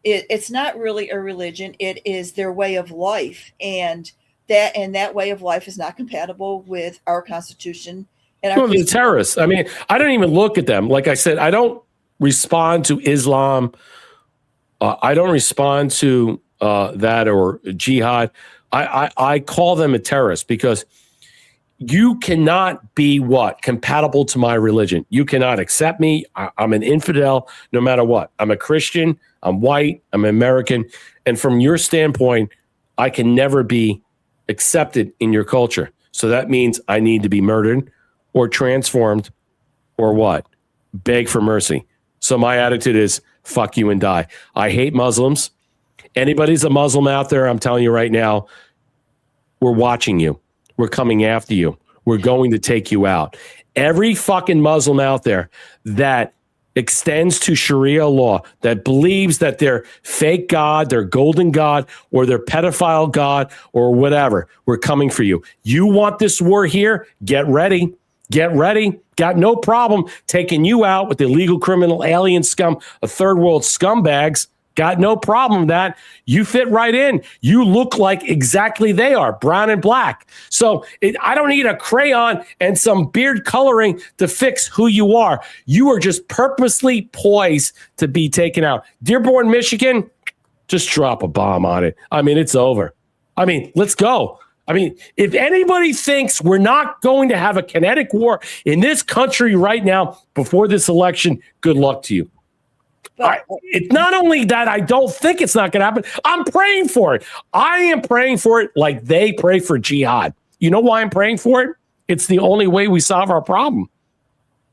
D: It's not really a religion. It is their way of life, and that way of life is not compatible with our Constitution. And
A: well, the terrorists. I mean, I don't even look at them. Like I said, I don't respond to Islam. I don't respond to that or jihad. I call them a terrorist because you cannot be compatible to my religion. You cannot accept me. I'm an infidel no matter what. I'm a Christian. I'm white. I'm American. And from your standpoint, I can never be accepted in your culture. So that means I need to be murdered or transformed or what? Beg for mercy. So my attitude is fuck you and die. I hate Muslims. Anybody's a Muslim out there, I'm telling you right now, we're watching you. We're coming after you. We're going to take you out. Every fucking Muslim out there that extends to Sharia law, that believes that their fake God, their golden God, or their pedophile God, or whatever, we're coming for you. You want this war here? Get ready. Get ready. Got no problem taking you out with illegal criminal alien scum, a third world scumbags. Got no problem with that. You fit right in. You look like exactly they are, brown and black. So I don't need a crayon and some beard coloring to fix who you are. You are just purposely poised to be taken out. Dearborn, Michigan, just drop a bomb on it. I mean, it's over. I mean, let's go. I mean, if anybody thinks we're not going to have a kinetic war in this country right now before this election, good luck to you. It's not only that I don't think it's not going to happen. I'm praying for it. I am praying for it like they pray for jihad. You know why I'm praying for it? It's the only way we solve our problem.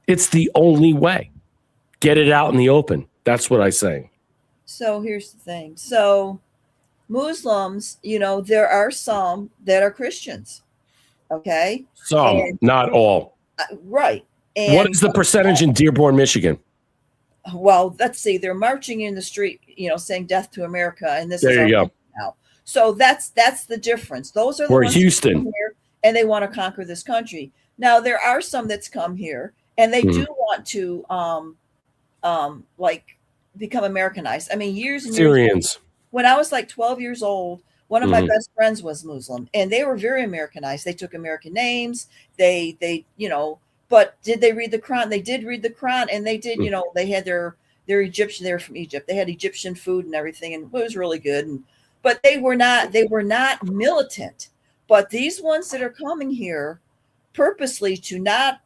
A: It's the only way. Get it out in the open. That's what I say.
D: So here's the thing. So Muslims, there are some that are Christians. Okay.
A: Some, not all.
D: Right. And
A: what is the percentage in Dearborn, Michigan?
D: Well, let's see. They're marching in the street, saying "Death to America," and this
A: there
D: is
A: you go.
D: Now. So that's the difference. Those are the
A: we're
D: ones
A: Houston,
D: that come here and they want to conquer this country. Now there are some that's come here and they do want to like become Americanized. I mean, years and
A: Syrians.
D: years. When I was like 12 years old, one of my best friends was Muslim, and they were very Americanized. They took American names. They, you know, but did they read the Quran? They did read the Quran, and they did, you know, they had their Egyptian. They were from Egypt. They had Egyptian food and everything, and it was really good. And but they were not militant. But these ones that are coming here purposely to not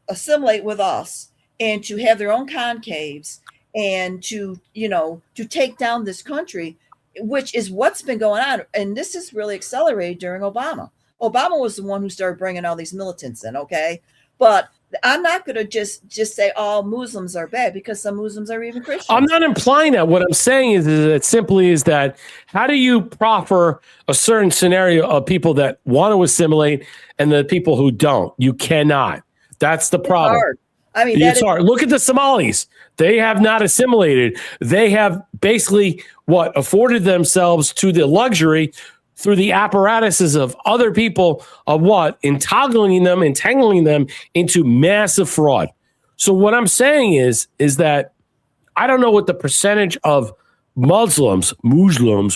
D: assimilate with us and to have their own concaves and to, you know, to take down this country, which is what's been going on. And this is really accelerated during Obama. Obama was the one who started bringing all these militants in. Okay. But I'm not going to just say all Muslims are bad, because some Muslims are even Christians. I'm
A: not implying that. What I'm saying is that simply is that how do you proffer a certain scenario of people that want to assimilate and the people who don't? You cannot. That's the problem.
D: It's hard. I mean,
A: it's hard. Look at the Somalis. They have not assimilated. They have basically afforded themselves to the luxury through the apparatuses of other people of entangling them into massive fraud. So what I'm saying is that I don't know what the percentage of Muslims,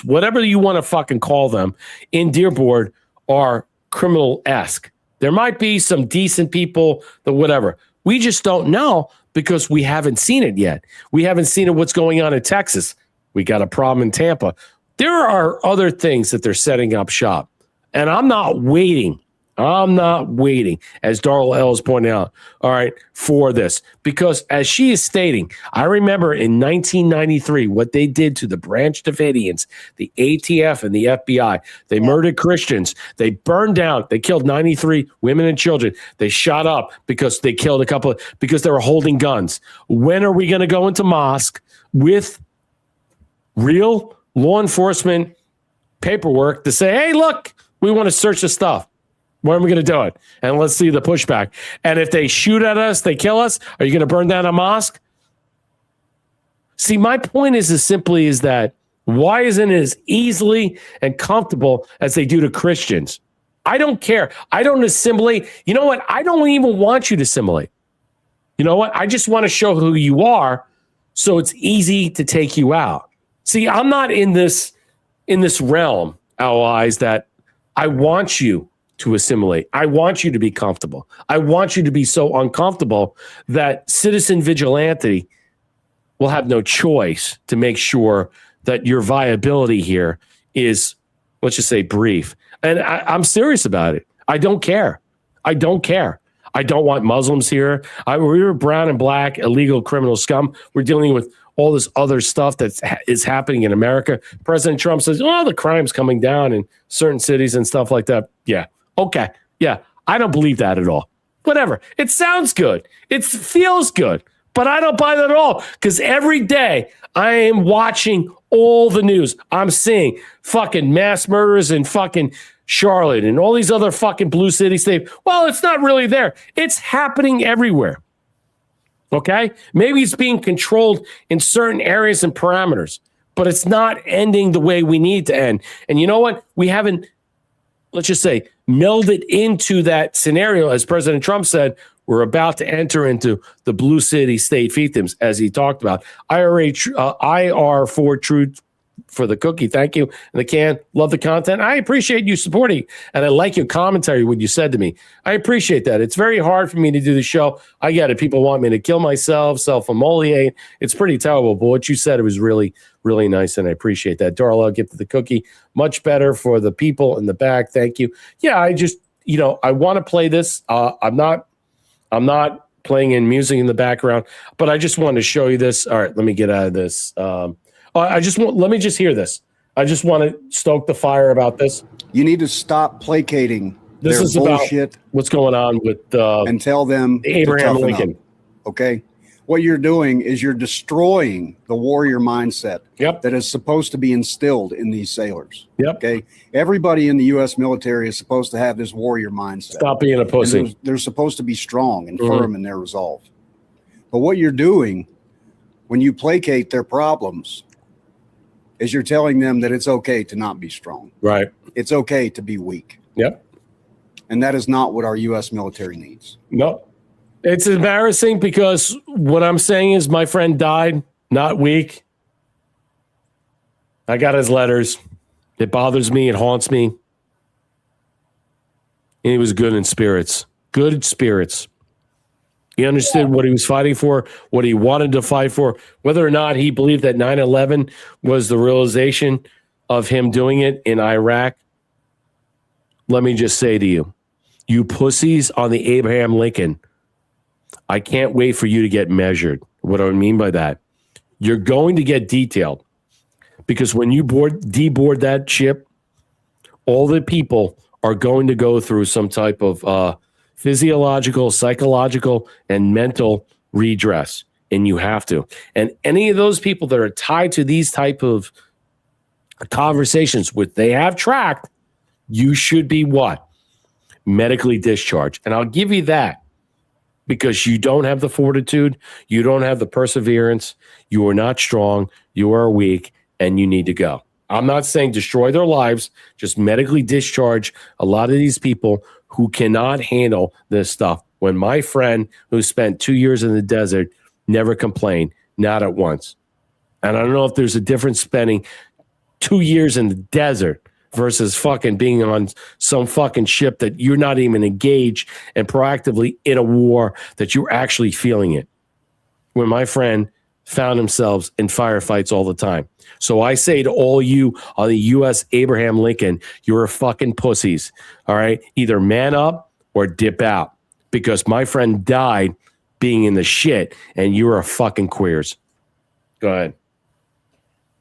A: whatever you want to fucking call them, in Dearborn are criminal-esque. There might be some decent people, whatever. We just don't know because we haven't seen it yet. We haven't seen what's going on in Texas. We got a problem in Tampa. There are other things that they're setting up shop. And I'm not waiting, as Darla L is pointing out, all right, for this. Because as she is stating, I remember in 1993 what they did to the Branch Davidians, the ATF and the FBI. They murdered Christians. They burned down. They killed 93 women and children. They shot up because they killed because they were holding guns. When are we going to go into mosque with real law enforcement paperwork to say, hey, look, we want to search the stuff. When are we going to do it? And let's see the pushback. And if they shoot at us, they kill us, are you going to burn down a mosque? See, my point is as simply as that, why isn't it as easily and comfortable as they do to Christians? I don't care. I don't assimilate. You know what? I don't even want you to assimilate. You know what? I just want to show who you are so it's easy to take you out. See, I'm not in this realm, allies, that I want you to assimilate. I want you to be comfortable. I want you to be so uncomfortable that citizen vigilante will have no choice to make sure that your viability here is, let's just say, brief. And I'm serious about it. I don't care. I don't care. I don't want Muslims here. We were brown and black, illegal criminal scum. We're dealing with all this other stuff that is happening in America. President Trump says, oh, the crime's coming down in certain cities and stuff like that. Yeah. Okay. Yeah. I don't believe that at all. Whatever. It sounds good. It feels good. But I don't buy that at all, because every day I am watching all the news. I'm seeing fucking mass murders in fucking Charlotte and all these other fucking blue city states. Well, it's not really there. It's happening everywhere. Okay? Maybe it's being controlled in certain areas and parameters, but it's not ending the way we need to end. And you know what? We haven't, let's just say, melded into that scenario. As President Trump said, we're about to enter into the blue city state fiefdoms, as he talked about. IR4 Truth for the cookie. Thank you. And the can. Love the content. I appreciate you supporting. And I like your commentary, what you said to me. I appreciate that. It's very hard for me to do the show. I get it. People want me to kill myself, self-immolate. It's pretty terrible. But what you said, it was really, really nice. And I appreciate that. Darla, gifted the cookie. Much better for the people in the back. Thank you. Yeah, I just, I want to play this. I'm not playing in music in the background, but I just wanted to show you this. All right, let me get out of this. Let me just hear this. I just want to stoke the fire about this.
F: You need to stop placating
A: this
F: their
A: is
F: bullshit.
A: About what's going on with
F: and tell them
A: Abraham Lincoln.
F: Up, okay, what you're doing is you're destroying the warrior mindset that is supposed to be instilled in these sailors. Okay, everybody in the U.S. military is supposed to have this warrior mindset.
A: Stop being a pussy.
F: They're supposed to be strong and firm in their resolve. But what you're doing when you placate their problems is you're telling them that it's okay to not be strong.
A: Right.
F: It's okay to be weak.
A: Yep.
F: And that is not what our U.S. military needs.
A: No. It's embarrassing because what I'm saying is my friend died, not weak. I got his letters. It bothers me. It haunts me. And he was good in spirits. Good spirits. He understood what he was fighting for, what he wanted to fight for, whether or not he believed that 9/11 was the realization of him doing it in Iraq. Let me just say to you, you pussies on the Abraham Lincoln, I can't wait for you to get measured. What do I mean by that? You're going to get detailed because when you deboard that ship, all the people are going to go through some type of physiological, psychological, and mental redress, and you have to. And any of those people that are tied to these type of conversations, which they have tracked, you should be what? Medically discharged. And I'll give you that because you don't have the fortitude, you don't have the perseverance, you are not strong, you are weak, and you need to go. I'm not saying destroy their lives, just medically discharge a lot of these people who cannot handle this stuff. When my friend who spent 2 years in the desert never complained, not at once. And I don't know if there's a difference spending 2 years in the desert versus fucking being on some fucking ship that you're not even engaged and proactively in a war that you're actually feeling it. When my friend found themselves in firefights all the time. So I say to all you on the U.S. Abraham Lincoln, you're fucking pussies. All right. Either man up or dip out because my friend died being in the shit and you're a fucking queers. Go ahead.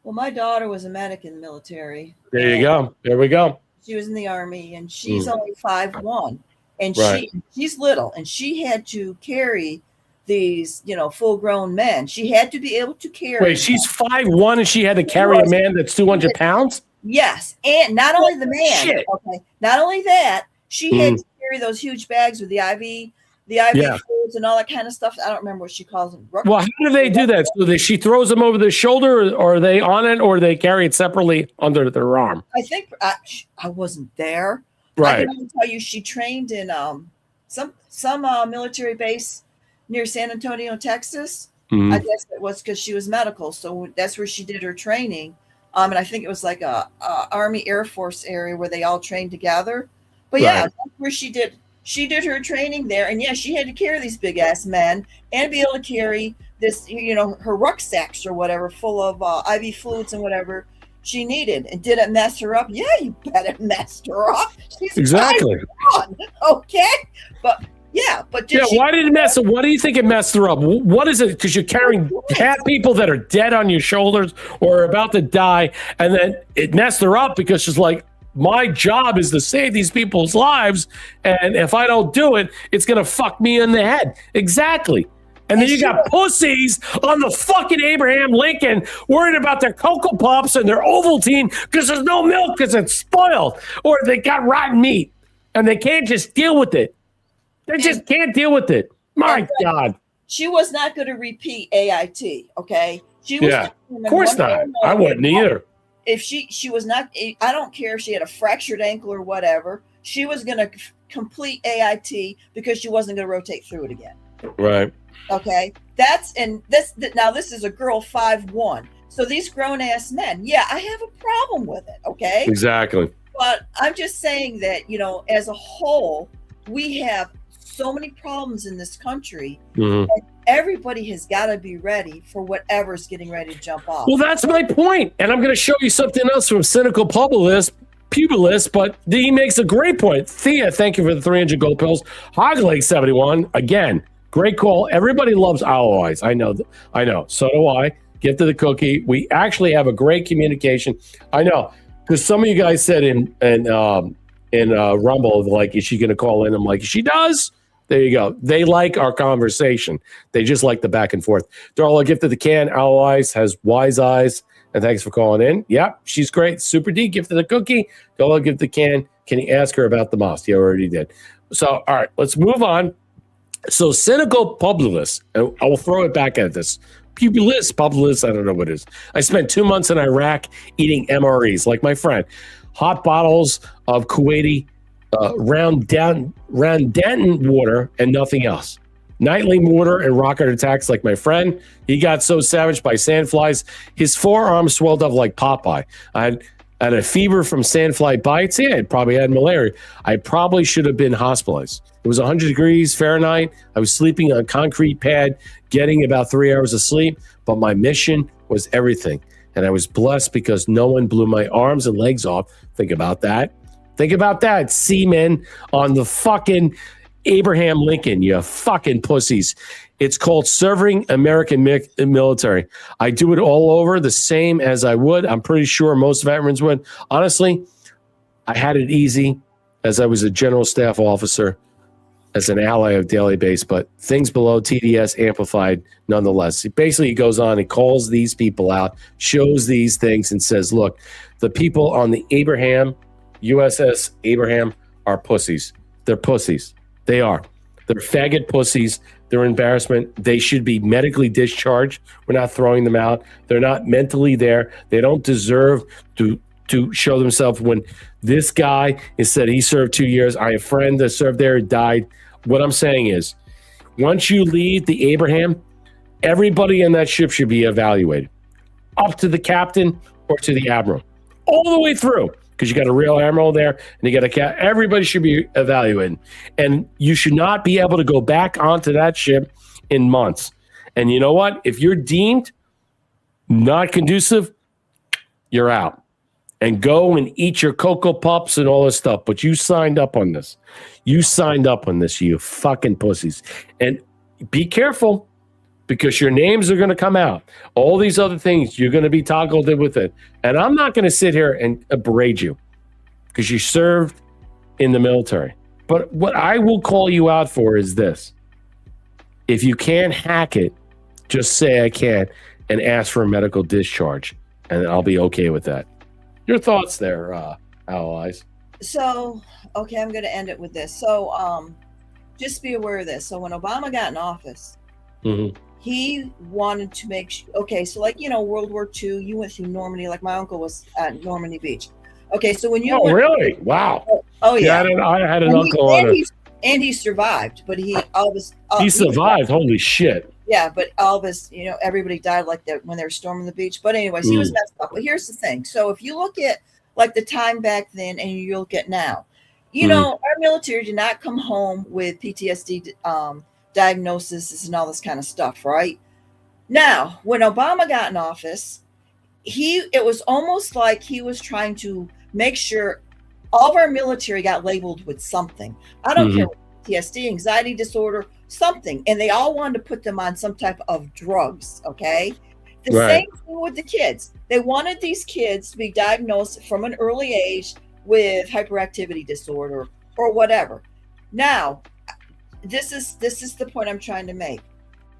D: Well, my daughter was a medic in the military.
A: There you go. There we go.
D: She was in the Army and she's only 5'1", and
A: Right.
D: she's little, and she had to carry these, full grown men. She had to be able to carry.
A: Wait, she's 5'1" and she had to carry a man that's 200 pounds?
D: Yes, and not only the man.
A: Shit.
D: Okay, not only that, she had
A: Mhm.
D: to carry those huge bags with the IV
A: Yeah.
D: fluids and all that kind of stuff. I don't remember what she calls them.
A: Well, how do they do that? So she throws them over the shoulder, or are they on it, or they carry it separately under their arm?
D: I think I wasn't there. I
A: Right.
D: can only tell you she trained in some military base near San Antonio, Texas.
A: Mhm.
D: I guess it was because she was medical, so that's where she did her training. And I think it was like a Army Air Force area where they all trained together. But yeah,
A: Right.
D: that's where she did her training there, and yeah, she had to carry these big ass men and be able to carry this, her rucksacks or whatever full of IV fluids and whatever she needed. And did it mess her up? Yeah, you bet it messed her up. She's
A: Exactly.
D: 5'1", okay, but yeah, but did she?
A: Why did it mess up? What do you think it messed her up? What is it? Because you're carrying people that are dead on your shoulders or about to die, and then it messed her up because she's like, my job is to save these people's lives, and if I don't do it, it's going to fuck me in the head. Exactly. And then you got pussies on the fucking Abraham Lincoln worried about their Cocoa Pops and their Ovaltine because there's no milk because it's spoiled, or they got rotten meat, and they can't just deal with it. They just can't deal with it. My God.
D: She was not going to repeat AIT, okay? She was
A: Yeah, of course not. I wouldn't either.
D: If she was not, I don't care if she had a fractured ankle or whatever, she was going to complete AIT because she wasn't going to rotate through it again.
A: Right.
D: Okay. Now this is a girl 5'1". So these grown ass men, yeah, I have a problem with it. Okay.
A: Exactly.
D: But I'm just saying that, as a whole, we have so many problems in this country.
A: Mhm.
D: And everybody has got to be ready for whatever's getting ready to jump off.
A: Well, that's my point. And I'm going to show you something else from Cynical Pubulist, but he makes a great point. Thea, thank you for the 300 gold pills. Hogleg 71, again, great call. Everybody loves ROIs. I know. So do I. Get to the cookie. We actually have a great communication. I know, because some of you guys said in Rumble, like, is she going to call in? I'm like, she does. There you go. They like our conversation. They just like the back and forth. Darla, gifted the can. ROIs has wise eyes. And thanks for calling in. Yep, she's great. Super D gifted the cookie. Darla, gifted the can. Can you ask her about the moss? You already did. So, all right, let's move on. So, Cynical Publicist, and I will throw it back at this. Publicist, I don't know what it is. I spent 2 months in Iraq eating MREs, like my friend. Hot bottles of Kuwaiti round Danton water and nothing else. nightly mortar and rocket attacks like my friend. He got so savaged by sandflies, his forearm swelled up like Popeye. I had a fever from sandfly bites. Yeah, I probably had malaria. I probably should have been hospitalized. It was 100 degrees Fahrenheit. I was sleeping on a concrete pad, getting about 3 hours of sleep, but my mission was everything. And I was blessed because no one blew my arms and legs off. Think about that. Think about that, seamen on the fucking Abraham Lincoln, you fucking pussies. It's called serving American military. I do it all over the same as I would. I'm pretty sure most veterans would. Honestly, I had it easy as I was a general staff officer, as an ally of daily base, but things below TDS amplified nonetheless. Basically, he goes on and calls these people out, shows these things, and says, look, the people on the Abraham, USS Abraham, are pussies. They're pussies. They are. They're faggot pussies. They're embarrassment. They should be medically discharged. We're not throwing them out. They're not mentally there. They don't deserve to show themselves. When this guy is said he served 2 years, I have a friend that served there, died. What I'm saying is, once you leave the Abraham, everybody in that ship should be evaluated, up to the captain or to the admiral, all the way through, because you got a real admiral there, and you got a everybody should be evaluated, and you should not be able to go back onto that ship in months. And you know what? If you're deemed not conducive, you're out. And go and eat your Cocoa Puffs and all this stuff. But you signed up on this. You signed up on this, you fucking pussies. And be careful, because your names are going to come out. All these other things, you're going to be toggled in with it. And I'm not going to sit here and berate you because you served in the military. But what I will call you out for is this. If you can't hack it, just say I can't and ask for a medical discharge. And I'll be okay with that. Your thoughts there, allies.
D: So, okay, I'm going to end it with this. So, just be aware of this. So, when Obama got in office, he wanted to make sure, okay, so like, World War II, you went through Normandy, like my uncle was at Normandy Beach. Okay, so when you
A: really? Wow.
D: Oh, yeah.
A: I had an uncle on it.
D: And he survived, but he
A: survived. Holy shit.
D: Yeah, but all of us, everybody died like that when they were storming the beach. But anyways, he was messed up. But here's the thing. So if you look at like the time back then and you look at now, our military did not come home with PTSD diagnoses and all this kind of stuff, right? Now, when Obama got in office, it was almost like he was trying to make sure all of our military got labeled with something. I don't care what PTSD, anxiety disorder, something, and they all wanted to put them on some type of drugs. Okay, the same thing with the kids. They wanted these kids to be diagnosed from an early age with hyperactivity disorder or whatever. Now, this is the point I'm trying to make.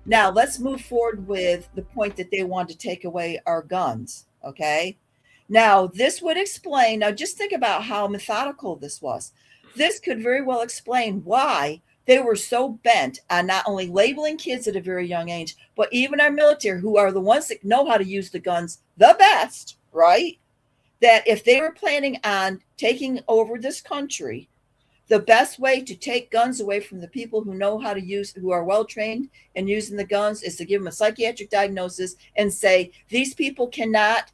D: Now let's move forward with the point that they want to take away our guns. Okay, now this would explain. Now just think about how methodical this was. This could very well explain why they were so bent on not only labeling kids at a very young age, but even our military, who are the ones that know how to use the guns the best, right? That if they were planning on taking over this country, the best way to take guns away from the people who know how to use, who are well trained in using the guns, is to give them a psychiatric diagnosis and say, these people cannot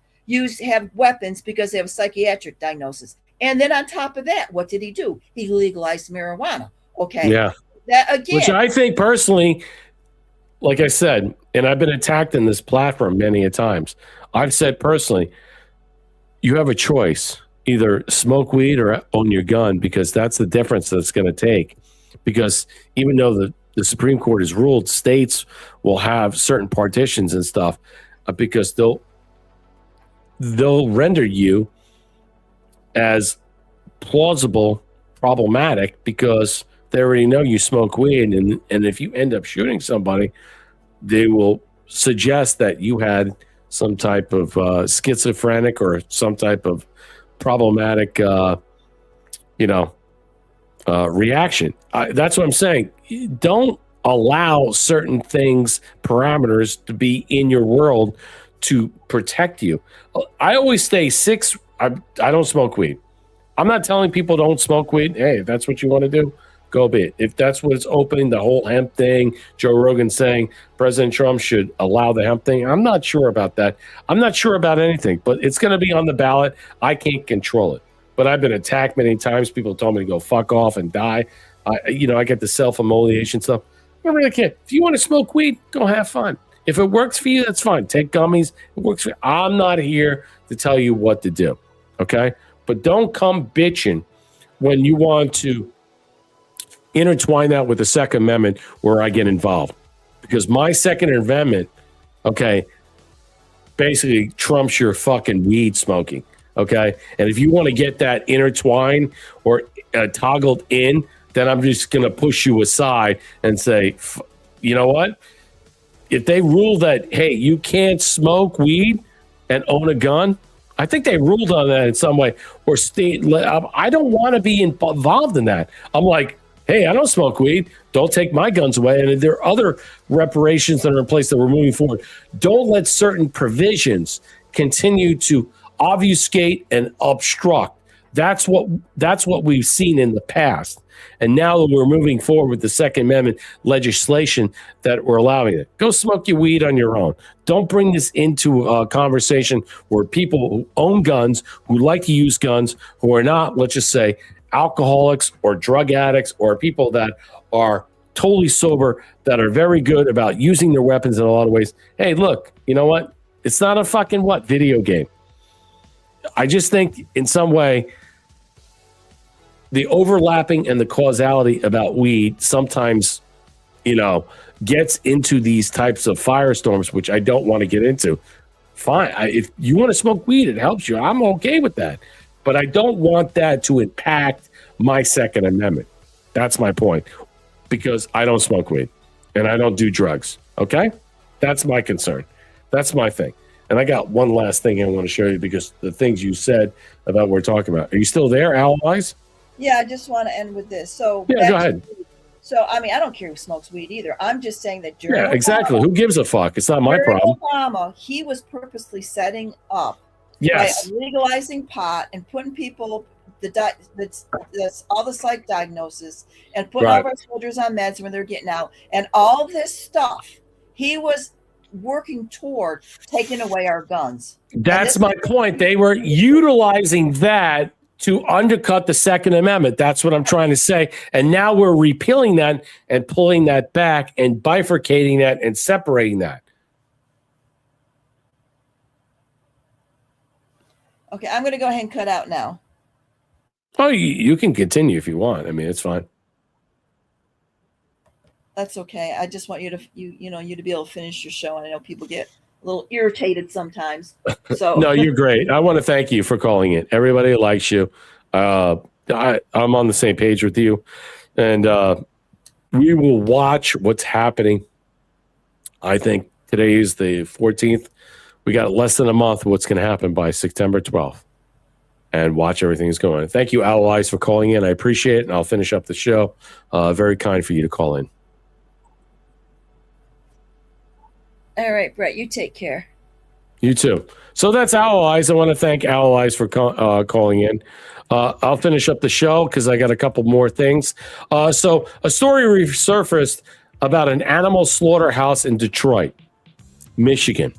D: have weapons because they have a psychiatric diagnosis. And then on top of that, what did he do? He legalized marijuana. Okay.
A: Yeah.
D: That again.
A: Which I think personally, like I said, and I've been attacked in this platform many a times. I've said personally, you have a choice: either smoke weed or own your gun, because that's the difference that's going to take. Because even though the Supreme Court has ruled, states will have certain partitions and stuff, because they'll render you as plausible problematic, because they already know you smoke weed, and if you end up shooting somebody, they will suggest that you had some type of schizophrenic or some type of problematic reaction. That's what I'm saying. Don't allow certain things, parameters, to be in your world to protect you. I always stay 6. I don't smoke weed. I'm not telling people don't smoke weed. Hey, if that's what you want to do, go be it. If that's what it's opening, the whole hemp thing, Joe Rogan saying President Trump should allow the hemp thing, I'm not sure about that. I'm not sure about anything, but it's going to be on the ballot. I can't control it. But I've been attacked many times. People told me to go fuck off and die. I get the self-immolation stuff. I really can't. If you want to smoke weed, go have fun. If it works for you, that's fine. Take gummies. It works for you. I'm not here to tell you what to do, okay? But don't come bitching when you want to intertwine that with the Second Amendment where I get involved. Because my Second Amendment, okay, basically trumps your fucking weed smoking, okay? And if you want to get that intertwined or toggled in, then I'm just going to push you aside and say, you know what? If they rule that, hey, you can't smoke weed and own a gun, I think they ruled on that in some way. Or state, I don't want to be involved in that. I'm like, hey, I don't smoke weed. Don't take my guns away. And there are other reparations that are in place that we're moving forward. Don't let certain provisions continue to obfuscate and obstruct. That's what we've seen in the past. And now that we're moving forward with the Second Amendment legislation that we're allowing it. Go smoke your weed on your own. Don't bring this into a conversation where people who own guns, who like to use guns, who are not, let's just say, alcoholics or drug addicts or people that are totally sober, that are very good about using their weapons in a lot of ways. Hey, look, you know what? It's not a fucking video game. I just think in some way, the overlapping and the causality about weed sometimes, gets into these types of firestorms, which I don't want to get into. Fine. If you want to smoke weed, it helps you. I'm okay with that. But I don't want that to impact my Second Amendment. That's my point. Because I don't smoke weed and I don't do drugs. Okay? That's my concern. That's my thing. And I got one last thing I want to show you because the things you said about what we're talking about. Are you still there, Allies?
D: Yeah, I just want to end with this. So
A: yeah, go ahead.
D: So I mean, I don't care who smokes weed either. I'm just saying that during
A: exactly.
D: Obama,
A: Who gives a fuck? It's not my problem.
D: Obama, he was purposely setting up
A: by
D: legalizing pot and putting people that's all the psych diagnosis and putting all of our soldiers on meds when they're getting out and all this stuff. He was working toward taking away our guns.
A: That's my point. They were utilizing that to undercut the Second Amendment. That's what I'm trying to say. And now we're repealing that and pulling that back and bifurcating that and separating that.
D: Okay, I'm going to go ahead and cut out now.
A: Oh, you can continue if you want. I mean, it's fine.
D: That's okay. I just want you to you to be able to finish your show. And I know people get a little irritated sometimes. So
A: no, you're great. I want to thank you for calling in. Everybody likes you. I'm on the same page with you, and we will watch what's happening. I think today is the 14th. We got less than a month. What's going to happen by September 12th, and watch everything that's going on. Thank you, Allies, for calling in. I appreciate it, and I'll finish up the show. Very kind for you to call in.
D: All right, Brett, you take care.
A: You too. So that's Allies. I want to thank Allies for calling in. I'll finish up the show because I got a couple more things. So a story resurfaced about an animal slaughterhouse in Detroit, Michigan,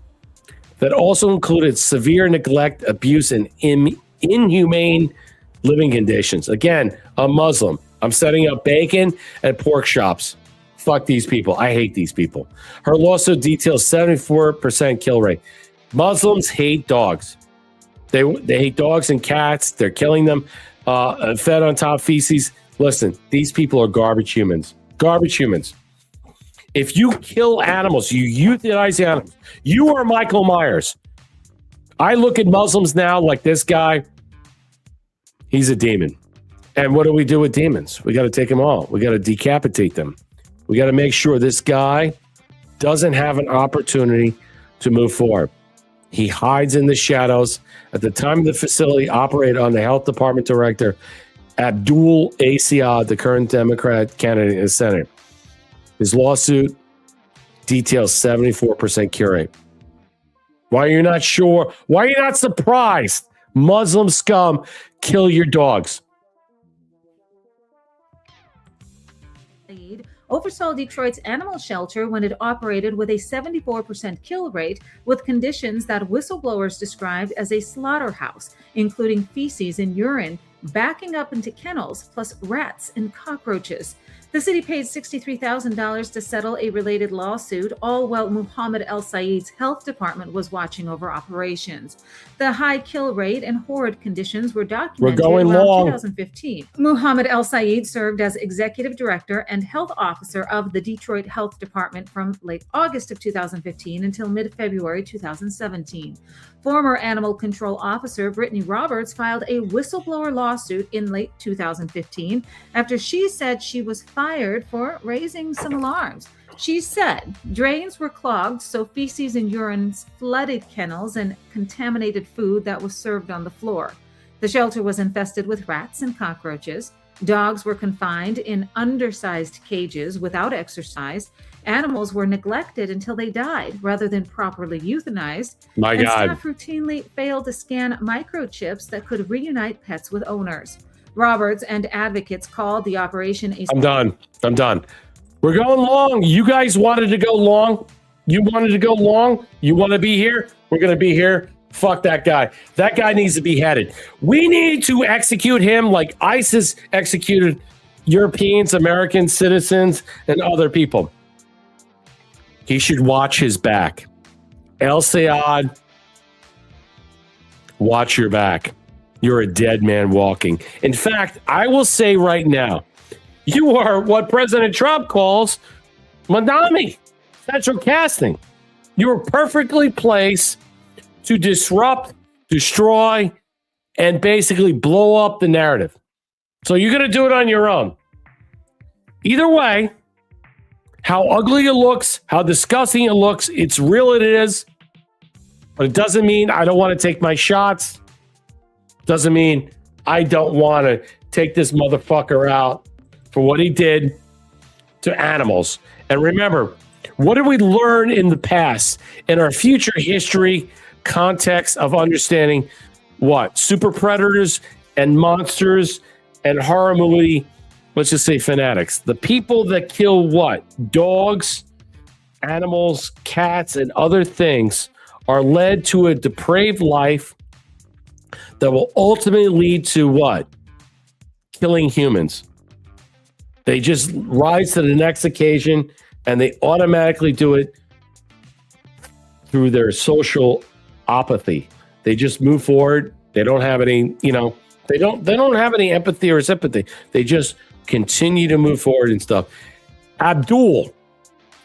A: that also included severe neglect, abuse, and inhumane living conditions. Again, I'm Muslim. I'm setting up bacon and pork shops. Fuck these people. I hate these people. Her lawsuit details 74% kill rate. Muslims hate dogs. They hate dogs and cats. They're killing them, fed on top feces. Listen, these people are garbage humans. Garbage humans. If you kill animals, you euthanize animals, you are Michael Myers. I look at Muslims now like this guy. He's a demon. And what do we do with demons? We got to take them all. We got to decapitate them. We got to make sure this guy doesn't have an opportunity to move forward. He hides in the shadows. At the time of the facility operated on the health department director, Abdul Asiad, the current Democrat candidate in the Senate. His lawsuit details 74% cure rate. Why are you not sure? Why are you not surprised? Muslim scum kill your dogs.
E: oversaw Detroit's animal shelter when it operated with a 74% kill rate, with conditions that whistleblowers described as a slaughterhouse, including feces and urine backing up into kennels, plus rats and cockroaches. The city paid $63,000 to settle a related lawsuit, all while Muhammad El Said's health department was watching over operations. The high kill rate and horrid conditions were documented around 2015. Muhammad El Said served as executive director and health officer of the Detroit Health Department from late August of 2015 until mid-February 2017. Former animal control officer Brittany Roberts filed a whistleblower lawsuit in late 2015 after she said she was fired for raising some alarms. She said drains were clogged, so feces and urine flooded kennels and contaminated food that was served on the floor. The shelter was infested with rats and cockroaches. Dogs were confined in undersized cages without exercise. Animals were neglected until they died rather than properly euthanized.
A: My
E: and
A: God.
E: Staff routinely failed to scan microchips that could reunite pets with owners. Roberts and advocates called the operation a...
A: I'm done. We're going long. You guys wanted to go long. You wanted to go long. You want to be here? We're going to be here. Fuck that guy. That guy needs to be beheaded. We need to execute him like ISIS executed Europeans, American citizens, and other people. He should watch his back. El Sayed, watch your back. You're a dead man walking. In fact, I will say right now, you are what President Trump calls Madami, central casting. You are perfectly placed to disrupt, destroy, and basically blow up the narrative. So you're going to do it on your own. Either way, how ugly it looks, how disgusting it looks, it's real it is. But it doesn't mean I don't want to take my shots. Doesn't mean I don't want to take this motherfucker out for what he did to animals. And remember, what did we learn in the past, in our future history context of understanding what? Super predators and monsters and horror movie, let's just say fanatics. The people that kill what? Dogs, animals, cats, and other things are led to a depraved life that will ultimately lead to what? Killing humans. They just rise to the next occasion and they automatically do it through their social apathy. They just move forward. They don't have any, they don't have any empathy or sympathy. They just continue to move forward and stuff. Abdul,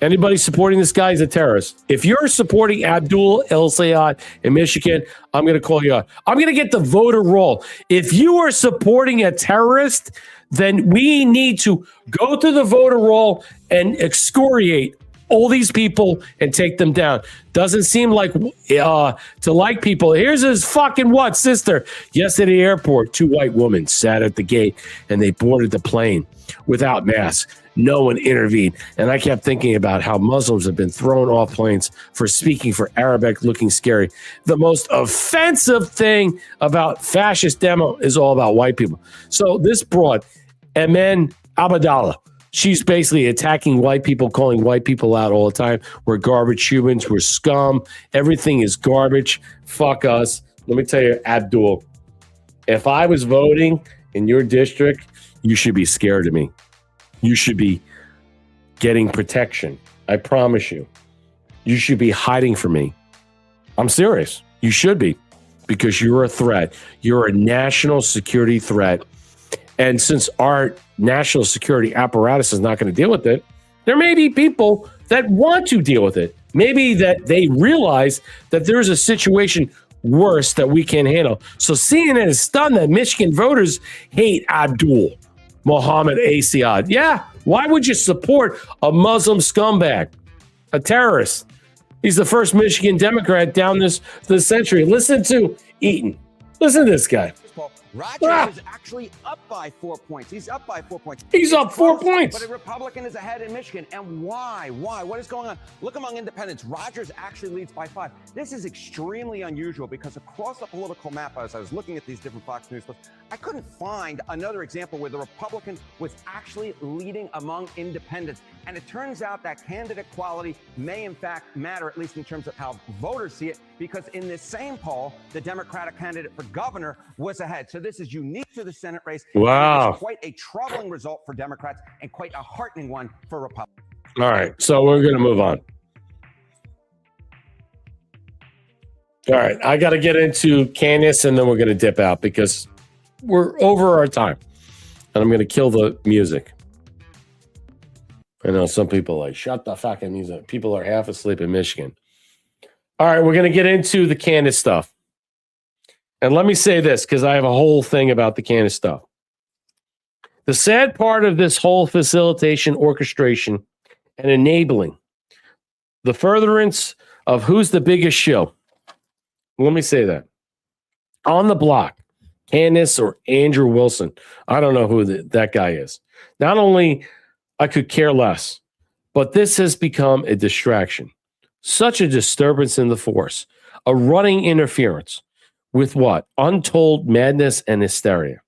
A: anybody supporting this guy is a terrorist. If you're supporting Abdul El Sayed in Michigan, I'm going to call you out. I'm going to get the voter roll. If you are supporting a terrorist, then we need to go to the voter roll and excoriate all these people and take them down. Doesn't seem like to like people. Here's his fucking what, sister? Yesterday at the airport, 2 white women sat at the gate and they boarded the plane without masks. No one intervened. And I kept thinking about how Muslims have been thrown off planes for speaking for Arabic looking scary. The most offensive thing about fascist demo is all about white people. So this broad, Emen Abdallah, she's basically attacking white people, calling white people out all the time. We're garbage humans. We're scum. Everything is garbage. Fuck us. Let me tell you, Abdul, if I was voting in your district, you should be scared of me. You should be getting protection. I promise you. You should be hiding from me. I'm serious. You should be, because you're a threat. You're a national security threat. And since our national security apparatus is not going to deal with it, there may be people that want to deal with it. Maybe that they realize that there's a situation worse that we can't handle. So CNN is stunned that Michigan voters hate Abdul Muhammad El Sayed. Yeah, why would you support a Muslim scumbag, a terrorist? He's the first Michigan Democrat down this century. Listen to Eaton. Listen to this guy.
G: poll, Rogers is actually up by 4 points. He's up by 4 points.
A: He's up 4 points.
G: But a Republican is ahead in Michigan. And why? Why? What is going on? Look among independents. Rogers actually leads by 5. This is extremely unusual because across the political map, as I was looking at these different Fox News clips, I couldn't find another example where the Republican was actually leading among independents. And it turns out that candidate quality may in fact matter, at least in terms of how voters see it, because in this same poll, the Democratic candidate for governor was ahead. So this is unique to the Senate race.
A: Wow.
G: It's quite a troubling result for Democrats and quite a heartening one for Republicans.
A: All right, so we're going to move on. All right, I got to get into Candace, and then we're going to dip out because we're over our time. And I'm going to kill the music. I know some people are like, shut the fucking music. People are half asleep in Michigan. All right, we're going to get into the Candace stuff. And let me say this, because I have a whole thing about the Candace stuff. The sad part of this whole facilitation, orchestration, and enabling, the furtherance of who's the biggest show. Let me say that. On the block, Candace or Andrew Wilson. I don't know who that guy is. Not only I could care less, but this has become a distraction. Such a disturbance in the force. A running interference with what? Untold madness and hysteria.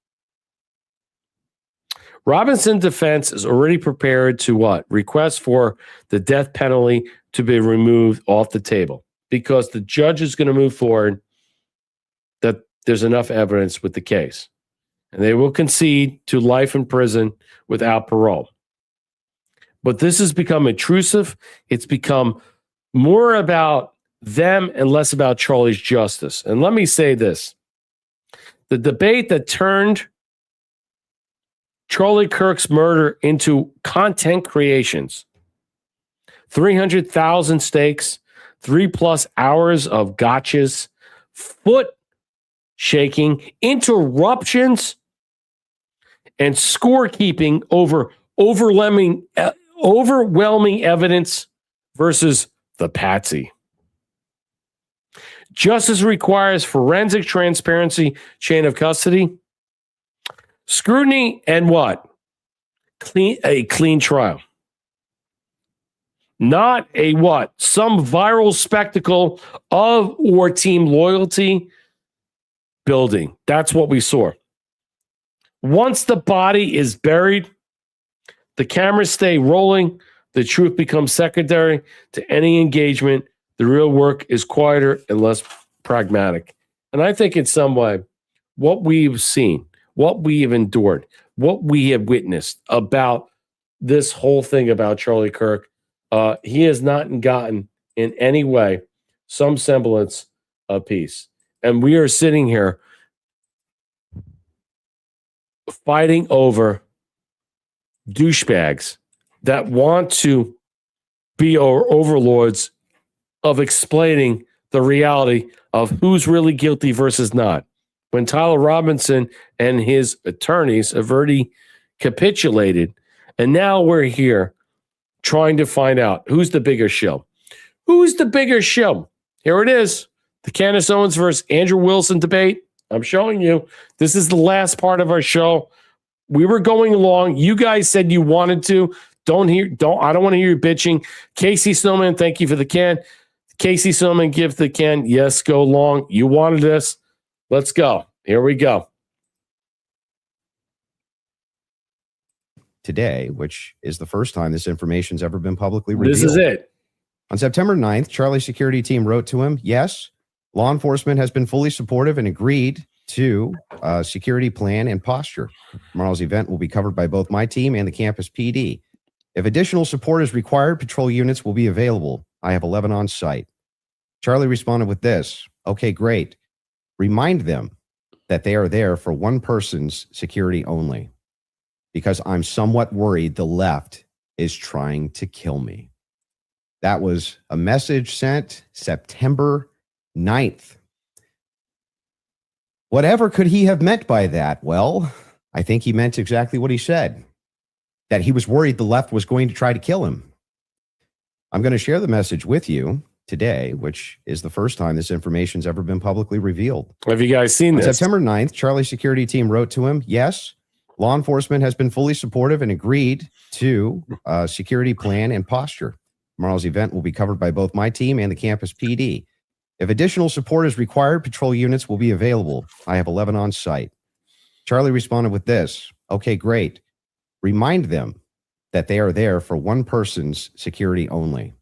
A: Robinson defense is already prepared to what? Request for the death penalty to be removed off the table because the judge is going to move forward that there's enough evidence with the case. And they will concede to life in prison without parole. But this has become intrusive. It's become more about them and less about Charlie's justice. And let me say this. The debate that turned Charlie Kirk's murder into content creations, 300,000 stakes, 3+ hours of gotchas, foot shaking, interruptions, and scorekeeping over overwhelming evidence versus the patsy. Justice requires forensic transparency, chain of custody, scrutiny, and what? A clean trial. Not a what? Some viral spectacle of or team loyalty building. That's what we saw. Once the body is buried, the cameras stay rolling. The truth becomes secondary to any engagement. The real work is quieter and less pragmatic. And I think in some way, what we've seen, what we have endured, what we have witnessed about this whole thing about Charlie Kirk, he has not gotten in any way some semblance of peace. And we are sitting here fighting over douchebags that want to be our overlords of explaining the reality of who's really guilty versus not. When Tyler Robinson and his attorneys have already capitulated, and now we're here trying to find out who's the bigger show. Who's the bigger show? Here it is. The Candace Owens versus Andrew Wilson debate. I'm showing you. This is the last part of our show. We were going along. You guys said you wanted to. I don't want to hear you bitching. Casey Snowman, thank you for the can. Casey Snowman, give the can. Yes, go long. You wanted this. Let's go. Here we go.
H: Today, which is the first time this information's ever been publicly revealed.
A: This is it.
H: On September 9th, Charlie's security team wrote to him, yes, law enforcement has been fully supportive and agreed to a security plan and posture. Tomorrow's event will be covered by both my team and the campus PD. If additional support is required, patrol units will be available. I have 11 on site. Charlie responded with this. Okay, great. Remind them that they are there for one person's security only, because I'm somewhat worried the left is trying to kill me. That was a message sent September 9th. Whatever could he have meant by that? Well, I think he meant exactly what he said, that he was worried the left was going to try to kill him. I'm going to share the message with you. today, which is the first time this information's ever been publicly revealed.
A: Have you guys seen
H: On
A: this?
H: September 9th, Charlie's security team wrote to him, yes, law enforcement has been fully supportive and agreed to a security plan and posture. Tomorrow's event will be covered by both my team and the campus PD. If additional support is required, patrol units will be available. I have 11 on site. Charlie responded with this. Okay, great. Remind them that they are there for one person's security only,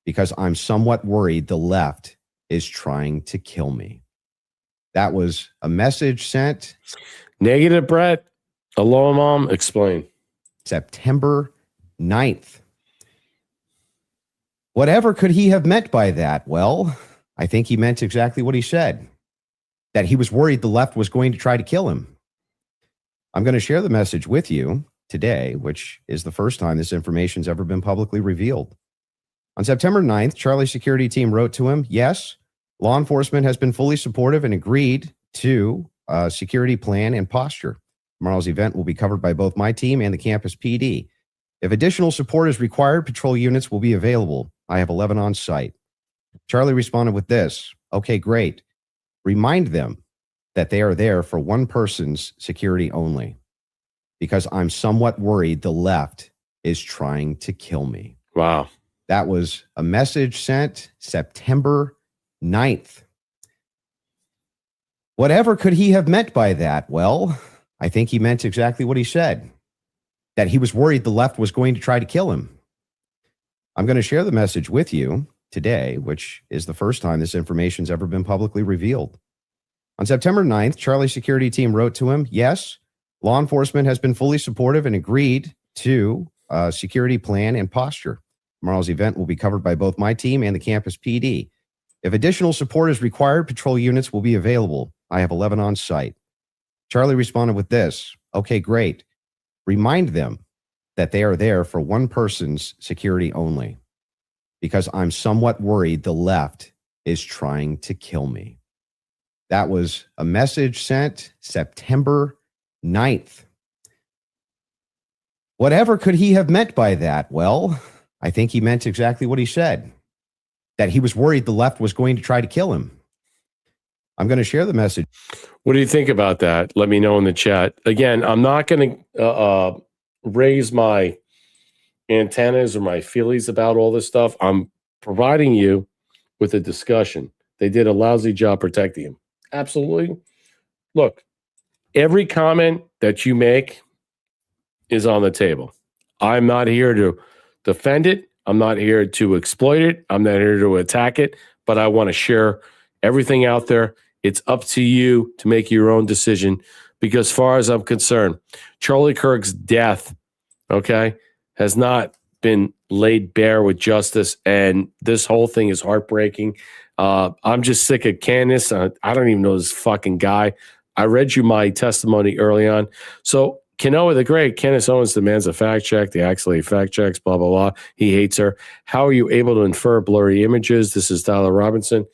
H: because I'm somewhat worried the left is trying to kill me. That was a message sent.
A: Negative, Brett. Hello, Mom. Explain.
H: September 9th. Whatever could he have meant by that? Well, I think he meant exactly what he said, that he was worried the left was going to try to kill him. I'm going to share the message with you today, which is the first time this information's ever been publicly revealed. On September 9th, Charlie's security team wrote to him, yes, law enforcement has been fully supportive and agreed to a security plan and posture. Tomorrow's event will be covered by both my team and the campus PD. If additional support is required, patrol units will be available. I have 11 on site. Charlie responded with this. Okay, great. Remind them that they are there for one person's security only, because I'm somewhat worried the left is trying to kill me.
A: Wow.
H: That was a message sent September 9th. Whatever could he have meant by that? Well, I think he meant exactly what he said, that he was worried the left was going to try to kill him. I'm going to share the message with you today, which is the first time this information's ever been publicly revealed. On September 9th, Charlie's security team wrote to him, yes, law enforcement has been fully supportive and agreed to a security plan and posture. Tomorrow's event will be covered by both my team and the campus PD. If additional support is required, patrol units will be available. I have 11 on site. Charlie responded with this. Okay, great. Remind them that they are there for one person's security only, because I'm somewhat worried the left is trying to kill me. That was a message sent September 9th. Whatever could he have meant by that? Well, I think he meant exactly what he said, that he was worried the left was going to try to kill him. I'm going to share the message.
A: What do you think about that? Let me know in the chat. Again, I'm not going to raise my antennas or my feelings about all this stuff. I'm providing you with a discussion. They did a lousy job protecting him. Absolutely. Look, every comment that you make is on the table. I'm not here to defend it. I'm not here to exploit it. I'm not here to attack it, but I want to share everything out there. It's up to you to make your own decision, because as far as I'm concerned, Charlie Kirk's death, okay, has not been laid bare with justice, and this whole thing is heartbreaking. I'm just sick of Candace. I don't even know this fucking guy. I read you my testimony early on. So Kanoa the Great, Candace Owens demands a fact check. They actually fact checks, blah, blah, blah. He hates her. How are you able to infer blurry images? This is Tyler Robinson.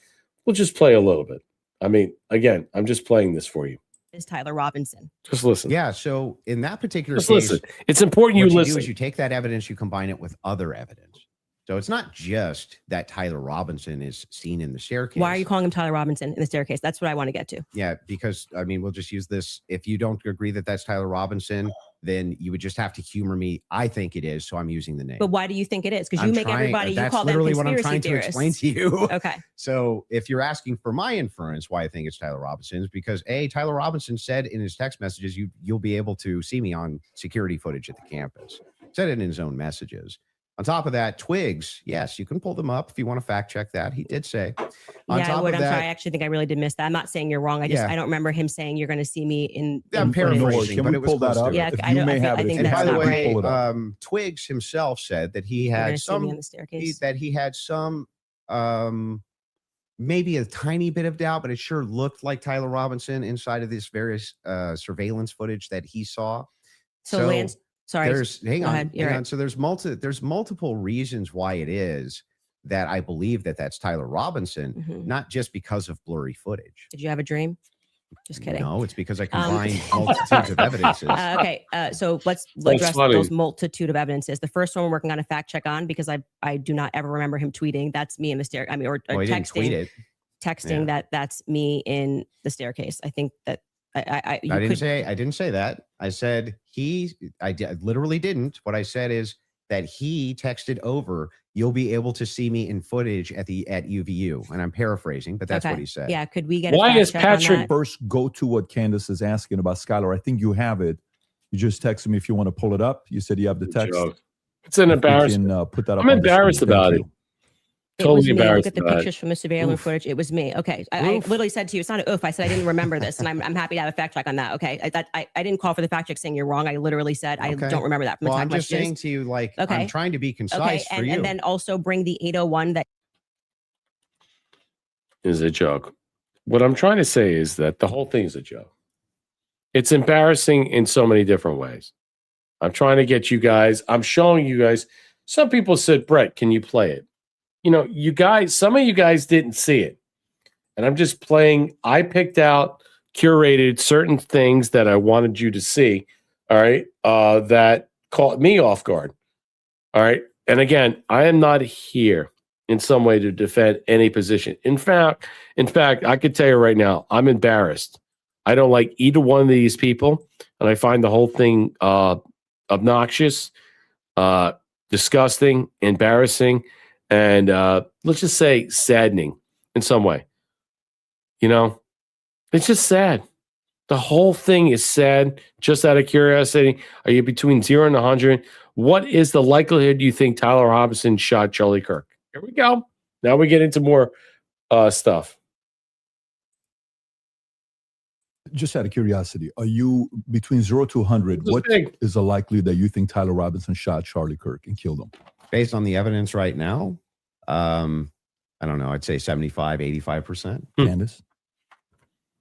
A: We'll just play a little bit. I mean, again, I'm just playing this for you.
C: Is Tyler Robinson.
H: Just listen. Yeah, so in that particular
A: Just
H: case,
A: listen. It's important you
H: what
A: listen.
H: do is you take that evidence, you combine it with other evidence. So it's not just that Tyler Robinson is seen in the staircase.
C: Why are you calling him Tyler Robinson in the staircase? That's what I want to get to.
H: Yeah, because I mean, we'll just use this. If you don't agree that that's Tyler Robinson, then you would just have to humor me. I think it is, so I'm using the name.
C: But why do you think it is? Because you make everybody, you call them
H: literally
C: conspiracy
H: what I'm trying
C: theorists.
H: to explain to you.
C: Okay.
H: So if you're asking for my inference, why I think it's Tyler Robinson is because Tyler Robinson said in his text messages, you'll be able to see me on security footage at the campus. Said it in his own messages. On top of that, Twigs, yes, you can pull them up if you want to fact check that. He did say. On
C: Yeah,
H: top
C: I would.
H: of
C: I'm
H: that,
C: sorry. I actually think I really did miss that. I'm not saying you're wrong. I don't remember him saying you're going to see me in.
H: I'm
C: in
H: paraphrasing,
T: Can
H: but
T: we
H: it was
T: pull that
H: close
T: up?
H: to
C: Yeah,
H: it.
C: I don't. I think
H: And
C: that's
H: by the
C: not
H: way,
C: right.
H: Twigs himself said that he
C: You're
H: had
C: gonna see me
H: some
C: on the staircase?
H: he had some maybe a tiny bit of doubt, but it sure looked like Tyler Robinson inside of this various surveillance footage that he saw.
C: So Lance, sorry.
H: Hang
C: Go
H: on,
C: ahead. You're
H: hang
C: right.
H: on. So there's multiple reasons why it is that I believe that that's Tyler Robinson, not just because of blurry footage.
C: Did you have a dream? Just kidding.
H: No, it's because I combined multitudes of evidences.
C: Okay, so let's address those multitude of evidences. The first one we're working on a fact check on because I do not ever remember him tweeting. That's me in the stair. I mean, or
H: He didn't tweet
C: texting.
H: it.
C: Texting that's me in the staircase. I think that I
H: didn't say that. I said I literally didn't. What I said is that he texted over, "You'll be able to see me in footage at UVU," and I'm paraphrasing, but that's what he said.
C: Yeah, could we get?
T: Why is
C: Patrick
T: first go to what Candace is asking about Skylar? I think you have it. You just texted me if you want to pull it up. You said you have the text.
A: It's an embarrassment.
T: Put that up.
A: I'm embarrassed about it.
C: It was me. Look at the pictures from the surveillance footage. It was me. Okay. I literally said to you, it's not an oof. I said I didn't remember this, and I'm happy to have a fact check on that. Okay. I didn't call for the fact check saying you're wrong. I literally said I don't remember that from the
H: I'm
C: text
H: just saying to you, like, I'm trying to be concise for you.
C: And then also bring the 801 that
A: is a joke. What I'm trying to say is that the whole thing is a joke. It's embarrassing in so many different ways. I'm trying to get you guys, I'm showing you guys. Some people said, Brett, can you play it? You know, you guys, some of you guys didn't see it. And I'm just playing. I picked out, curated certain things that I wanted you to see. All right. That caught me off guard. All right. And again, I am not here in some way to defend any position. In fact, I could tell you right now, I'm embarrassed. I don't like either one of these people. And I find the whole thing obnoxious, disgusting, embarrassing, and let's just say saddening in some way. You know, it's just sad. The whole thing is sad. Just out of curiosity, are you between 0 and 100? What is the likelihood you think Tyler Robinson shot Charlie Kirk? Here we go. Now we get into more stuff.
T: Just out of curiosity, are you between 0 to 100? What is the likelihood that you think Tyler Robinson shot Charlie Kirk and killed him?
H: Based on the evidence right now, I don't know. I'd say 75, 85%.
T: Candace?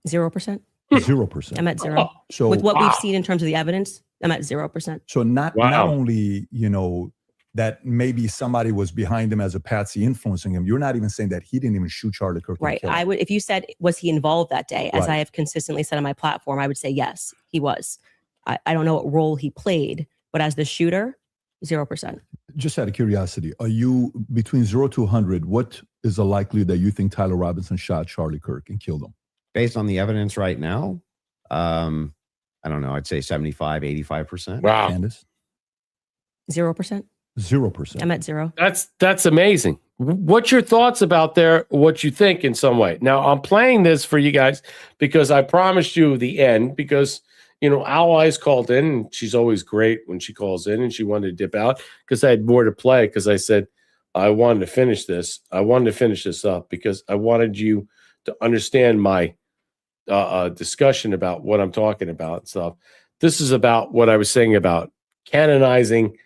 C: 0%.
T: 0%.
C: I'm at 0.
T: So
C: with what we've seen in terms of the evidence, I'm at 0%.
T: So not only, you know, that maybe somebody was behind him as a patsy influencing him. You're not even saying that he didn't even shoot Charlie Kirk.
C: Right. I would, if you said, was he involved that day, as I have consistently said on my platform, I would say, yes, he was. I don't know what role he played, but as the shooter, 0%.
T: Just out of curiosity, are you between 0 to 100? What is the likelihood that you think Tyler Robinson shot Charlie Kirk and killed him?
H: Based on the evidence right now, I don't know. I'd say 75, 85%.
A: Wow.
T: Candace?
C: 0%.
T: 0%.
C: I'm at 0.
A: That's amazing. What's your thoughts about what you think in some way? Now, I'm playing this for you guys because I promised you the end because, you know, Allies called in and she's always great when she calls in and she wanted to dip out because I had more to play because I said I wanted to finish this. I wanted to finish this up because I wanted you to understand my discussion about what I'm talking about and stuff. This is about what I was saying about canonizing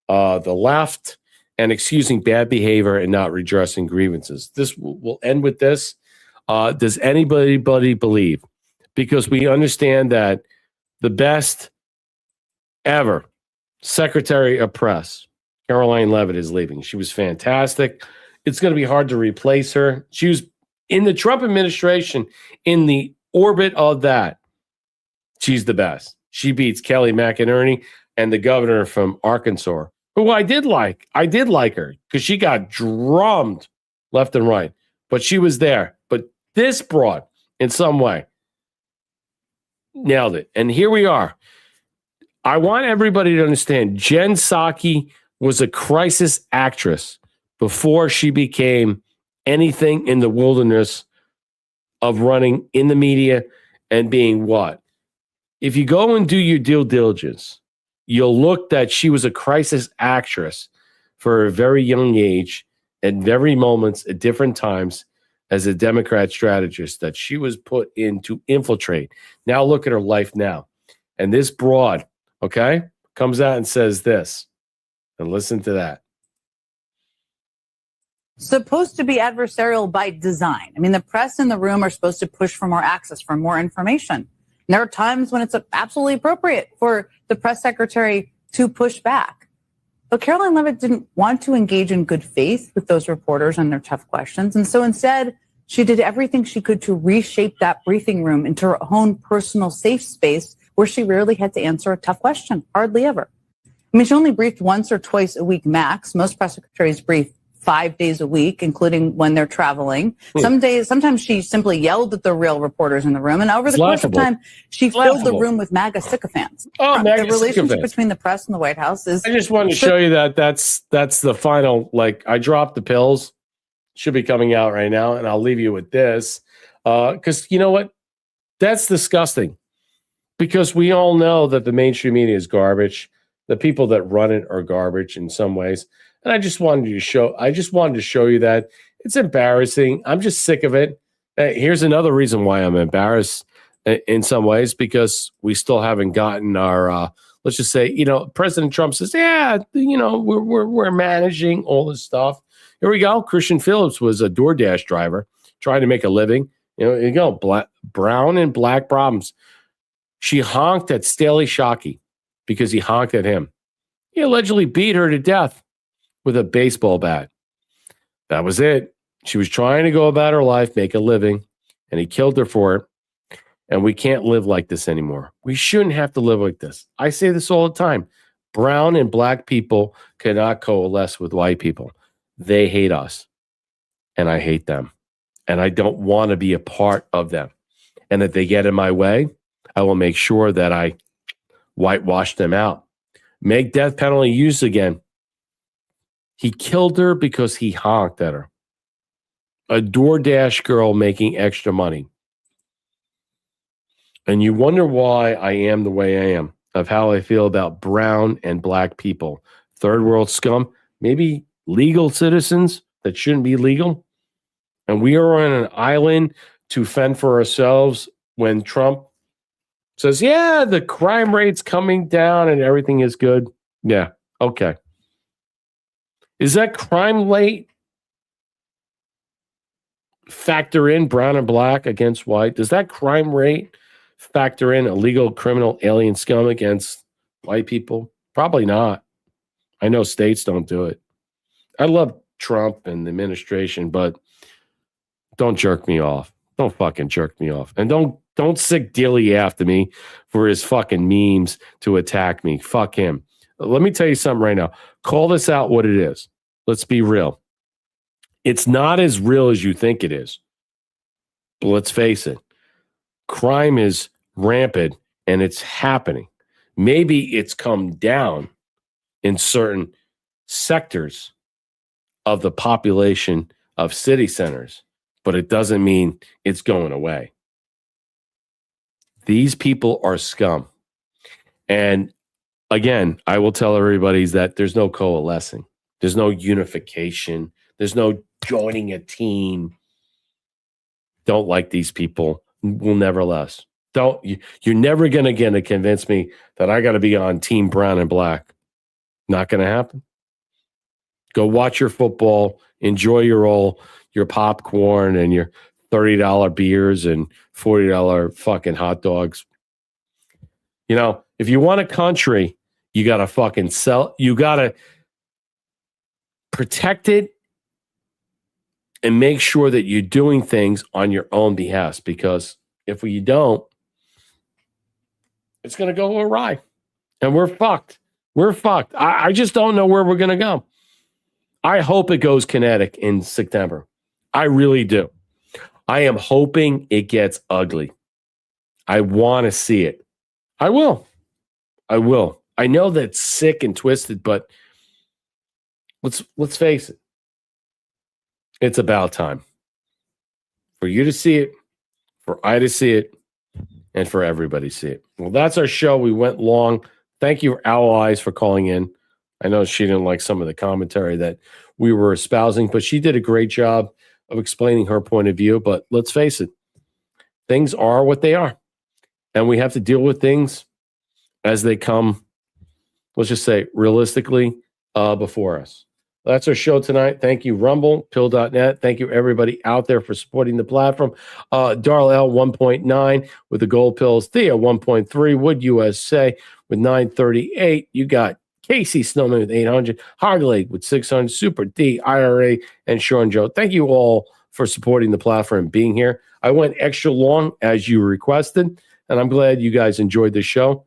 A: the left and excusing bad behavior and not redressing grievances. This will end with this. Does anybody believe? Because we understand that the best ever Secretary of Press, Caroline Leavitt, is leaving. She was fantastic. It's going to be hard to replace her. She was in the Trump administration, in the orbit of that. She's the best. She beats Kelly McInerney and the governor from Arkansas, who I did like. I did like her because she got drummed left and right, but she was there. But this broad, in some way, nailed it. And here we are. I want everybody to understand Jen Psaki was a crisis actress before she became anything in the wilderness of running in the media and being what? If you go and do your due diligence, you'll look that she was a crisis actress for a very young age at very moments at different times as a Democrat strategist that she was put in to infiltrate. Now look at her life now. And this broad, okay, comes out and says this. And listen to that.
I: Supposed to be adversarial by design. I mean, the press and the room are supposed to push for more access, for more information. And there are times when it's absolutely appropriate for the press secretary to push back. But Caroline Leavitt didn't want to engage in good faith with those reporters and their tough questions. And so instead, She did everything she could to reshape that briefing room into her own personal safe space where she rarely had to answer a tough question, hardly ever. I mean, she only briefed once or twice a week max. Most press secretaries brief 5 days a week, including when they're traveling. Sometimes she simply yelled at the real reporters in the room. And over the course of time, she filled the room with MAGA sycophants.
A: MAGA
I: the relationship
A: sycophants.
I: between the press and the White House is...
A: I just wanted to show you that's the final, like, I dropped the pills. Should be coming out right now, and I'll leave you with this. Because you know what? That's disgusting. Because we all know that the mainstream media is garbage. The people that run it are garbage in some ways. And I just wanted to show you that it's embarrassing. I'm just sick of it. Here's another reason why I'm embarrassed in some ways, because we still haven't gotten our let's just say, President Trump says, we're managing all this stuff. Here we go. Christian Phillips was a DoorDash driver trying to make a living. Here you go. Brown and black problems. She honked at Staley Shockey because he honked at him. He allegedly beat her to death with a baseball bat. That was it. She was trying to go about her life, make a living, and he killed her for it. And we can't live like this anymore. We shouldn't have to live like this. I say this all the time. Brown and black people cannot coalesce with white people. They hate us, and I hate them. And I don't want to be a part of them. And if they get in my way, I will make sure that I whitewash them out. Make death penalty used again. He killed her because he honked at her. A DoorDash girl making extra money. And you wonder why I am the way I am, of how I feel about brown and black people. Third world scum, maybe legal citizens that shouldn't be legal. And we are on an island to fend for ourselves when Trump says, yeah, the crime rate's coming down and everything is good. Yeah, okay. Is that crime rate factor in brown and black against white? Does that crime rate factor in illegal criminal alien scum against white people? Probably not. I know states don't do it. I love Trump and the administration, but don't jerk me off. Don't fucking jerk me off. And don't sick dilly after me for his fucking memes to attack me. Fuck him. Let me tell you something right now. Call this out what it is. Let's be real. It's not as real as you think it is. But let's face it. Crime is rampant and it's happening. Maybe it's come down in certain sectors of the population of city centers, but it doesn't mean it's going away. These people are scum. And again, I will tell everybody that there's no coalescing. There's no unification. There's no joining a team. Don't like these people. Will never last. You're never going to convince me that I got to be on team brown and black. Not going to happen. Go watch your football. Enjoy your popcorn and your $30 beers and $40 fucking hot dogs. If you want a country, you got to fucking sell. You got to protect it and make sure that you're doing things on your own behalf, because if you don't, it's going to go awry and we're fucked. We're fucked. I just don't know where we're going to go. I hope it goes kinetic in September. I really do. I am hoping it gets ugly. I want to see it. I will. I know that's sick and twisted, but let's face it. It's about time for you to see it, for I to see it, and for everybody to see it. Well, that's our show. We went long. Thank you, Owl Eyes, for calling in. I know she didn't like some of the commentary that we were espousing, but she did a great job of explaining her point of view. But let's face it, things are what they are. And we have to deal with things as they come, let's just say, realistically before us. That's our show tonight. Thank you, Rumble, Pill.net. Thank you, everybody out there, for supporting the platform. Darl 1.9 with the gold pills. Thea 1.3, Wood USA with 938. You got Casey Snowman with 800. Harglade with 600. Super D, IRA, and Sean Joe. Thank you all for supporting the platform and being here. I went extra long as you requested, and I'm glad you guys enjoyed the show.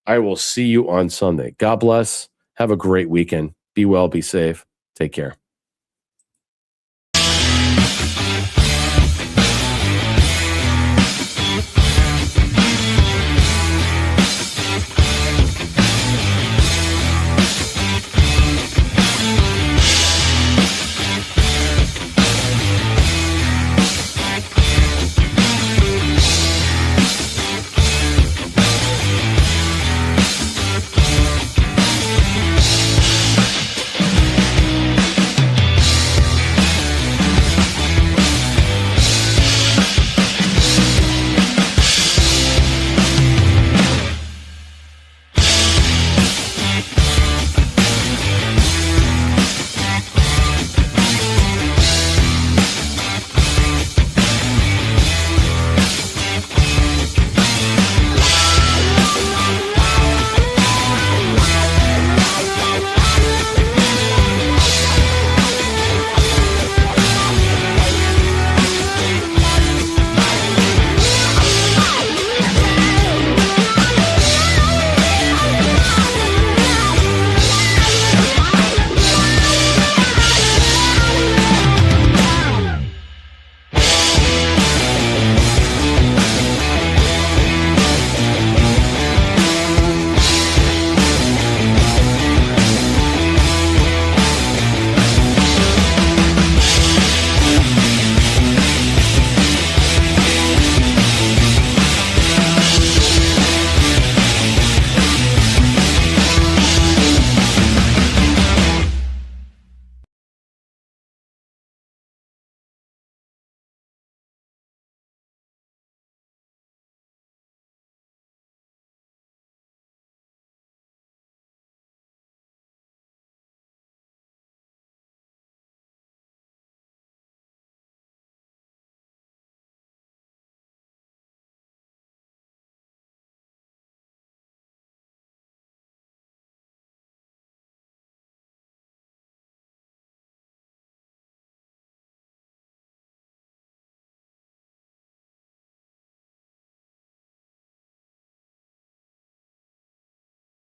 A: I will see you on Sunday. God bless. Have a great weekend. Be well, be safe. Take care.